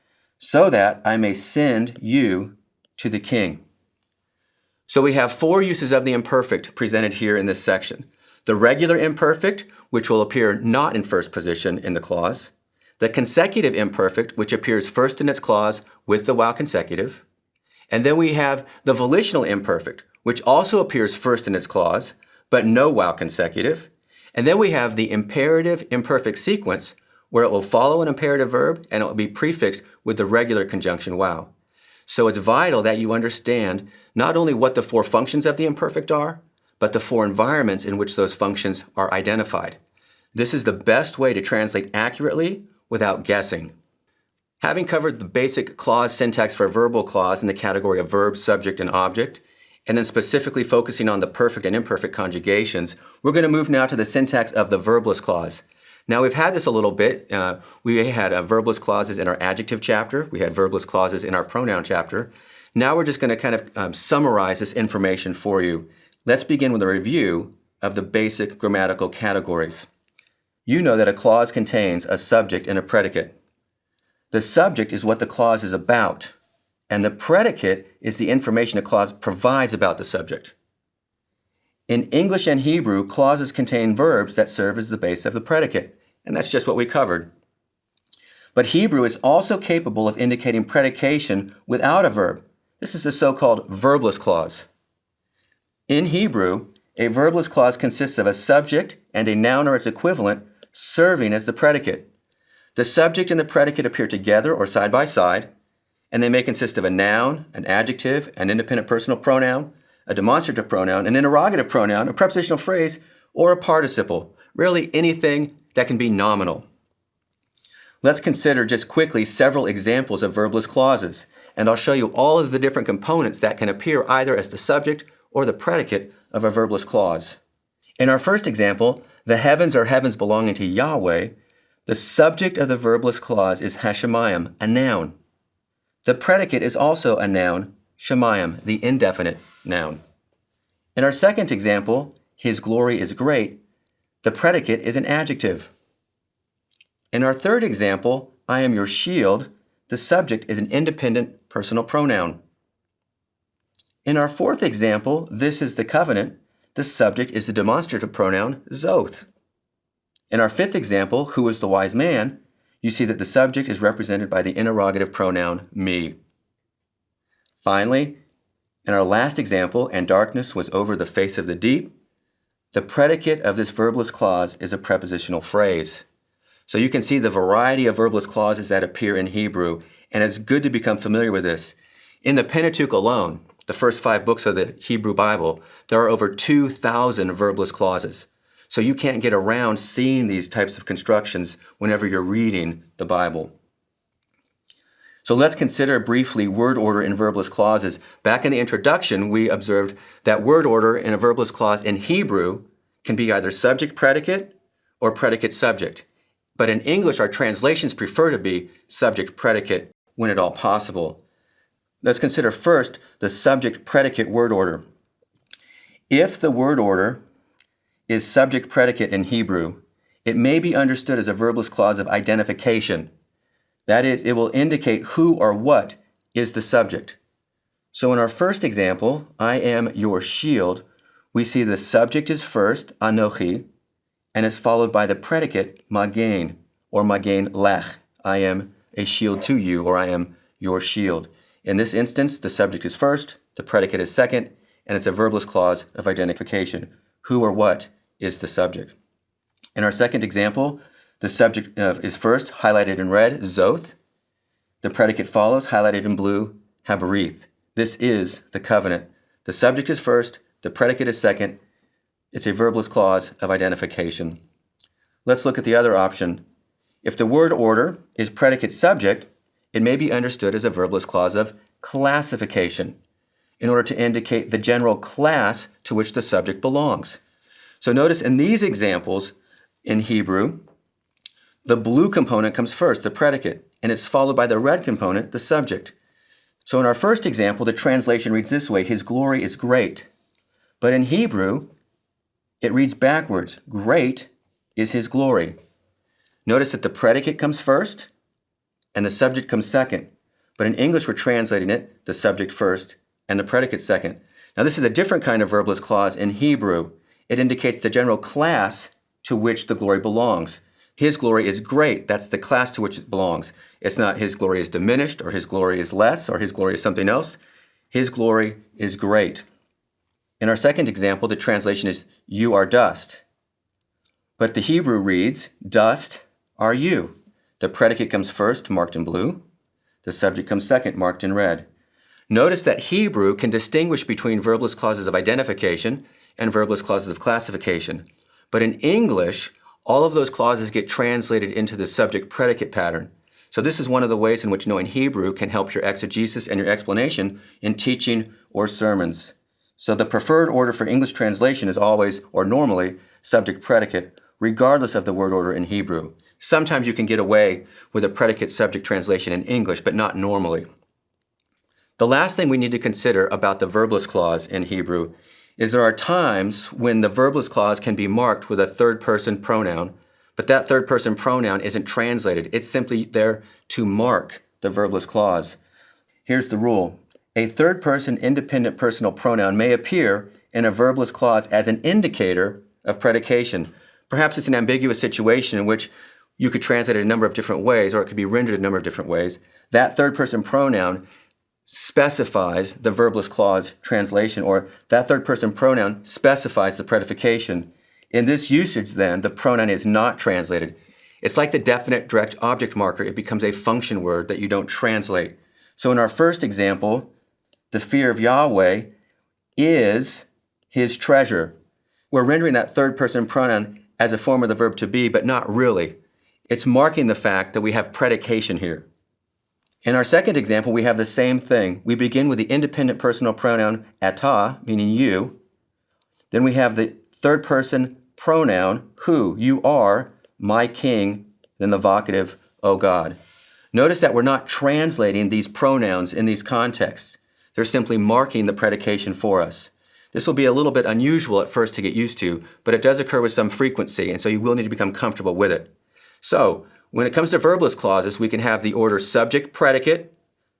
I may send you to the king. So we have 4 uses of the imperfect presented here in this section. The regular imperfect, which will appear not in first position in the clause. The consecutive imperfect, which appears first in its clause with the wow consecutive. And then we have the volitional imperfect, which also appears first in its clause, but no wow consecutive. And then we have the imperative-imperfect sequence, where it will follow an imperative verb and it will be prefixed with the regular conjunction wow. So it's vital that you understand not only what the 4 functions of the imperfect are, but the 4 environments in which those functions are identified. This is the best way to translate accurately without guessing. Having covered the basic clause syntax for a verbal clause in the category of verb, subject, and object, and then specifically focusing on the perfect and imperfect conjugations, we're going to move now to the syntax of the verbless clause. Now, we've had this a little bit. We had verbless clauses in our adjective chapter. We had verbless clauses in our pronoun chapter. Now we're just going to kind of summarize this information for you. Let's begin with a review of the basic grammatical categories. You know that a clause contains a subject and a predicate. The subject is what the clause is about, and the predicate is the information a clause provides about the subject. In English and Hebrew, clauses contain verbs that serve as the base of the predicate, and that's just what we covered. But Hebrew is also capable of indicating predication without a verb. This is the so-called verbless clause. In Hebrew, a verbless clause consists of a subject and a noun or its equivalent serving as the predicate. The subject and the predicate appear together or side by side, and they may consist of a noun, an adjective, an independent personal pronoun, a demonstrative pronoun, an interrogative pronoun, a prepositional phrase, or a participle, really anything that can be nominal. Let's consider just quickly several examples of verbless clauses, and I'll show you all of the different components that can appear either as the subject or the predicate of a verbless clause. In our first example, the heavens are heavens belonging to Yahweh, the subject of the verbless clause is hashemayim, a noun. The predicate is also a noun, shemayim, the indefinite noun. In our second example, his glory is great, the predicate is an adjective. In our third example, I am your shield, the subject is an independent personal pronoun. In our fourth example, this is the covenant, the subject is the demonstrative pronoun, zoth. In our fifth example, who is the wise man, you see that the subject is represented by the interrogative pronoun, me. Finally, in our last example, and darkness was over the face of the deep, the predicate of this verbless clause is a prepositional phrase. So you can see the variety of verbless clauses that appear in Hebrew, and it's good to become familiar with this. In the Pentateuch alone, the first 5 books of the Hebrew Bible, there are over 2,000 verbless clauses. So you can't get around seeing these types of constructions whenever you're reading the Bible. So let's consider briefly word order in verbless clauses. Back in the introduction, we observed that word order in a verbless clause in Hebrew can be either subject-predicate or predicate-subject. But in English, our translations prefer to be subject-predicate when at all possible. Let's consider first the subject-predicate word order. If the word order is subject-predicate in Hebrew, it may be understood as a verbless clause of identification. That is, it will indicate who or what is the subject. So in our first example, I am your shield, we see the subject is first, anochi, and it's followed by the predicate magen, or magen lech. I am a shield to you, or I am your shield. In this instance, the subject is first, the predicate is second, and it's a verbless clause of identification. Who or what is the subject? In our second example, the subject is first, highlighted in red, zoth. The predicate follows, highlighted in blue, haberith. This is the covenant. The subject is first, the predicate is second. It's a verbless clause of identification. Let's look at the other option. If the word order is predicate subject, it may be understood as a verbless clause of classification in order to indicate the general class to which the subject belongs. So notice in these examples in Hebrew, the blue component comes first, the predicate, and it's followed by the red component, the subject. So in our first example, the translation reads this way, his glory is great. But in Hebrew, it reads backwards, great is his glory. Notice that the predicate comes first and the subject comes second. But in English, we're translating it, the subject first and the predicate second. Now this is a different kind of verbless clause in Hebrew. It indicates the general class to which the glory belongs. His glory is great. That's the class to which it belongs. It's not his glory is diminished or his glory is less or his glory is something else. His glory is great. In our second example, the translation is you are dust. But the Hebrew reads, dust are you. The predicate comes first, marked in blue. The subject comes second, marked in red. Notice that Hebrew can distinguish between verbless clauses of identification and verbless clauses of classification. But in English, all of those clauses get translated into the subject-predicate pattern. So this is one of the ways in which knowing Hebrew can help your exegesis and your explanation in teaching or sermons. So the preferred order for English translation is always, or normally, subject-predicate, regardless of the word order in Hebrew. Sometimes you can get away with a predicate-subject translation in English, but not normally. The last thing we need to consider about the verbless clause in Hebrew is there are times when the verbless clause can be marked with a third-person pronoun, but that third-person pronoun isn't translated. It's simply there to mark the verbless clause. Here's the rule. A third-person independent personal pronoun may appear in a verbless clause as an indicator of predication. Perhaps it's an ambiguous situation in which you could translate it a number of different ways, or it could be rendered a number of different ways. That third-person pronoun specifies the verbless clause translation, or that third-person pronoun specifies the predication. In this usage, then, the pronoun is not translated. It's like the definite direct object marker. It becomes a function word that you don't translate. So in our first example, the fear of Yahweh is his treasure. We're rendering that third-person pronoun as a form of the verb to be, but not really. It's marking the fact that we have predication here. In our second example, we have the same thing. We begin with the independent personal pronoun atah, meaning you. Then we have the third person pronoun who, you are, my king, then the vocative, O God. Notice that we're not translating these pronouns in these contexts. They're simply marking the predication for us. This will be a little bit unusual at first to get used to, but it does occur with some frequency, and so you will need to become comfortable with it. So, when it comes to verbless clauses, we can have the order subject-predicate,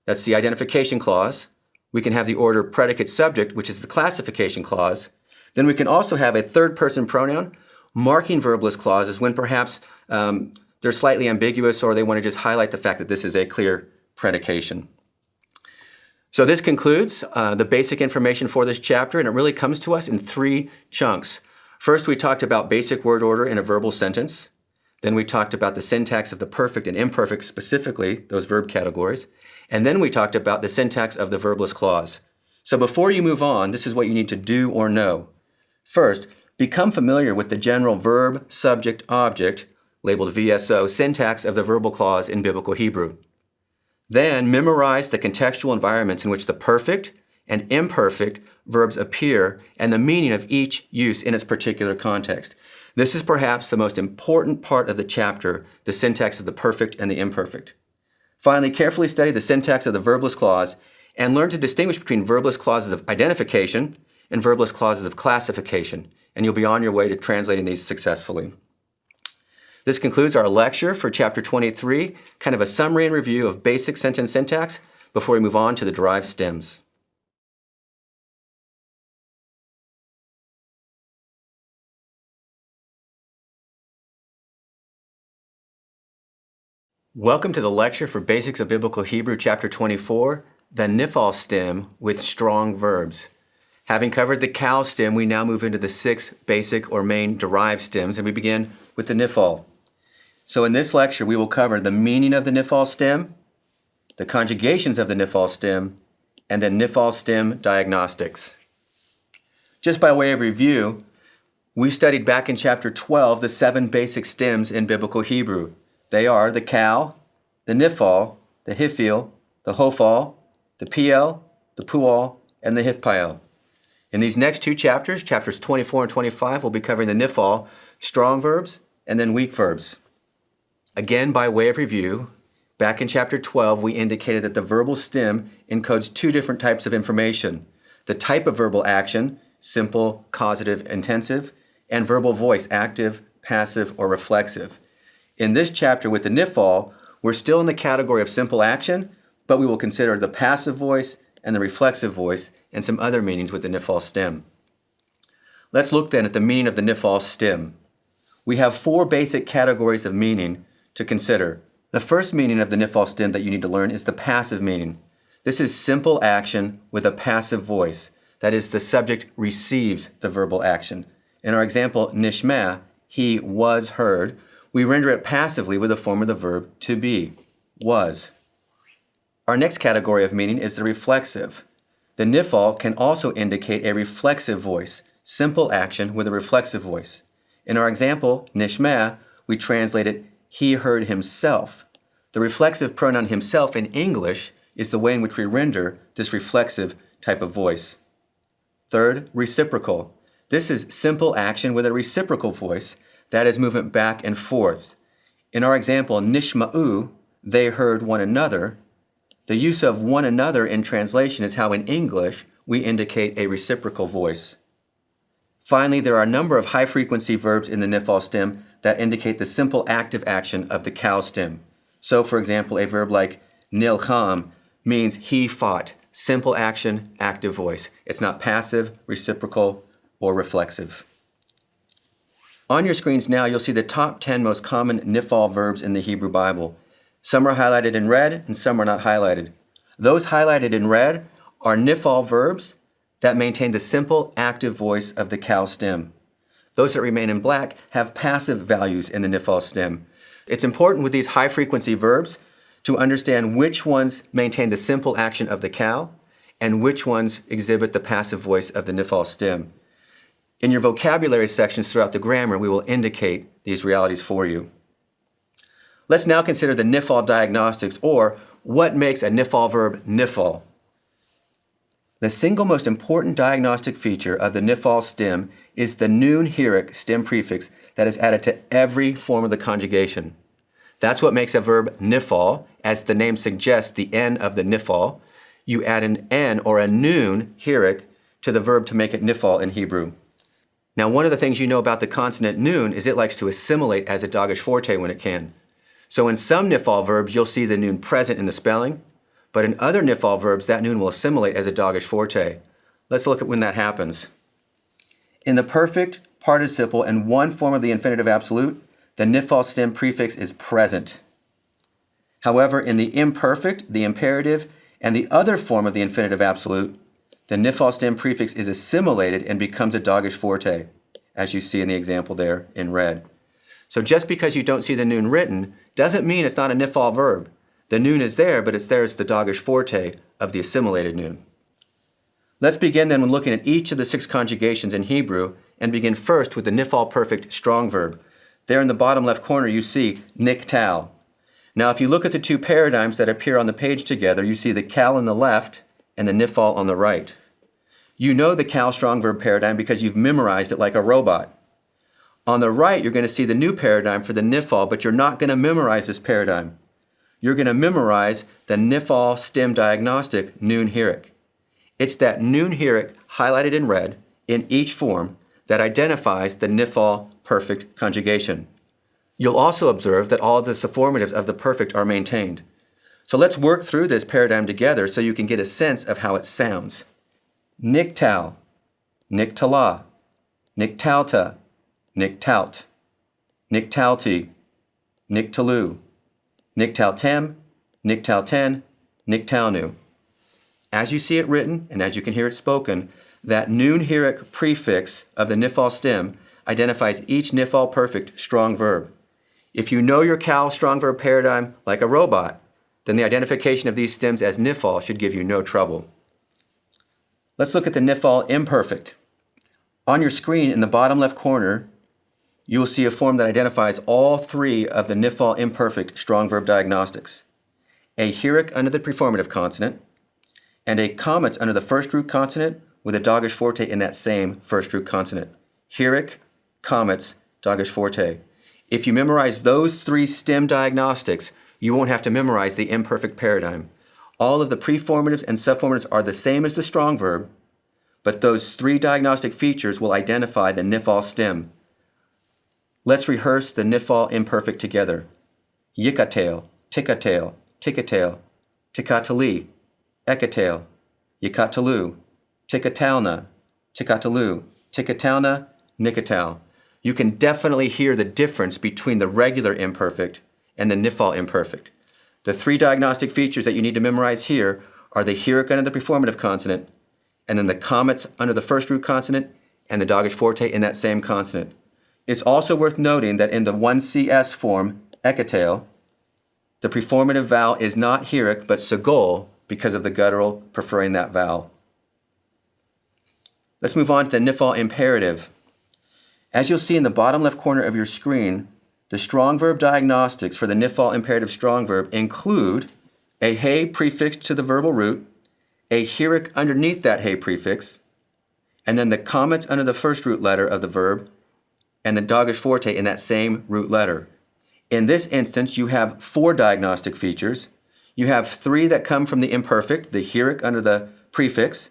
that's the identification clause. We can have the order predicate-subject, which is the classification clause. Then we can also have a third-person pronoun marking verbless clauses when perhaps they're slightly ambiguous or they want to just highlight the fact that this is a clear predication. So this concludes the basic information for this chapter, and it really comes to us in three chunks. First, we talked about basic word order in a verbal sentence. Then we talked about the syntax of the perfect and imperfect, specifically those verb categories. And then we talked about the syntax of the verbless clause. So before you move on, this is what you need to do or know. First, become familiar with the general verb, subject, object, labeled VSO, syntax of the verbal clause in Biblical Hebrew. Then memorize the contextual environments in which the perfect and imperfect verbs appear and the meaning of each use in its particular context. This is perhaps the most important part of the chapter, the syntax of the perfect and the imperfect. Finally, carefully study the syntax of the verbless clause and learn to distinguish between verbless clauses of identification and verbless clauses of classification, and you'll be on your way to translating these successfully. This concludes our lecture for Chapter 23, kind of a summary and review of basic sentence syntax before we move on to the derived stems. Welcome to the lecture for Basics of Biblical Hebrew, chapter 24, the nifal stem with strong verbs. Having covered the kal stem, we now move into the 6 basic or main derived stems, and we begin with the nifal. So in this lecture, we will cover the meaning of the nifal stem, the conjugations of the nifal stem, and the nifal stem diagnostics. Just by way of review, we studied back in chapter 12 the 7 basic stems in Biblical Hebrew. They are the kal, the nifal, the hifil, the hofal, the piel, the pual, and the hithpael. In these next 2 chapters, chapters 24 and 25, we'll be covering the nifal, strong verbs, and then weak verbs. Again, by way of review, back in chapter 12, we indicated that the verbal stem encodes 2 different types of information: the type of verbal action, simple, causative, intensive, and verbal voice, active, passive, or reflexive. In this chapter with the nifal, we're still in the category of simple action, but we will consider the passive voice and the reflexive voice and some other meanings with the nifal stem. Let's look then at the meaning of the nifal stem. We have 4 basic categories of meaning to consider. The first meaning of the nifal stem that you need to learn is the passive meaning. This is simple action with a passive voice. That is, the subject receives the verbal action. In our example, nishma, he was heard, we render it passively with the form of the verb to be, was. Our next category of meaning is the reflexive. The nifal can also indicate a reflexive voice, simple action with a reflexive voice. In our example, nishma, we translate it, he heard himself. The reflexive pronoun himself in English is the way in which we render this reflexive type of voice. Third, reciprocal. This is simple action with a reciprocal voice, that is movement back and forth. In our example, nishma'u, they heard one another. The use of one another in translation is how in English we indicate a reciprocal voice. Finally, there are a number of high-frequency verbs in the nifal stem that indicate the simple active action of the kal stem. So, for example, a verb like nilcham means he fought. Simple action, active voice. It's not passive, reciprocal, or reflexive. On your screens now, you'll see the top 10 most common nifal verbs in the Hebrew Bible. Some are highlighted in red and some are not highlighted. Those highlighted in red are nifal verbs that maintain the simple active voice of the kal stem. Those that remain in black have passive values in the nifal stem. It's important with these high-frequency verbs to understand which ones maintain the simple action of the kal and which ones exhibit the passive voice of the nifal stem. In your vocabulary sections throughout the grammar, we will indicate these realities for you. Let's now consider the nifal diagnostics, or what makes a nifal verb nifal. The single most important diagnostic feature of the nifal stem is the nun hiric stem prefix that is added to every form of the conjugation. That's what makes a verb nifal. As the name suggests, the N of the nifal. You add an N or a nun hiric to the verb to make it nifal in Hebrew. Now, one of the things you know about the consonant nun is it likes to assimilate as a dogish forte when it can. So in some nifal verbs, you'll see the nun present in the spelling, but in other nifal verbs, that nun will assimilate as a dogish forte. Let's look at when that happens. In the perfect participle and one form of the infinitive absolute, the nifal stem prefix is present. However, in the imperfect, the imperative, and the other form of the infinitive absolute, the nifal stem prefix is assimilated and becomes a dogish forte, as you see in the example there in red. So just because you don't see the nun written doesn't mean it's not a nifal verb. The nun is there, but it's there as the dogish forte of the assimilated nun. Let's begin then with looking at each of the 6 conjugations in Hebrew and begin first with the nifal perfect strong verb. There in the bottom left corner you see niktal. Now if you look at the 2 paradigms that appear on the page together, you see the kal on the left and the nifal on the right. You know the kal strong verb paradigm because you've memorized it like a robot. On the right, you're going to see the new paradigm for the nifal, but you're not going to memorize this paradigm. You're going to memorize the nifal stem diagnostic nun hiric. It's that nun hiric highlighted in red in each form that identifies the nifal perfect conjugation. You'll also observe that all of the suffirmatives of the perfect are maintained. So let's work through this paradigm together so you can get a sense of how it sounds. Niktal, niktala, niktalta, niktalt, niktalti, niktalu, niktaltem, niktalten, niktalnu. As you see it written, and as you can hear it spoken, that noon-heric prefix of the nifal stem identifies each nifal perfect strong verb. If you know your Cal strong verb paradigm like a robot, then the identification of these stems as nifal should give you no trouble. Let's look at the nifal imperfect. On your screen in the bottom left corner, you will see a form that identifies all three of the nifal imperfect strong verb diagnostics. A heric under the preformative consonant, and a comet under the first root consonant with a dogish forte in that same first root consonant. Heric, comets, dogish forte. If you memorize those three stem diagnostics, you won't have to memorize the imperfect paradigm. All of the preformatives and subformatives are the same as the strong verb, but those three diagnostic features will identify the nifal stem. Let's rehearse the nifal imperfect together. Yikatail, tikatail, tikatail, tikatali, ekatail, yikatalu, tikatalna, tikatalu, tikatalna, nikatal. You can definitely hear the difference between the regular imperfect and the nifal imperfect. The three diagnostic features that you need to memorize here are the heric under the preformative consonant, and then the comets under the first root consonant, and the dogish forte in that same consonant. It's also worth noting that in the 1CS form, ekatail, the preformative vowel is not heric but sagol because of the guttural preferring that vowel. Let's move on to the nifal imperative. As you'll see in the bottom left corner of your screen, the strong verb diagnostics for the nifal imperative strong verb include a hey prefix to the verbal root, a heric underneath that hey prefix, and then the comets under the first root letter of the verb, and the dogish forte in that same root letter. In this instance, you have four diagnostic features. You have three that come from the imperfect, the heric under the prefix,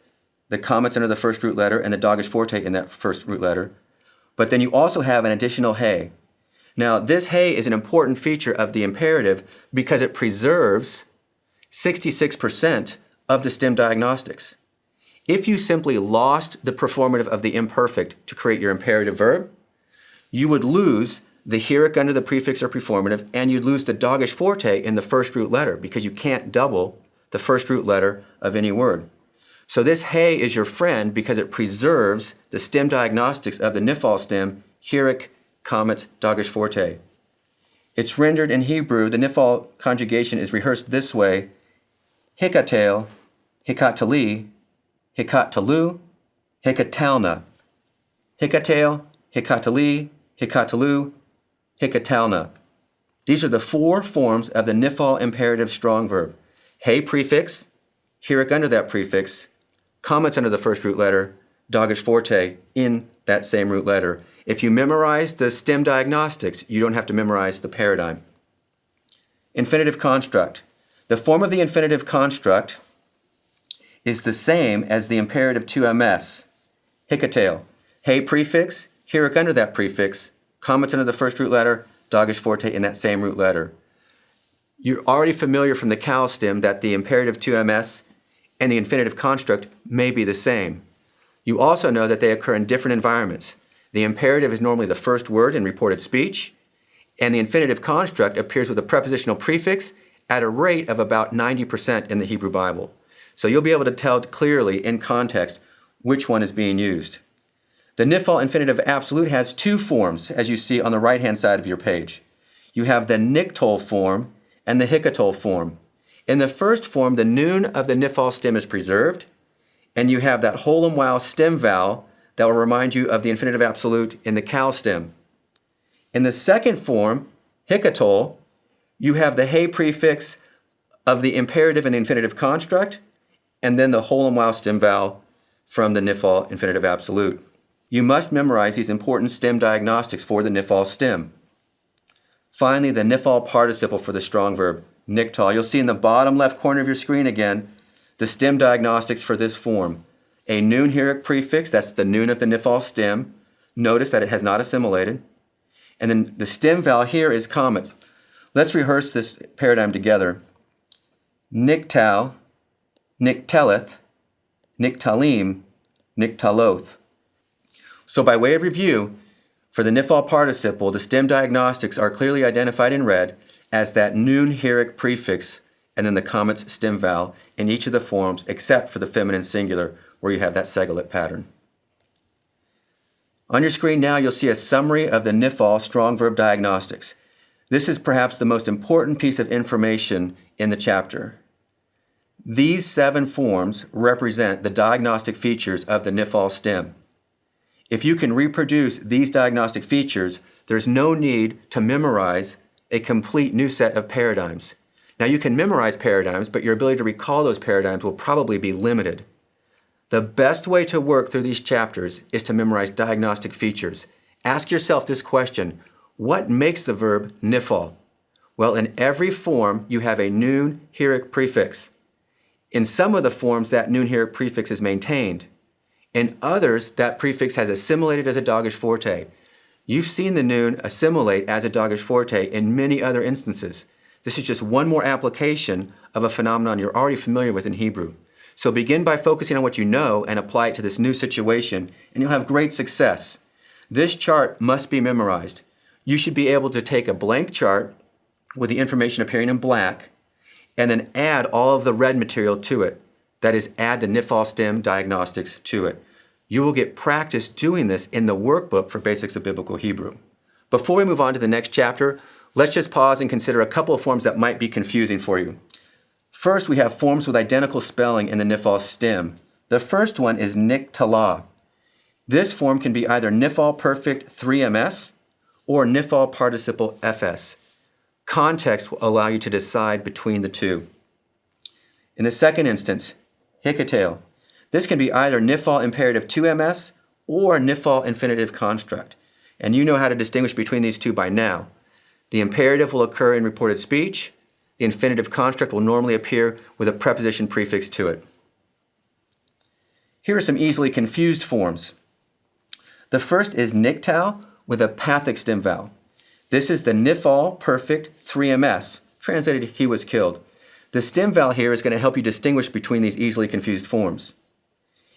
the comets under the first root letter, and the dogish forte in that first root letter. But then you also have an additional hey. Now, this hey is an important feature of the imperative because it preserves 66% of the stem diagnostics. If you simply lost the preformative of the imperfect to create your imperative verb, you would lose the heric under the prefix or preformative, and you'd lose the dogish forte in the first root letter because you can't double the first root letter of any word. So this hey is your friend because it preserves the stem diagnostics of the nifal stem, heric, comet, dogish forte. It's rendered in Hebrew, the nifal conjugation is rehearsed this way: hikatail, hikatali, hikatalu, hikatalna. Hikatail, hikatali, hikatalu, hikatalna. These are the four forms of the nifal imperative strong verb. Hey prefix, heric under that prefix, comets under the first root letter, dogish forte in that same root letter. If you memorize the stem diagnostics, you don't have to memorize the paradigm. Infinitive construct. The form of the infinitive construct is the same as the imperative 2ms. Hikatail. Hey prefix, heric under that prefix, comets under the first root letter, dogish forte in that same root letter. You're already familiar from the Cal stem that the imperative 2ms and the infinitive construct may be the same. You also know that they occur in different environments. The imperative is normally the first word in reported speech, and the infinitive construct appears with a prepositional prefix at a rate of about 90% in the Hebrew Bible. So you'll be able to tell clearly in context which one is being used. The nifal infinitive absolute has two forms, as you see on the right-hand side of your page. You have the niktol form and the hikatol form. In the first form, the noon of the nifal stem is preserved, and you have that holem wow stem vowel that will remind you of the infinitive absolute in the Cal stem. In the second form, hikatol, you have the hey prefix of the imperative and the infinitive construct, and then the holem wow stem vowel from the nifal infinitive absolute. You must memorize these important stem diagnostics for the nifal stem. Finally, the nifal participle for the strong verb, niktal. You'll see in the bottom left corner of your screen again the stem diagnostics for this form. A noon heric prefix, that's the noon of the nifal stem. Notice that it has not assimilated. And then the stem vowel here is comets. Let's rehearse this paradigm together. Niktal, nikteleth, niktalim, niktaloth. So by way of review, for the nifal participle, the stem diagnostics are clearly identified in red, as that noon heroic prefix and then the comets stem vowel in each of the forms except for the feminine singular where you have that seglet pattern. On your screen now you'll see a summary of the NIFAL strong verb diagnostics. This is perhaps the most important piece of information in the chapter. These 7 forms represent the diagnostic features of the NIFAL stem. If you can reproduce these diagnostic features, there's no need to memorize a complete new set of paradigms. Now you can memorize paradigms, but your ability to recall those paradigms will probably be limited. The best way to work through these chapters is to memorize diagnostic features. Ask yourself this question: what makes the verb NIFAL? Well, in every form you have a noon heroic prefix. In some of the forms, that noon heroic prefix is maintained. In others, that prefix has assimilated as a dogish forte. You've seen the noon assimilate as a dogish forte in many other instances. This is just one more application of a phenomenon you're already familiar with in Hebrew. So begin by focusing on what you know and apply it to this new situation, and you'll have great success. This chart must be memorized. You should be able to take a blank chart with the information appearing in black and then add all of the red material to it. That is, add the NIFAL stem diagnostics to it. You will get practice doing this in the workbook for Basics of Biblical Hebrew. Before we move on to the next chapter, let's just pause and consider a couple of forms that might be confusing for you. First, we have forms with identical spelling in the NIFAL stem. The first one is niktala. This form can be either NIFAL perfect 3ms or NIFAL participle fs. Context will allow you to decide between the two. In the second instance, hikatel. This can be either NIFAL imperative 2ms or NIFAL infinitive construct. And you know how to distinguish between these two by now. The imperative will occur in reported speech. The infinitive construct will normally appear with a preposition prefix to it. Here are some easily confused forms. The first is niktal with a pathic stem vowel. This is the NIFAL perfect 3ms, translated he was killed. The stem vowel here is going to help you distinguish between these easily confused forms.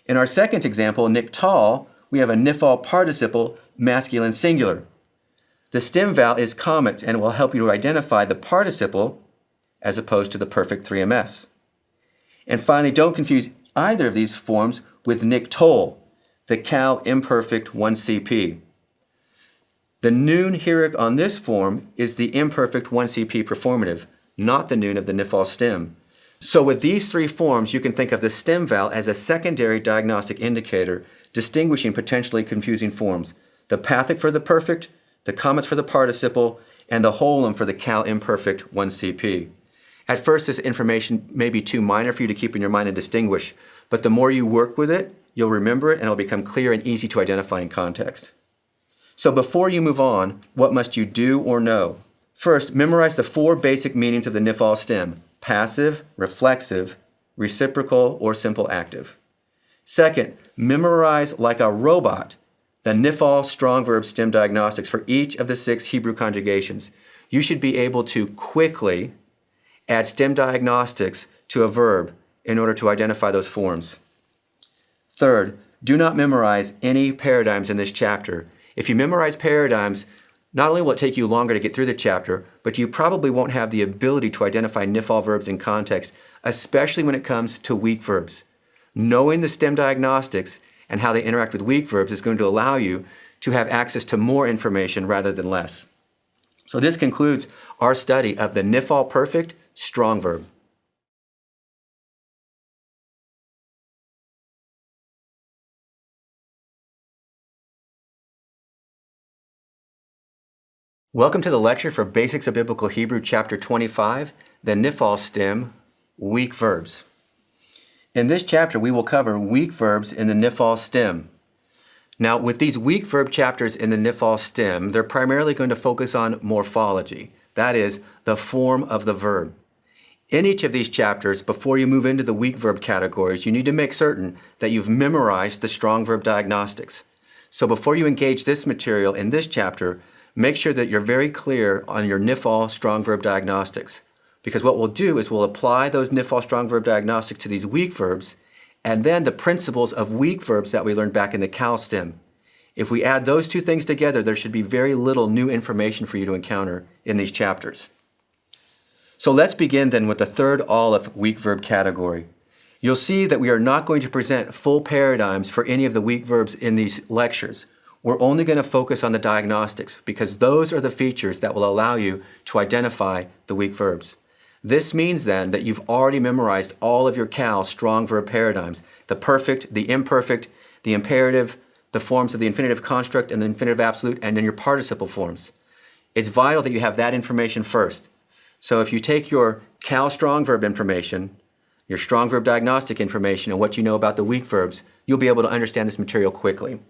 In our second example, niktal, we have a NIFAL participle masculine singular. The stem vowel is comet and will help you to identify the participle as opposed to the perfect 3ms. And finally, don't confuse either of these forms with niktol, the cal imperfect 1CP. The noon heroic on this form is the imperfect 1CP performative, not the noon of the NIFAL stem. So with these 3 forms, you can think of the stem vowel as a secondary diagnostic indicator distinguishing potentially confusing forms: the pathic for the perfect, the comets for the participle, and the holum for the cal imperfect 1CP. At first, this information may be too minor for you to keep in your mind and distinguish, but the more you work with it, you'll remember it and it'll become clear and easy to identify in context. So before you move on, what must you do or know? First, memorize the 4 basic meanings of the NIFAL stem: passive, reflexive, reciprocal, or simple active. Second, memorize like a robot the NIFAL strong verb stem diagnostics for each of the 6 Hebrew conjugations. You should be able to quickly add stem diagnostics to a verb in order to identify those forms. Third, do not memorize any paradigms in this chapter. If you memorize paradigms, not only will it take you longer to get through the chapter, but you probably won't have the ability to identify NIFAL verbs in context, especially when it comes to weak verbs. Knowing the stem diagnostics and how they interact with weak verbs is going to allow you to have access to more information rather than less. So this concludes our study of the NIFAL perfect strong verb. Welcome to the lecture for Basics of Biblical Hebrew, Chapter 25, the NIFAL stem, weak verbs. In this chapter, we will cover weak verbs in the NIFAL stem. Now, with these weak verb chapters in the NIFAL stem, they're primarily going to focus on morphology, that is, the form of the verb. In each of these chapters, before you move into the weak verb categories, you need to make certain that you've memorized the strong verb diagnostics. So before you engage this material in this chapter, make sure that you're very clear on your NIFAL strong verb diagnostics. Because what we'll do is we'll apply those NIFAL strong verb diagnostics to these weak verbs, and then the principles of weak verbs that we learned back in the cal stem. If we add those 2 things together, there should be very little new information for you to encounter in these chapters. So let's begin then with the third olive weak verb category. You'll see that we are not going to present full paradigms for any of the weak verbs in these lectures. We're only going to focus on the diagnostics because those are the features that will allow you to identify the weak verbs. This means then that you've already memorized all of your Cal strong verb paradigms, the perfect, the imperfect, the imperative, the forms of the infinitive construct and the infinitive absolute, and then your participle forms. It's vital that you have that information first. So if you take your Cal strong verb information, your strong verb diagnostic information, and what you know about the weak verbs, you'll be able to understand this material quickly.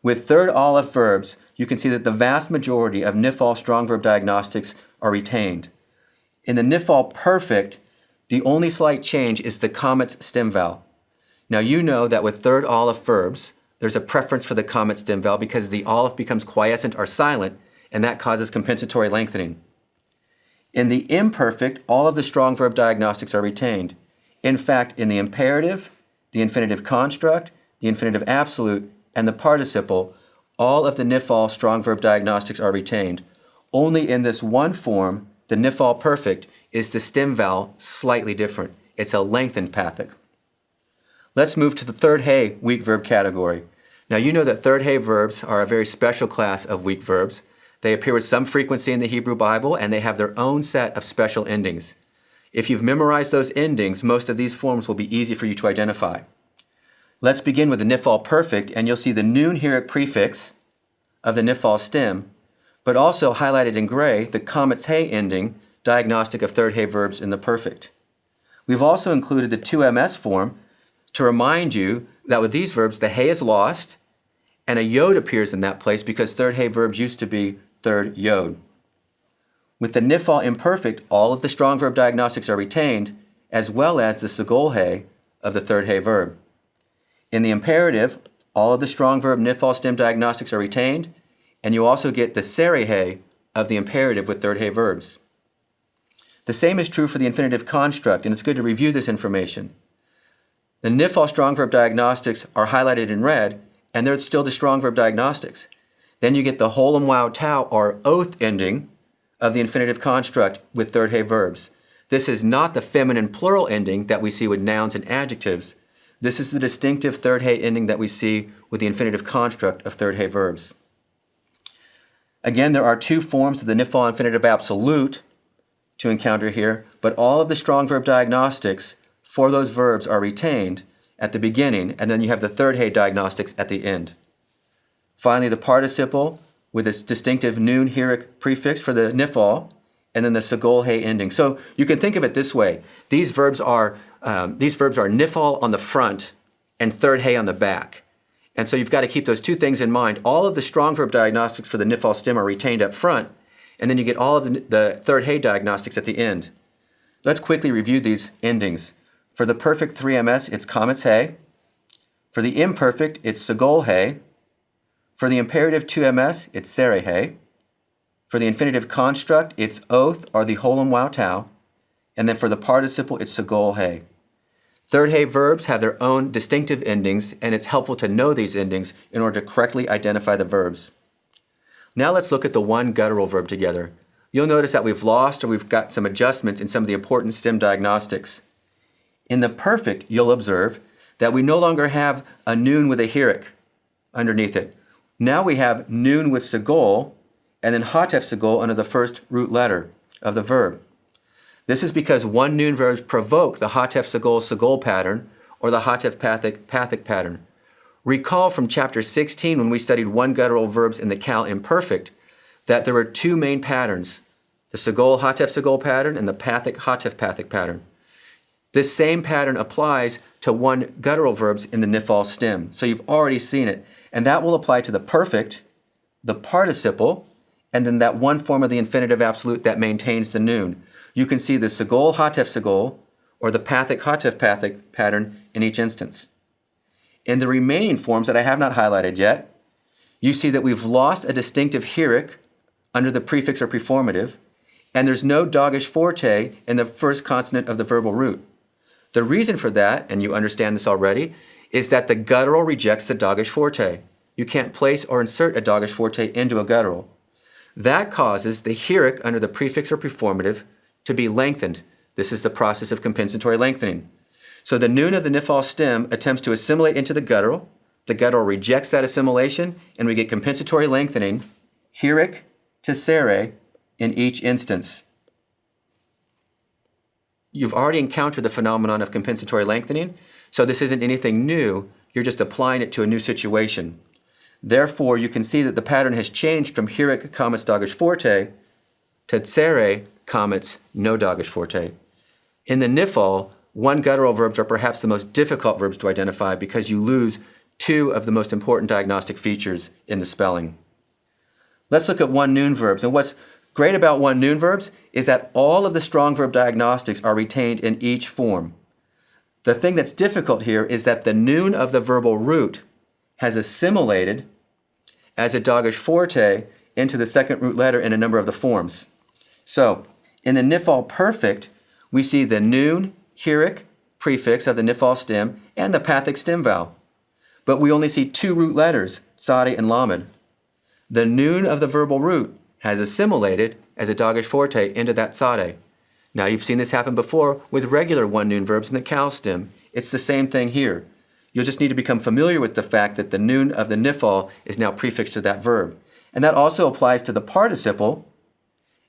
With third olive verbs, you can see that the vast majority of NIFAL strong verb diagnostics are retained. In the NIFAL perfect, the only slight change is the comet's stem vowel. Now you know that with third olive verbs, there's a preference for the comet stem vowel because the olive becomes quiescent or silent, and that causes compensatory lengthening. In the imperfect, all of the strong verb diagnostics are retained. In fact, in the imperative, the infinitive construct, the infinitive absolute, and the participle, all of the NIFAL strong verb diagnostics are retained. Only in this one form, the NIFAL perfect, is the stem vowel slightly different. It's a lengthened pathic. Let's move to the third hey weak verb category. Now you know that third hey verbs are a very special class of weak verbs. They appear with some frequency in the Hebrew Bible, and they have their own set of special endings. If you've memorized those endings, most of these forms will be easy for you to identify. Let's begin with the NIFAL perfect, and you'll see the noon heroic prefix of the NIFAL stem, but also highlighted in gray, the comet's hey ending, diagnostic of third hey verbs in the perfect. We've also included the 2ms form to remind you that with these verbs, the hey is lost, and a yod appears in that place because third hey verbs used to be third yod. With the NIFAL imperfect, all of the strong verb diagnostics are retained, as well as the segol hey of the third hey verb. In the imperative, all of the strong verb NIFAL stem diagnostics are retained, and you also get the seri hey of the imperative with third hey verbs. The same is true for the infinitive construct, and it's good to review this information. The NIFAL strong verb diagnostics are highlighted in red, and they're still the strong verb diagnostics. Then you get the holem wow tau or oath ending of the infinitive construct with third hey verbs. This is not the feminine plural ending that we see with nouns and adjectives. This is the distinctive third hey ending that we see with the infinitive construct of third hey verbs. Again, there are two forms of the NIFAL infinitive absolute to encounter here, but all of the strong verb diagnostics for those verbs are retained at the beginning, and then you have the third hey diagnostics at the end. Finally, the participle with its distinctive noon heroic prefix for the NIFAL, and then the segol hey ending. So you can think of it this way. These verbs are NIFAL on the front and third hey on the back. And so you've got to keep those two things in mind. All of the strong verb diagnostics for the NIFAL stem are retained up front, and then you get all of the third hey diagnostics at the end. Let's quickly review these endings. For the perfect 3ms, it's comet's hey. For the imperfect, it's segol hey. For the imperative 2ms, it's seri hey. For the infinitive construct, it's oath or the holem wow tau. And then for the participle, it's segol hey. Third hey verbs have their own distinctive endings, and it's helpful to know these endings in order to correctly identify the verbs. Now let's look at the one guttural verb together. You'll notice that we've lost or we've got some adjustments in some of the important stem diagnostics. In the perfect, you'll observe that we no longer have a noon with a heroic underneath it. Now we have noon with segol, and then hatef segol under the first root letter of the verb. This is because one noon verbs provoke the hatef segol pattern or the hatef pathic pattern. Recall from chapter 16 when we studied one guttural verbs in the Cal imperfect that there were two main patterns, the segol hatef segol pattern and the pathic hatef pathic pattern. This same pattern applies to one guttural verbs in the NIFAL stem. So you've already seen it. And that will apply to the perfect, the participle, and then that one form of the infinitive absolute that maintains the noon. You can see the segol hatef segol or the pathic hatef pathic pattern in each instance. In the remaining forms that I have not highlighted yet, you see that we've lost a distinctive heroic under the prefix or preformative, and there's no doggish forte in the first consonant of the verbal root. The reason for that, and you understand this already, is that the guttural rejects the doggish forte. You can't place or insert a doggish forte into a guttural. That causes the heroic under the prefix or preformative to be lengthened. This is the process of compensatory lengthening. So the noon of the Nifal stem attempts to assimilate into the guttural. The guttural rejects that assimilation, and we get compensatory lengthening, heric to sere, in each instance. You've already encountered the phenomenon of compensatory lengthening, so this isn't anything new. You're just applying it to a new situation. Therefore, you can see that the pattern has changed from heric comets dagesh forte to sere comets no dagesh forte. In the Nifal, one guttural verbs are perhaps the most difficult verbs to identify because you lose two of the most important diagnostic features in the spelling. Let's look at one noon verbs. And what's great about one noon verbs is that all of the strong verb diagnostics are retained in each form. The thing that's difficult here is that the noon of the verbal root has assimilated as a dagesh forte into the second root letter in a number of the forms. So, in the Nifal perfect, we see the noon, heric, prefix of the Nifal stem and the pathic stem vowel. But we only see two root letters, tzadi and lamed. The noon of the verbal root has assimilated as a dagesh forte into that tzadi. Now you've seen this happen before with regular one noon verbs in the kal stem. It's the same thing here. You'll just need to become familiar with the fact that the noon of the Nifal is now prefixed to that verb. And that also applies to the participle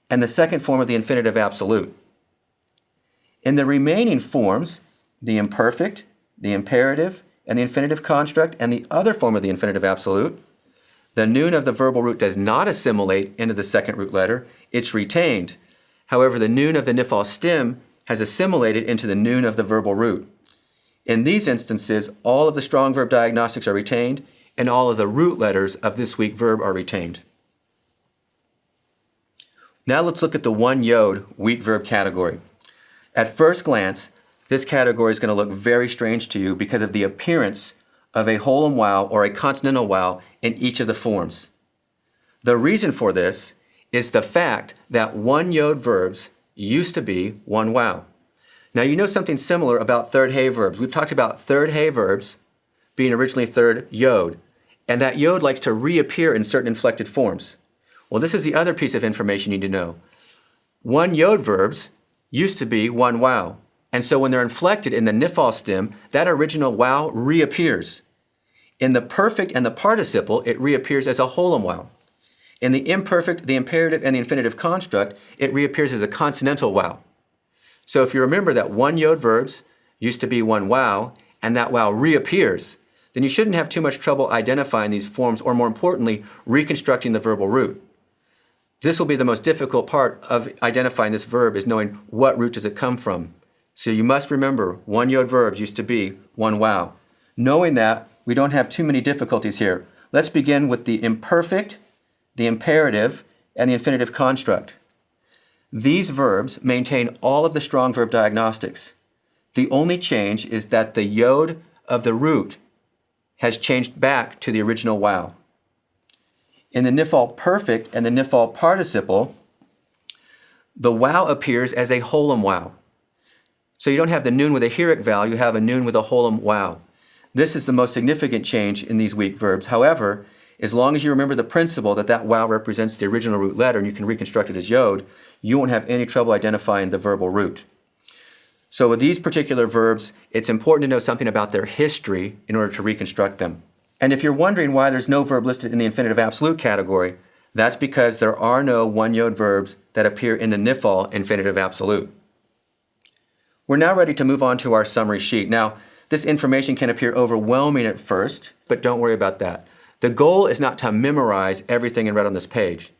and the second form of the infinitive absolute. In the remaining forms, the imperfect, the imperative, and the infinitive construct, and the other form of the infinitive absolute, the noon of the verbal root does not assimilate into the second root letter, it's retained. However, the noon of the Nifal stem has assimilated into the noon of the verbal root. In these instances, all of the strong verb diagnostics are retained, and all of the root letters of this weak verb are retained. Now let's look at the one yod weak verb category. At first glance, this category is going to look very strange to you because of the appearance of a holum vowel or a consonantal vowel in each of the forms. The reason for this is the fact that one yod verbs used to be one vowel. Now you know something similar about third hay verbs. We've talked about third hay verbs being originally third yod, and that yod likes to reappear in certain inflected forms. Well, this is the other piece of information you need to know. One yod verbs used to be one vowel. And so when they're inflected in the Nifal stem, that original vowel reappears. In the perfect and the participle, it reappears as a holum vowel. In the imperfect, the imperative, and the infinitive construct, it reappears as a consonantal vowel. So if you remember that one yod verbs used to be one vowel, and that vowel reappears, then you shouldn't have too much trouble identifying these forms, or more importantly, reconstructing the verbal root. This will be the most difficult part of identifying this verb, is knowing what root does it come from. So you must remember, one yod verbs used to be one vowel. Knowing that, we don't have too many difficulties here. Let's begin with the imperfect, the imperative, and the infinitive construct. These verbs maintain all of the strong verb diagnostics. The only change is that the yod of the root has changed back to the original vowel. In the Nifal perfect and the Nifal participle, the vowel appears as a holum vowel. So you don't have the noon with a heric vowel, you have a noon with a holum vowel. This is the most significant change in these weak verbs. However, as long as you remember the principle that that vowel represents the original root letter and you can reconstruct it as yod, you won't have any trouble identifying the verbal root. So with these particular verbs, it's important to know something about their history in order to reconstruct them. And if you're wondering why there's no verb listed in the infinitive absolute category, that's because there are no one yod verbs that appear in the Nifal infinitive absolute. We're now ready to move on to our summary sheet. Now, this information can appear overwhelming at first, but don't worry about that. The goal is not to memorize everything in red on this page.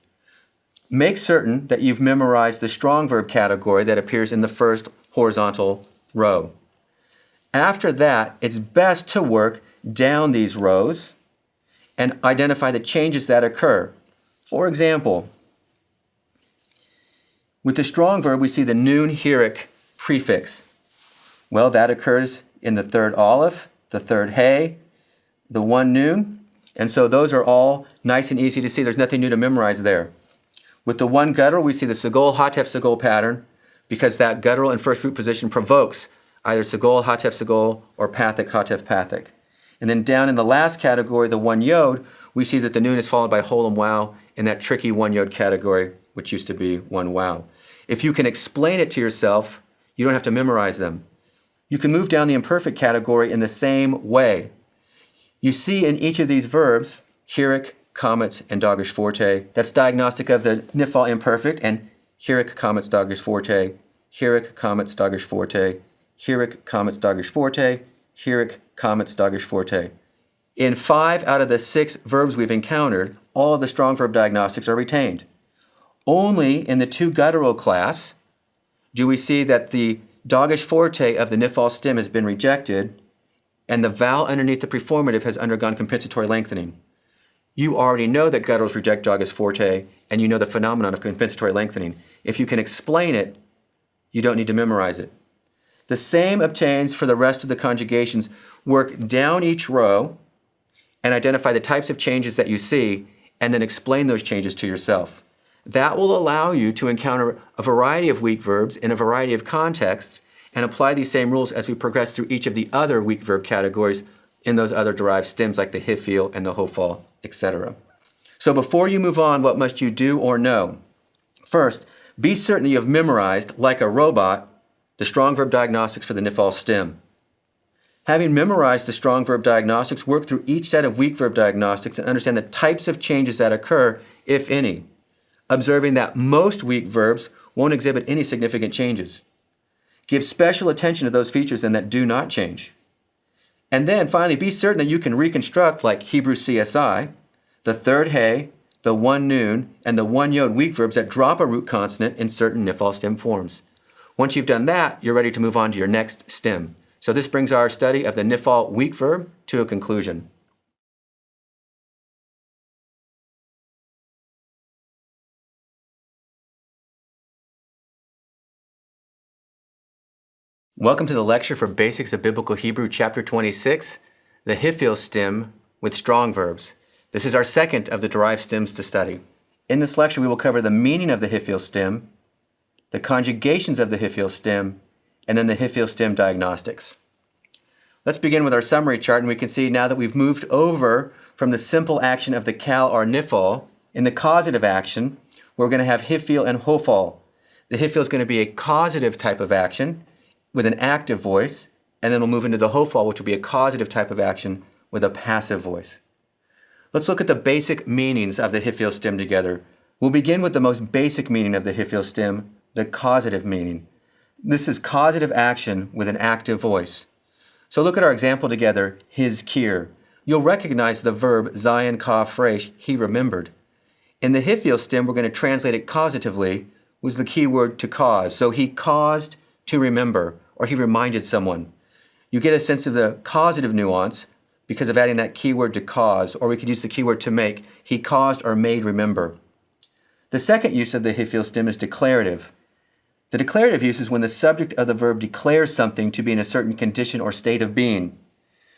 Make certain that you've memorized the strong verb category that appears in the first horizontal row. After that, it's best to work down these rows and identify the changes that occur. For example, with the strong verb, we see the noon heric prefix. Well, that occurs in the third aleph, the third hay, the one noon, and so those are all nice and easy to see. There's nothing new to memorize there. With the one guttural, we see the segol hatef segol pattern because that guttural in first root position provokes either segol hatef segol or pathic hatef pathic. And then down in the last category, the one yod, we see that the noon is followed by holum vowel in that tricky one yod category, which used to be one vowel. If you can explain it to yourself, you don't have to memorize them. You can move down the imperfect category in the same way. You see in each of these verbs, hierik, komets, and dagesh forte, that's diagnostic of the nifal imperfect, and hierik, komets, dagesh forte, hierik, komets, dagesh forte, hierik, komets, dagesh forte, hierik, komets, dagesh forte. In 5 out of the 6 verbs we've encountered, all of the strong verb diagnostics are retained. Only in the 2 guttural class do we see that the dagesh forte of the nifal stem has been rejected and the vowel underneath the preformative has undergone compensatory lengthening. You already know that gutturals reject dagesh forte, and you know the phenomenon of compensatory lengthening. If you can explain it, you don't need to memorize it. The same obtains for the rest of the conjugations. Work down each row and identify the types of changes that you see, and then explain those changes to yourself. That will allow you to encounter a variety of weak verbs in a variety of contexts and apply these same rules as we progress through each of the other weak verb categories in those other derived stems like the hifil and the hofal, etc. So before you move on, what must you do or know? First, be certain that you have memorized, like a robot, the strong verb diagnostics for the nifal stem. Having memorized the strong verb diagnostics, work through each set of weak verb diagnostics and understand the types of changes that occur, if any, observing that most weak verbs won't exhibit any significant changes. Give special attention to those features and that do not change. And then finally, be certain that you can reconstruct, like Hebrew CSI, the third hey, the one noon, and the one yod weak verbs that drop a root consonant in certain nifal stem forms. Once you've done that, you're ready to move on to your next stem. So this brings our study of the nifal weak verb to a conclusion. Welcome to the lecture for Basics of Biblical Hebrew, Chapter 26, the hifil stem with strong verbs. This is our second of the derived stems to study. In this lecture, we will cover the meaning of the hifil stem, the conjugations of the hifil stem, and then the hifil stem diagnostics. Let's begin with our summary chart, and we can see now that we've moved over from the simple action of the kal or nifal. In the causative action, we're going to have hifil and hofal. The hifil is going to be a causative type of action with an active voice, and then we'll move into the hofal, which will be a causative type of action with a passive voice. Let's look at the basic meanings of the hifil stem together. We'll begin with the most basic meaning of the hifil stem, the causative meaning. This is causative action with an active voice. So look at our example together, hizkir. You'll recognize the verb zayin kaf resh, he remembered. In the hifil stem, we're going to translate it causatively with the key word to cause. So he caused to remember, or he reminded someone. You get a sense of the causative nuance because of adding that keyword to cause, or we could use the keyword to make. He caused or made remember. The second use of the hifil stem is declarative. The declarative use is when the subject of the verb declares something to be in a certain condition or state of being.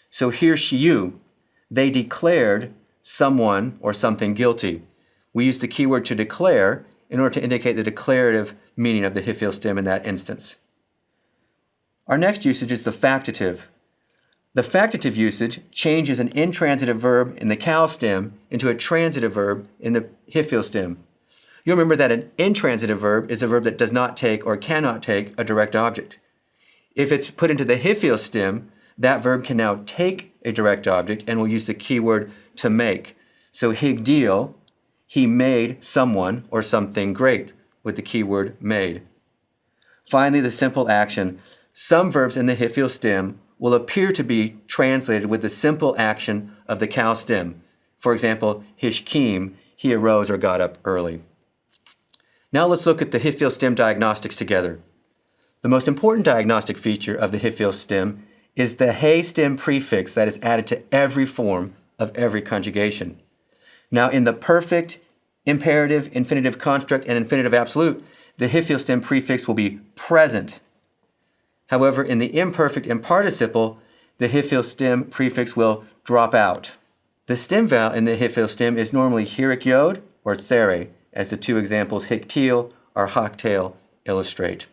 So here, shiyu, they declared someone or something guilty. We use the keyword to declare in order to indicate the declarative meaning of the hifil stem in that instance. Our next usage is the factative. The factative usage changes an intransitive verb in the kal stem into a transitive verb in the hifil stem. You'll remember that an intransitive verb is a verb that does not take or cannot take a direct object. If it's put into the hifil stem, that verb can now take a direct object, and we'll use the keyword to make. So higdil, he made someone or something great with the keyword made. Finally, the simple action. Some verbs in the hifil stem will appear to be translated with the simple action of the kal stem. For example, hishkim, he arose or got up early. Now let's look at the hifil stem diagnostics together. The most important diagnostic feature of the hifil stem is the hey stem prefix that is added to every form of every conjugation. Now in the perfect, imperative, infinitive construct, and infinitive absolute, the hifil stem prefix will be present. However, in the imperfect and participle, the hifil stem prefix will drop out. The stem vowel in the hifil stem is normally hierik yod or tsere, as the 2 examples hiktil or haktel illustrate.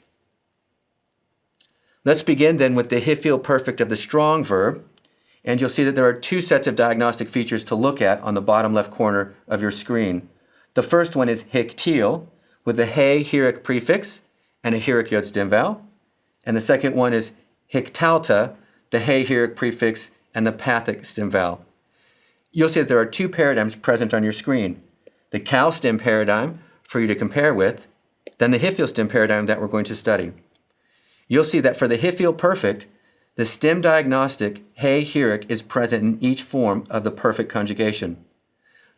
Let's begin then with the hifil perfect of the strong verb, and you'll see that there are 2 sets of diagnostic features to look at on the bottom left corner of your screen. The first one is hiktil with the hey hierik prefix, and a heroic yod stem vowel. And the second one is hiktalta, the he heroic prefix and the pathic stem vowel. You'll see that there are two paradigms present on your screen. The cal stem paradigm for you to compare with, then the hiphil stem paradigm that we're going to study. You'll see that for the hiphil perfect, the stem diagnostic he heroic is present in each form of the perfect conjugation.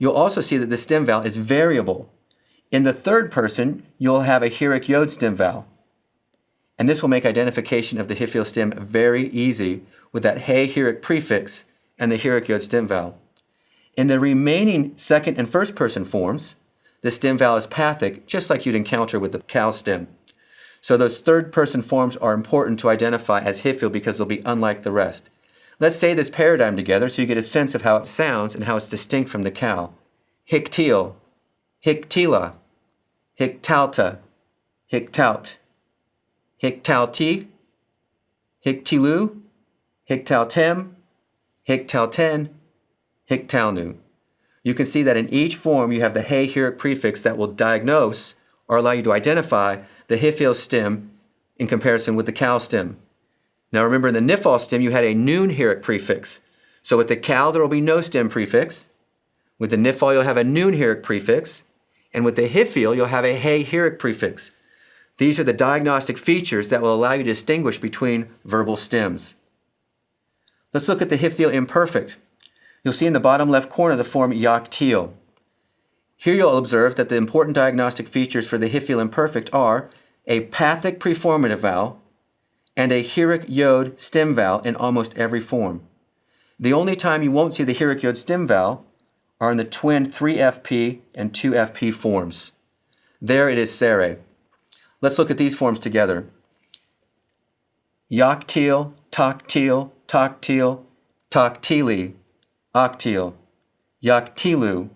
You'll also see that the stem vowel is variable. In the third person, you'll have a heroic yod stem vowel. And this will make identification of the hiphil stem very easy with that he heroic prefix and the heroic yod stem vowel. In the remaining second and first person forms, the stem vowel is pathic, just like you'd encounter with the cal stem. So those third person forms are important to identify as hiphil because they'll be unlike the rest. Let's say this paradigm together so you get a sense of how it sounds and how it's distinct from the cal. Hiktil, hiktila, hiktalta, hiktaut, hiktalti, hiktilu, hiktaltem, hiktalten, hiktalnu. You can see that in each form you have the he heroic prefix that will diagnose or allow you to identify the hiphil stem in comparison with the cal stem. Now remember, in the niphal stem you had a noon heroic prefix. So with the cal there will be no stem prefix. With the niphal you'll have a noon heroic prefix. And with the hiphil you'll have a he heroic prefix. These are the diagnostic features that will allow you to distinguish between verbal stems. Let's look at the hiphil imperfect. You'll see in the bottom left corner the form yaktil. Here you'll observe that the important diagnostic features for the hiphil imperfect are a pathic preformative vowel and a heroic yod stem vowel in almost every form. The only time you won't see the heroic yod stem vowel are in the twin 3FP and 2FP forms. There it is sere. Let's look at these forms together. Yaktil, taktil, taktil, taktili, aktil, yaktilu,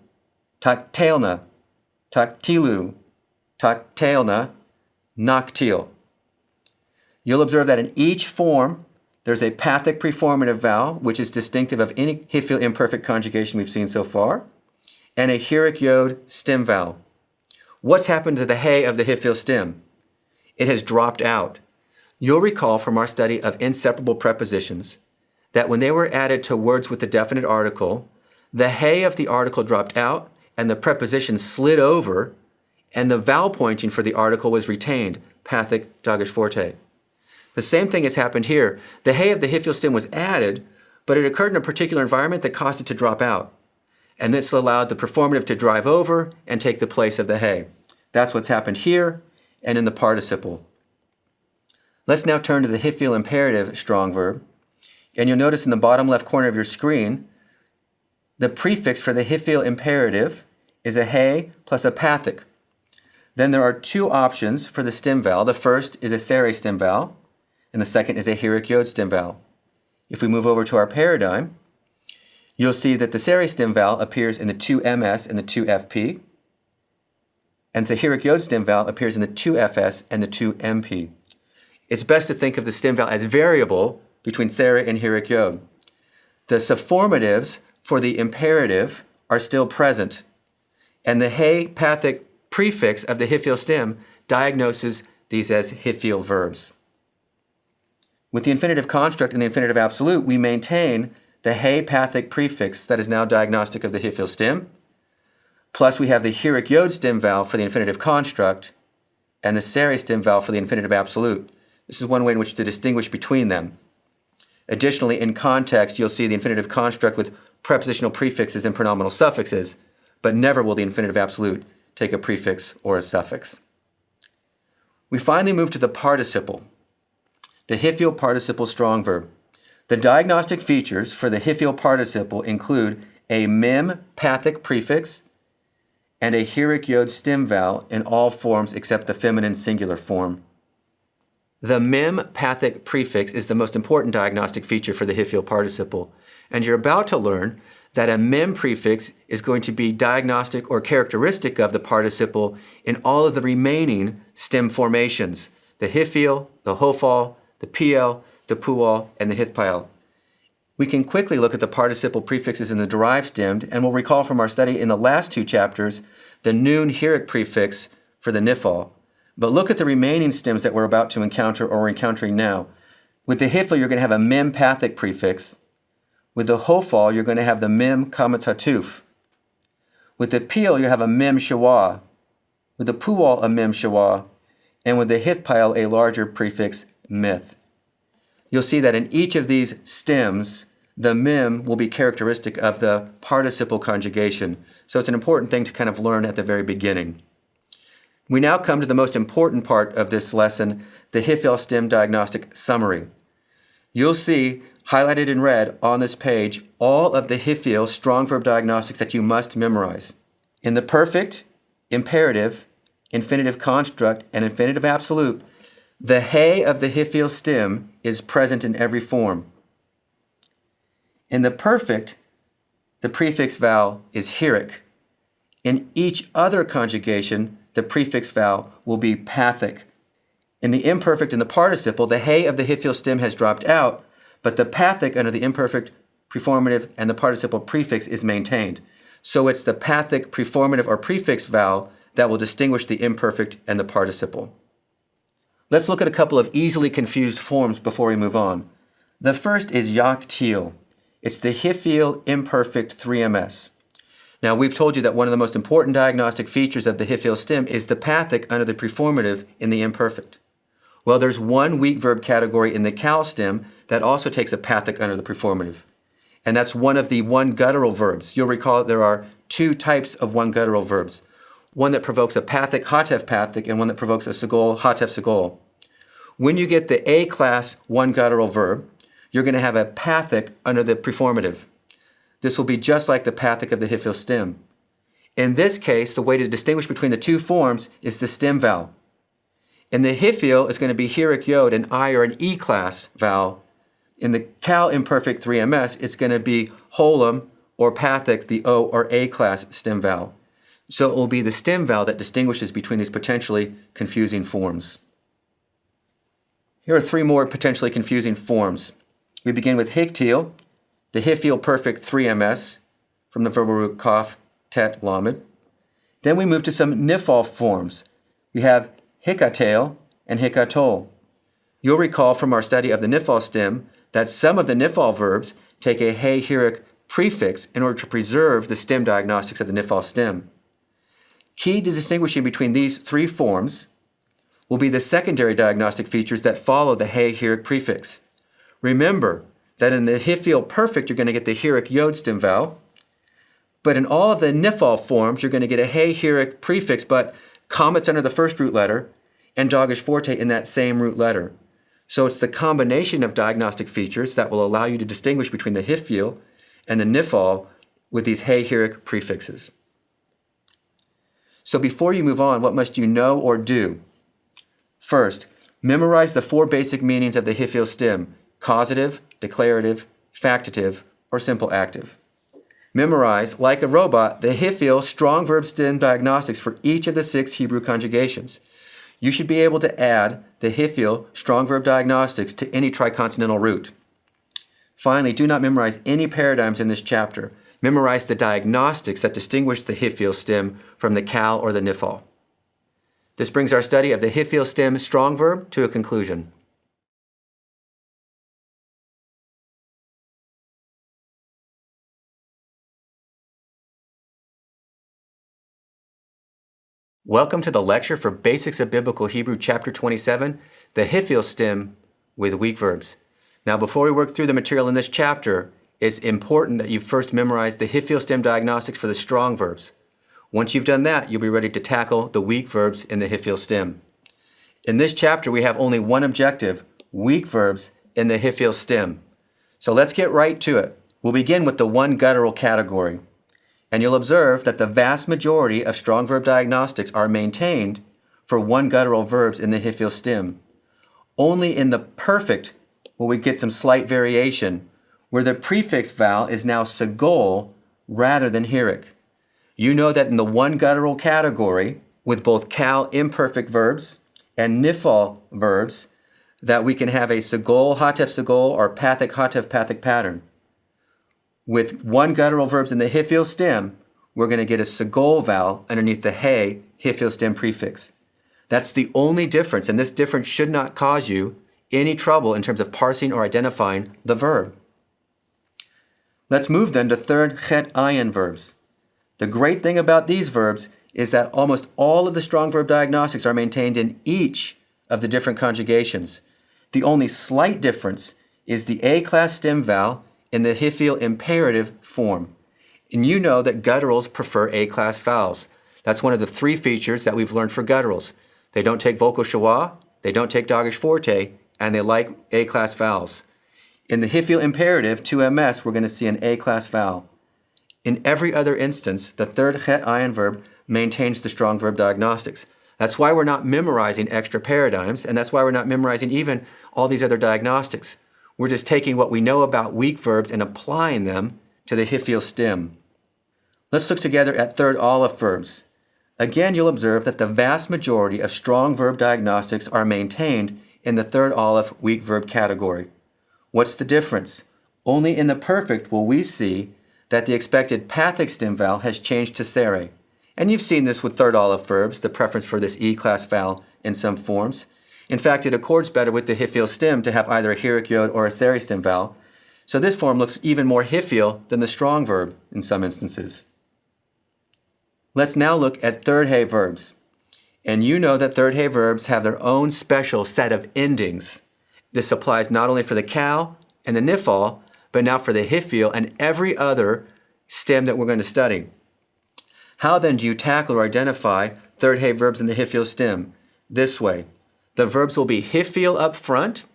taktelna, taktilu, taktelna, noctil. You'll observe that in each form there's a pathic preformative vowel, which is distinctive of any hiphil imperfect conjugation we've seen so far, and a heroic yod stem vowel. What's happened to the he of the hiphil stem? It has dropped out. You'll recall from our study of inseparable prepositions that when they were added to words with the definite article, the he of the article dropped out and the preposition slid over, and the vowel pointing for the article was retained, pathic dagesh forte. The same thing has happened here. The he of the hiphil stem was added, but it occurred in a particular environment that caused it to drop out. And this allowed the performative to drive over and take the place of the he. That's what's happened here and in the participle. Let's now turn to the hiphil imperative strong verb. And you'll notice in the bottom left corner of your screen, the prefix for the hiphil imperative is a he plus a pathic. Then there are two options for the stem vowel. The first is a sere stem vowel, and the second is a heroic yod stem vowel. If we move over to our paradigm, you'll see that the sere stem vowel appears in the 2MS and the 2FP, and the heroic yod stem vowel appears in the 2FS and the 2MP. It's best to think of the stem vowel as variable between sere and heroic yod. The subformatives for the imperative are still present, and the he pathic prefix of the hiphil stem diagnoses these as hiphil verbs. With the infinitive construct and the infinitive absolute, we maintain the he pathic prefix that is now diagnostic of the hiphil stem, plus we have the heroic yod stem vowel for the infinitive construct and the sere stem vowel for the infinitive absolute. This is one way in which to distinguish between them. Additionally, in context, you'll see the infinitive construct with prepositional prefixes and pronominal suffixes, but never will the infinitive absolute take a prefix or a suffix. We finally move to the participle, the hiphil participle strong verb. The diagnostic features for the hiphil participle include a mem pathic prefix and a heroic yod stem vowel in all forms except the feminine singular form. The mem pathic prefix is the most important diagnostic feature for the hiphil participle, and you're about to learn that a mem prefix is going to be diagnostic or characteristic of the participle in all of the remaining stem formations, the hiphil, the hofal, the pl, the pual, and the hithpile. We can quickly look at the participle prefixes in the derived stemmed, and we'll recall from our study in the last two chapters the noon heroic prefix for the niphal. But look at the remaining stems that we're about to encounter or encountering now. With the hifil, you're going to have a mem pathic prefix. With the hofal, you're going to have the mem kamatatuf. With the pil, you have a mem shawa. With the puwal, a mem shawa. And with the hithpile, a larger prefix, mith. You'll see that in each of these stems, the mem will be characteristic of the participle conjugation. So it's an important thing to kind of learn at the very beginning. We now come to the most important part of this lesson, the hifil stem diagnostic summary. You'll see highlighted in red on this page all of the hifil strong verb diagnostics that you must memorize. In the perfect, imperative, infinitive construct, and infinitive absolute, the he of the hifil stem is present in every form. In the perfect, the prefix vowel is hirik. In each other conjugation, the prefix vowel will be pathic. In the imperfect and the participle, the he of the hifil stem has dropped out, but the pathic under the imperfect, preformative, and the participle prefix is maintained. So it's the pathic, preformative, or prefix vowel that will distinguish the imperfect and the participle. Let's look at a couple of easily confused forms before we move on. The first is yaktil. It's the hifil imperfect 3ms. Now, we've told you that one of the most important diagnostic features of the hifil stem is the pathic under the preformative in the imperfect. Well, there's one weak verb category in the cal stem that also takes a pathic under the preformative, and that's one of the one guttural verbs. You'll recall that there are two types of one guttural verbs, one that provokes a pathic hatef pathic and one that provokes a segol hatef segol. When you get the A-class one guttural verb, you're going to have a pathic under the preformative. This will be just like the pathic of the hifil stem. In this case, the way to distinguish between the two forms is the stem vowel. In the hifil, it's going to be hirik yod, an I or an E-class vowel. In the cal imperfect 3ms, it's going to be holum or pathic, the O or A-class stem vowel. So it will be the stem vowel that distinguishes between these potentially confusing forms. Here are three more potentially confusing forms. We begin with hiktil, the hifil perfect 3ms, from the verbal root kaf, tet, lamed. Then we move to some nifal forms. We have hikatel and hikatol. You'll recall from our study of the nifal stem that some of the nifal verbs take a he hirik prefix in order to preserve the stem diagnostics of the nifal stem. Key to distinguishing between these three forms will be the secondary diagnostic features that follow the he hirik prefix. Remember that in the hifil perfect, you're going to get the hirik yod stem vowel, but in all of the nifal forms, you're going to get a he hirik prefix, but comets under the first root letter and dagesh forte in that same root letter. So it's the combination of diagnostic features that will allow you to distinguish between the hifil and the nifal with these he hirik prefixes. So before you move on, what must you know or do? First, memorize the four basic meanings of the hifil stem: causative, declarative, factitive, or simple active. Memorize, like a robot, the hifil strong verb stem diagnostics for each of the 6 Hebrew conjugations. You should be able to add the hifil strong verb diagnostics to any triconsonantal root. Finally, do not memorize any paradigms in this chapter. Memorize the diagnostics that distinguish the hifil stem from the cal or the nifal. This brings our study of the hifil stem strong verb to a conclusion. Welcome to the lecture for Basics of Biblical Hebrew, Chapter 27, the hifil stem with weak verbs. Now, before we work through the material in this chapter, it's important that you first memorize the hifil stem diagnostics for the strong verbs. Once you've done that, you'll be ready to tackle the weak verbs in the hifil stem. In this chapter, we have only one objective: weak verbs in the hifil stem. So let's get right to it. We'll begin with the one guttural category. And you'll observe that the vast majority of strong verb diagnostics are maintained for one guttural verbs in the hifil stem. Only in the perfect will we get some slight variation, where the prefix vowel is now segol rather than hirik. You know that in the one guttural category, with both cal imperfect verbs and nifal verbs, that we can have a segol hatef segol or pathic hatef pathic pattern. With one guttural verbs in the hifil stem, we're going to get a segol vowel underneath the he hifil stem prefix. That's the only difference, and this difference should not cause you any trouble in terms of parsing or identifying the verb. Let's move then to third chet ayin verbs. The great thing about these verbs is that almost all of the strong verb diagnostics are maintained in each of the different conjugations. The only slight difference is the A-class stem vowel in the hiphil imperative form. And you know that gutturals prefer A-class vowels. That's one of the three features that we've learned for gutturals. They don't take vocal schwa, they don't take dogish forte, and they like A-class vowels. In the hiphil imperative, 2ms, we're going to see an A-class vowel. In every other instance, the third chet ayin verb maintains the strong verb diagnostics. That's why we're not memorizing extra paradigms, and that's why we're not memorizing even all these other diagnostics. We're just taking what we know about weak verbs and applying them to the hiphil stem. Let's look together at third aleph verbs. Again, you'll observe that the vast majority of strong verb diagnostics are maintained in the third aleph weak verb category. What's the difference? Only in the perfect will we see that the expected pathic stem vowel has changed to sere. And you've seen this with third aleph verbs, the preference for this E-class vowel in some forms. In fact, it accords better with the hiphil stem to have either a hirik yod or a sere stem vowel. So this form looks even more hiphil than the strong verb in some instances. Let's now look at third hay verbs. And you know that third hay verbs have their own special set of endings. This applies not only for the kal and the nifal, but now for the hiphil and every other stem that we're going to study. How then do you tackle or identify third hay verbs in the hiphil stem? This way. The verbs will be hiphil up front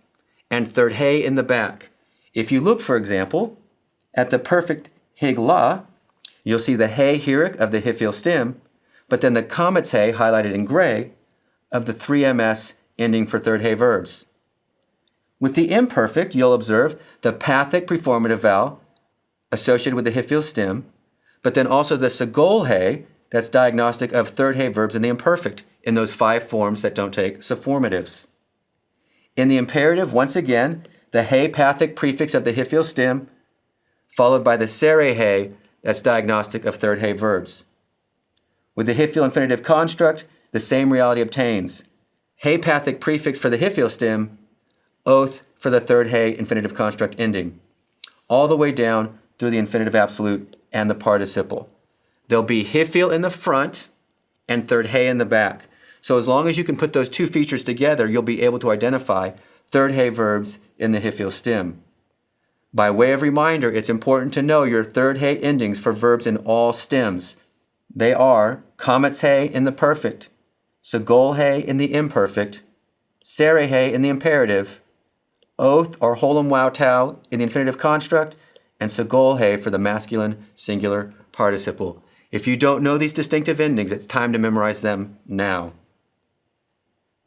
and third hay in the back. If you look, for example, at the perfect higla, you'll see the hay hirik of the hiphil stem, but then the kametz hay highlighted in gray of the 3ms ending for third hay verbs. With the imperfect, you'll observe the pathic preformative vowel associated with the hiphil stem, but then also the segol hay that's diagnostic of third hay verbs in the imperfect in those 5 forms that don't take suffirmatives. In the imperative, once again, the hay pathic prefix of the hiphil stem, followed by the sere hay that's diagnostic of third hay verbs. With the hiphil infinitive construct, the same reality obtains. Hay pathic prefix for the hiphil stem, oath for the third hay infinitive construct ending, all the way down through the infinitive absolute and the participle. There'll be hiphil in the front and third hay in the back. So as long as you can put those two features together, you'll be able to identify third hay verbs in the hiphil stem. By way of reminder, it's important to know your third hay endings for verbs in all stems. They are kametz hay in the perfect, segol hay in the imperfect, sere hay in the imperative, oath or holem wow tau in the infinitive construct, and segol hay for the masculine singular participle. If you don't know these distinctive endings, it's time to memorize them now.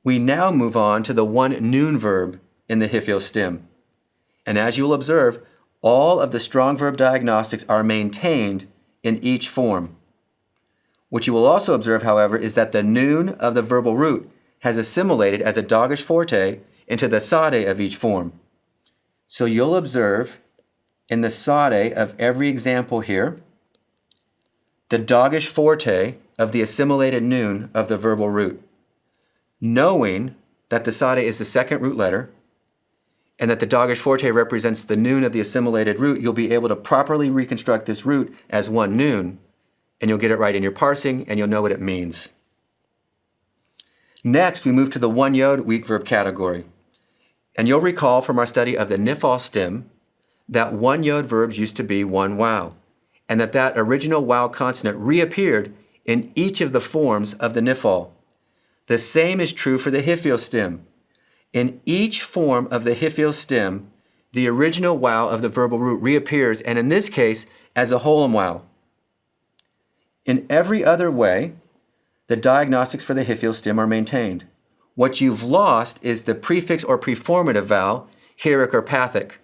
We now move on to the one noon verb in the hiphil stem. And as you'll observe, all of the strong verb diagnostics are maintained in each form. What you will also observe, however, is that the noon of the verbal root has assimilated as a dogish forte into the sade of each form. So you'll observe in the sade of every example here, the dogish forte of the assimilated noon of the verbal root. Knowing that the sade is the second root letter and that the dogish forte represents the noon of the assimilated root, you'll be able to properly reconstruct this root as one noon, and you'll get it right in your parsing and you'll know what it means. Next, we move to the one yod weak verb category. And you'll recall from our study of the nifal stem that one yod verbs used to be one wow, and that original wow consonant reappeared in each of the forms of the nifal. The same is true for the hiphil stem. In each form of the hiphil stem, the original wow of the verbal root reappears, and in this case, as a holem wow. In every other way, the diagnostics for the hiphil stem are maintained. What you've lost is the prefix or preformative vowel, hirik or pathic.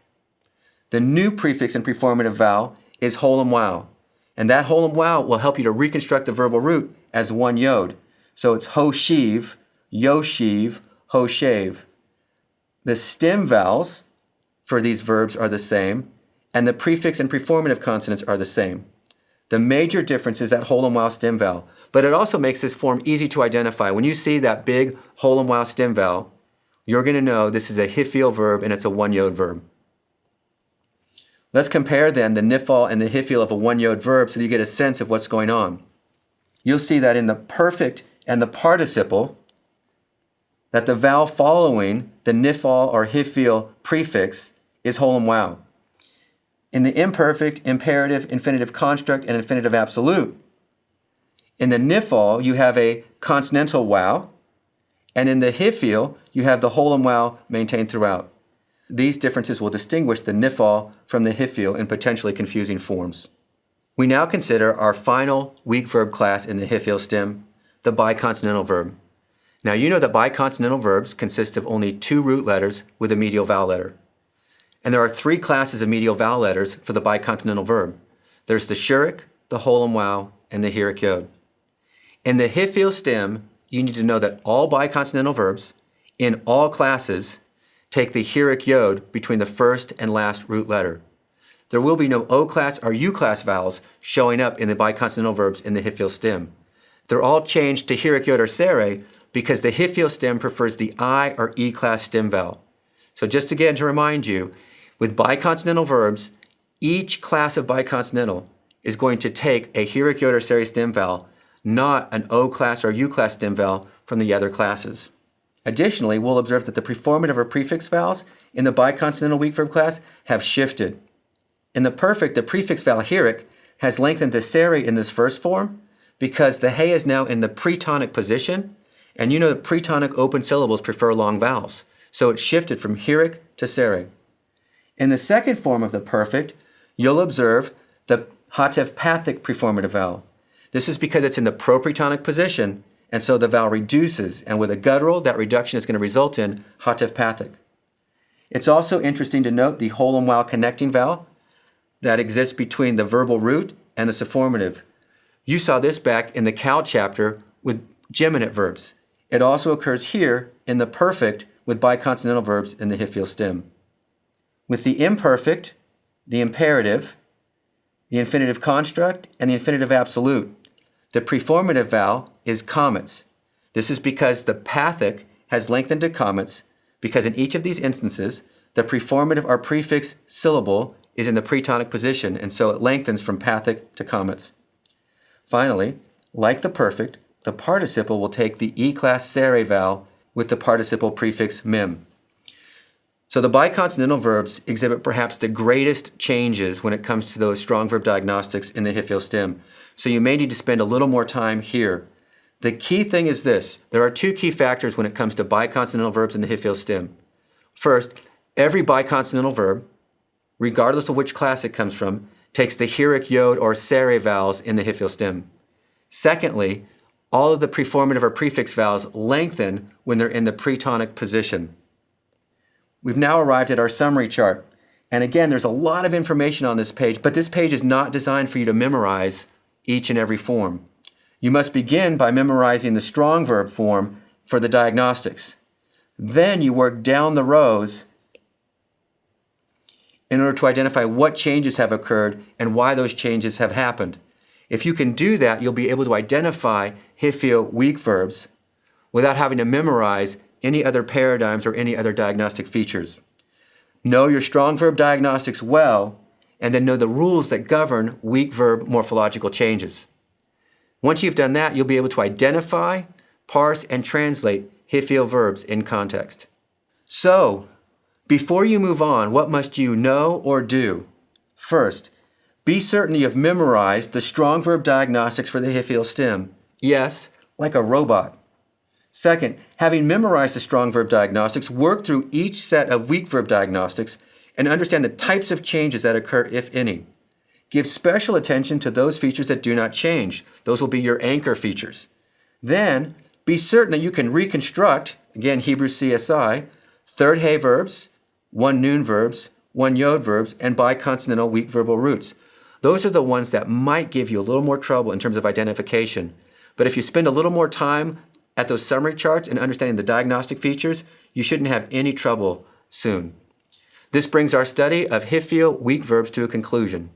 The new prefix and preformative vowel is holem wow, and that holem wow will help you to reconstruct the verbal root as one yod. So it's hoshiv, yoshiv, hoshev. The stem vowels for these verbs are the same, and the prefix and preformative consonants are the same. The major difference is that whole and wound stem vowel, but it also makes this form easy to identify. When you see that big whole and wound stem vowel, you're going to know this is a hiphil verb and it's a one-yod verb. Let's compare then the nifal and the hiphil of a one-yod verb so that you get a sense of what's going on. You'll see that in the perfect and the participle, that the vowel following the nifal or hiphil prefix is whole and wound. In the imperfect, imperative, infinitive construct, and infinitive absolute, in the nifal, you have a consonantal wow, and in the hiphil, you have the whole and wow maintained throughout. These differences will distinguish the nifal from the hiphil in potentially confusing forms. We now consider our final weak verb class in the hiphil stem, the biconsonantal verb. Now you know that biconsonantal verbs consist of only two root letters with a medial vowel letter. And there are three classes of medial vowel letters for the biconsonantal verb. There's the shurik, the whole and wow, and the hirik yod. In the hiphil stem, you need to know that all biconsonantal verbs in all classes take the hirik yod between the first and last root letter. There will be no O-class or U-class vowels showing up in the biconsonantal verbs in the hiphil stem. They're all changed to hirik yod or sere because the hiphil stem prefers the I or E-class stem vowel. So just again to remind you, with biconsonantal verbs, each class of biconsonantal is going to take a hirik yod or sere stem vowel, not an O-class or U-class stem vowel from the other classes. Additionally, we'll observe that the preformative or prefix vowels in the biconsonantal weak verb class have shifted. In the perfect, the prefix vowel hirik has lengthened to sere in this first form because the hey is now in the pretonic position, and you know that pretonic open syllables prefer long vowels, so it's shifted from hirik to sere. In the second form of the perfect, you'll observe the hatef-pathic preformative vowel. This is because it's in the propretonic position, and so the vowel reduces, and with a guttural, that reduction is going to result in hatef-pathic. It's also interesting to note the whole and wound connecting vowel that exists between the verbal root and the sufformative. You saw this back in the Cal chapter with geminate verbs. It also occurs here in the perfect with biconsonantal verbs in the hiphil stem. With the imperfect, the imperative, the infinitive construct, and the infinitive absolute, the preformative vowel is comets. This is because the pathic has lengthened to comets because in each of these instances, the preformative or prefix syllable is in the pretonic position, and so it lengthens from pathic to comets. Finally, like the perfect, the participle will take the E-class sere vowel with the participle prefix mim. So the biconsonantal verbs exhibit perhaps the greatest changes when it comes to those strong verb diagnostics in the hiphil stem. So you may need to spend a little more time here. The key thing is this. There are two key factors when it comes to biconsonantal verbs in the hiphil stem. First, every biconsonantal verb, regardless of which class it comes from, takes the hirik yod or sere vowels in the hiphil stem. Secondly, all of the preformative or prefix vowels lengthen when they're in the pretonic position. We've now arrived at our summary chart. And again, there's a lot of information on this page, but this page is not designed for you to memorize each and every form. You must begin by memorizing the strong verb form for the diagnostics. Then you work down the rows in order to identify what changes have occurred and why those changes have happened. If you can do that, you'll be able to identify hiphil weak verbs without having to memorize any other paradigms or any other diagnostic features. Know your strong verb diagnostics well, and then know the rules that govern weak verb morphological changes. Once you've done that, you'll be able to identify, parse, and translate hiphil verbs in context. So, before you move on, what must you know or do? First, be certain you have memorized the strong verb diagnostics for the hiphil stem. Yes, like a robot. Second, having memorized the strong verb diagnostics, work through each set of weak verb diagnostics and understand the types of changes that occur, if any. Give special attention to those features that do not change. Those will be your anchor features. Then, be certain that you can reconstruct, again, Hebrew CSI, third hey verbs, one noon verbs, one yod verbs, and biconsonantal weak verbal roots. Those are the ones that might give you a little more trouble in terms of identification. But if you spend a little more time at those summary charts and understanding the diagnostic features, you shouldn't have any trouble soon. This brings our study of hiphil weak verbs to a conclusion.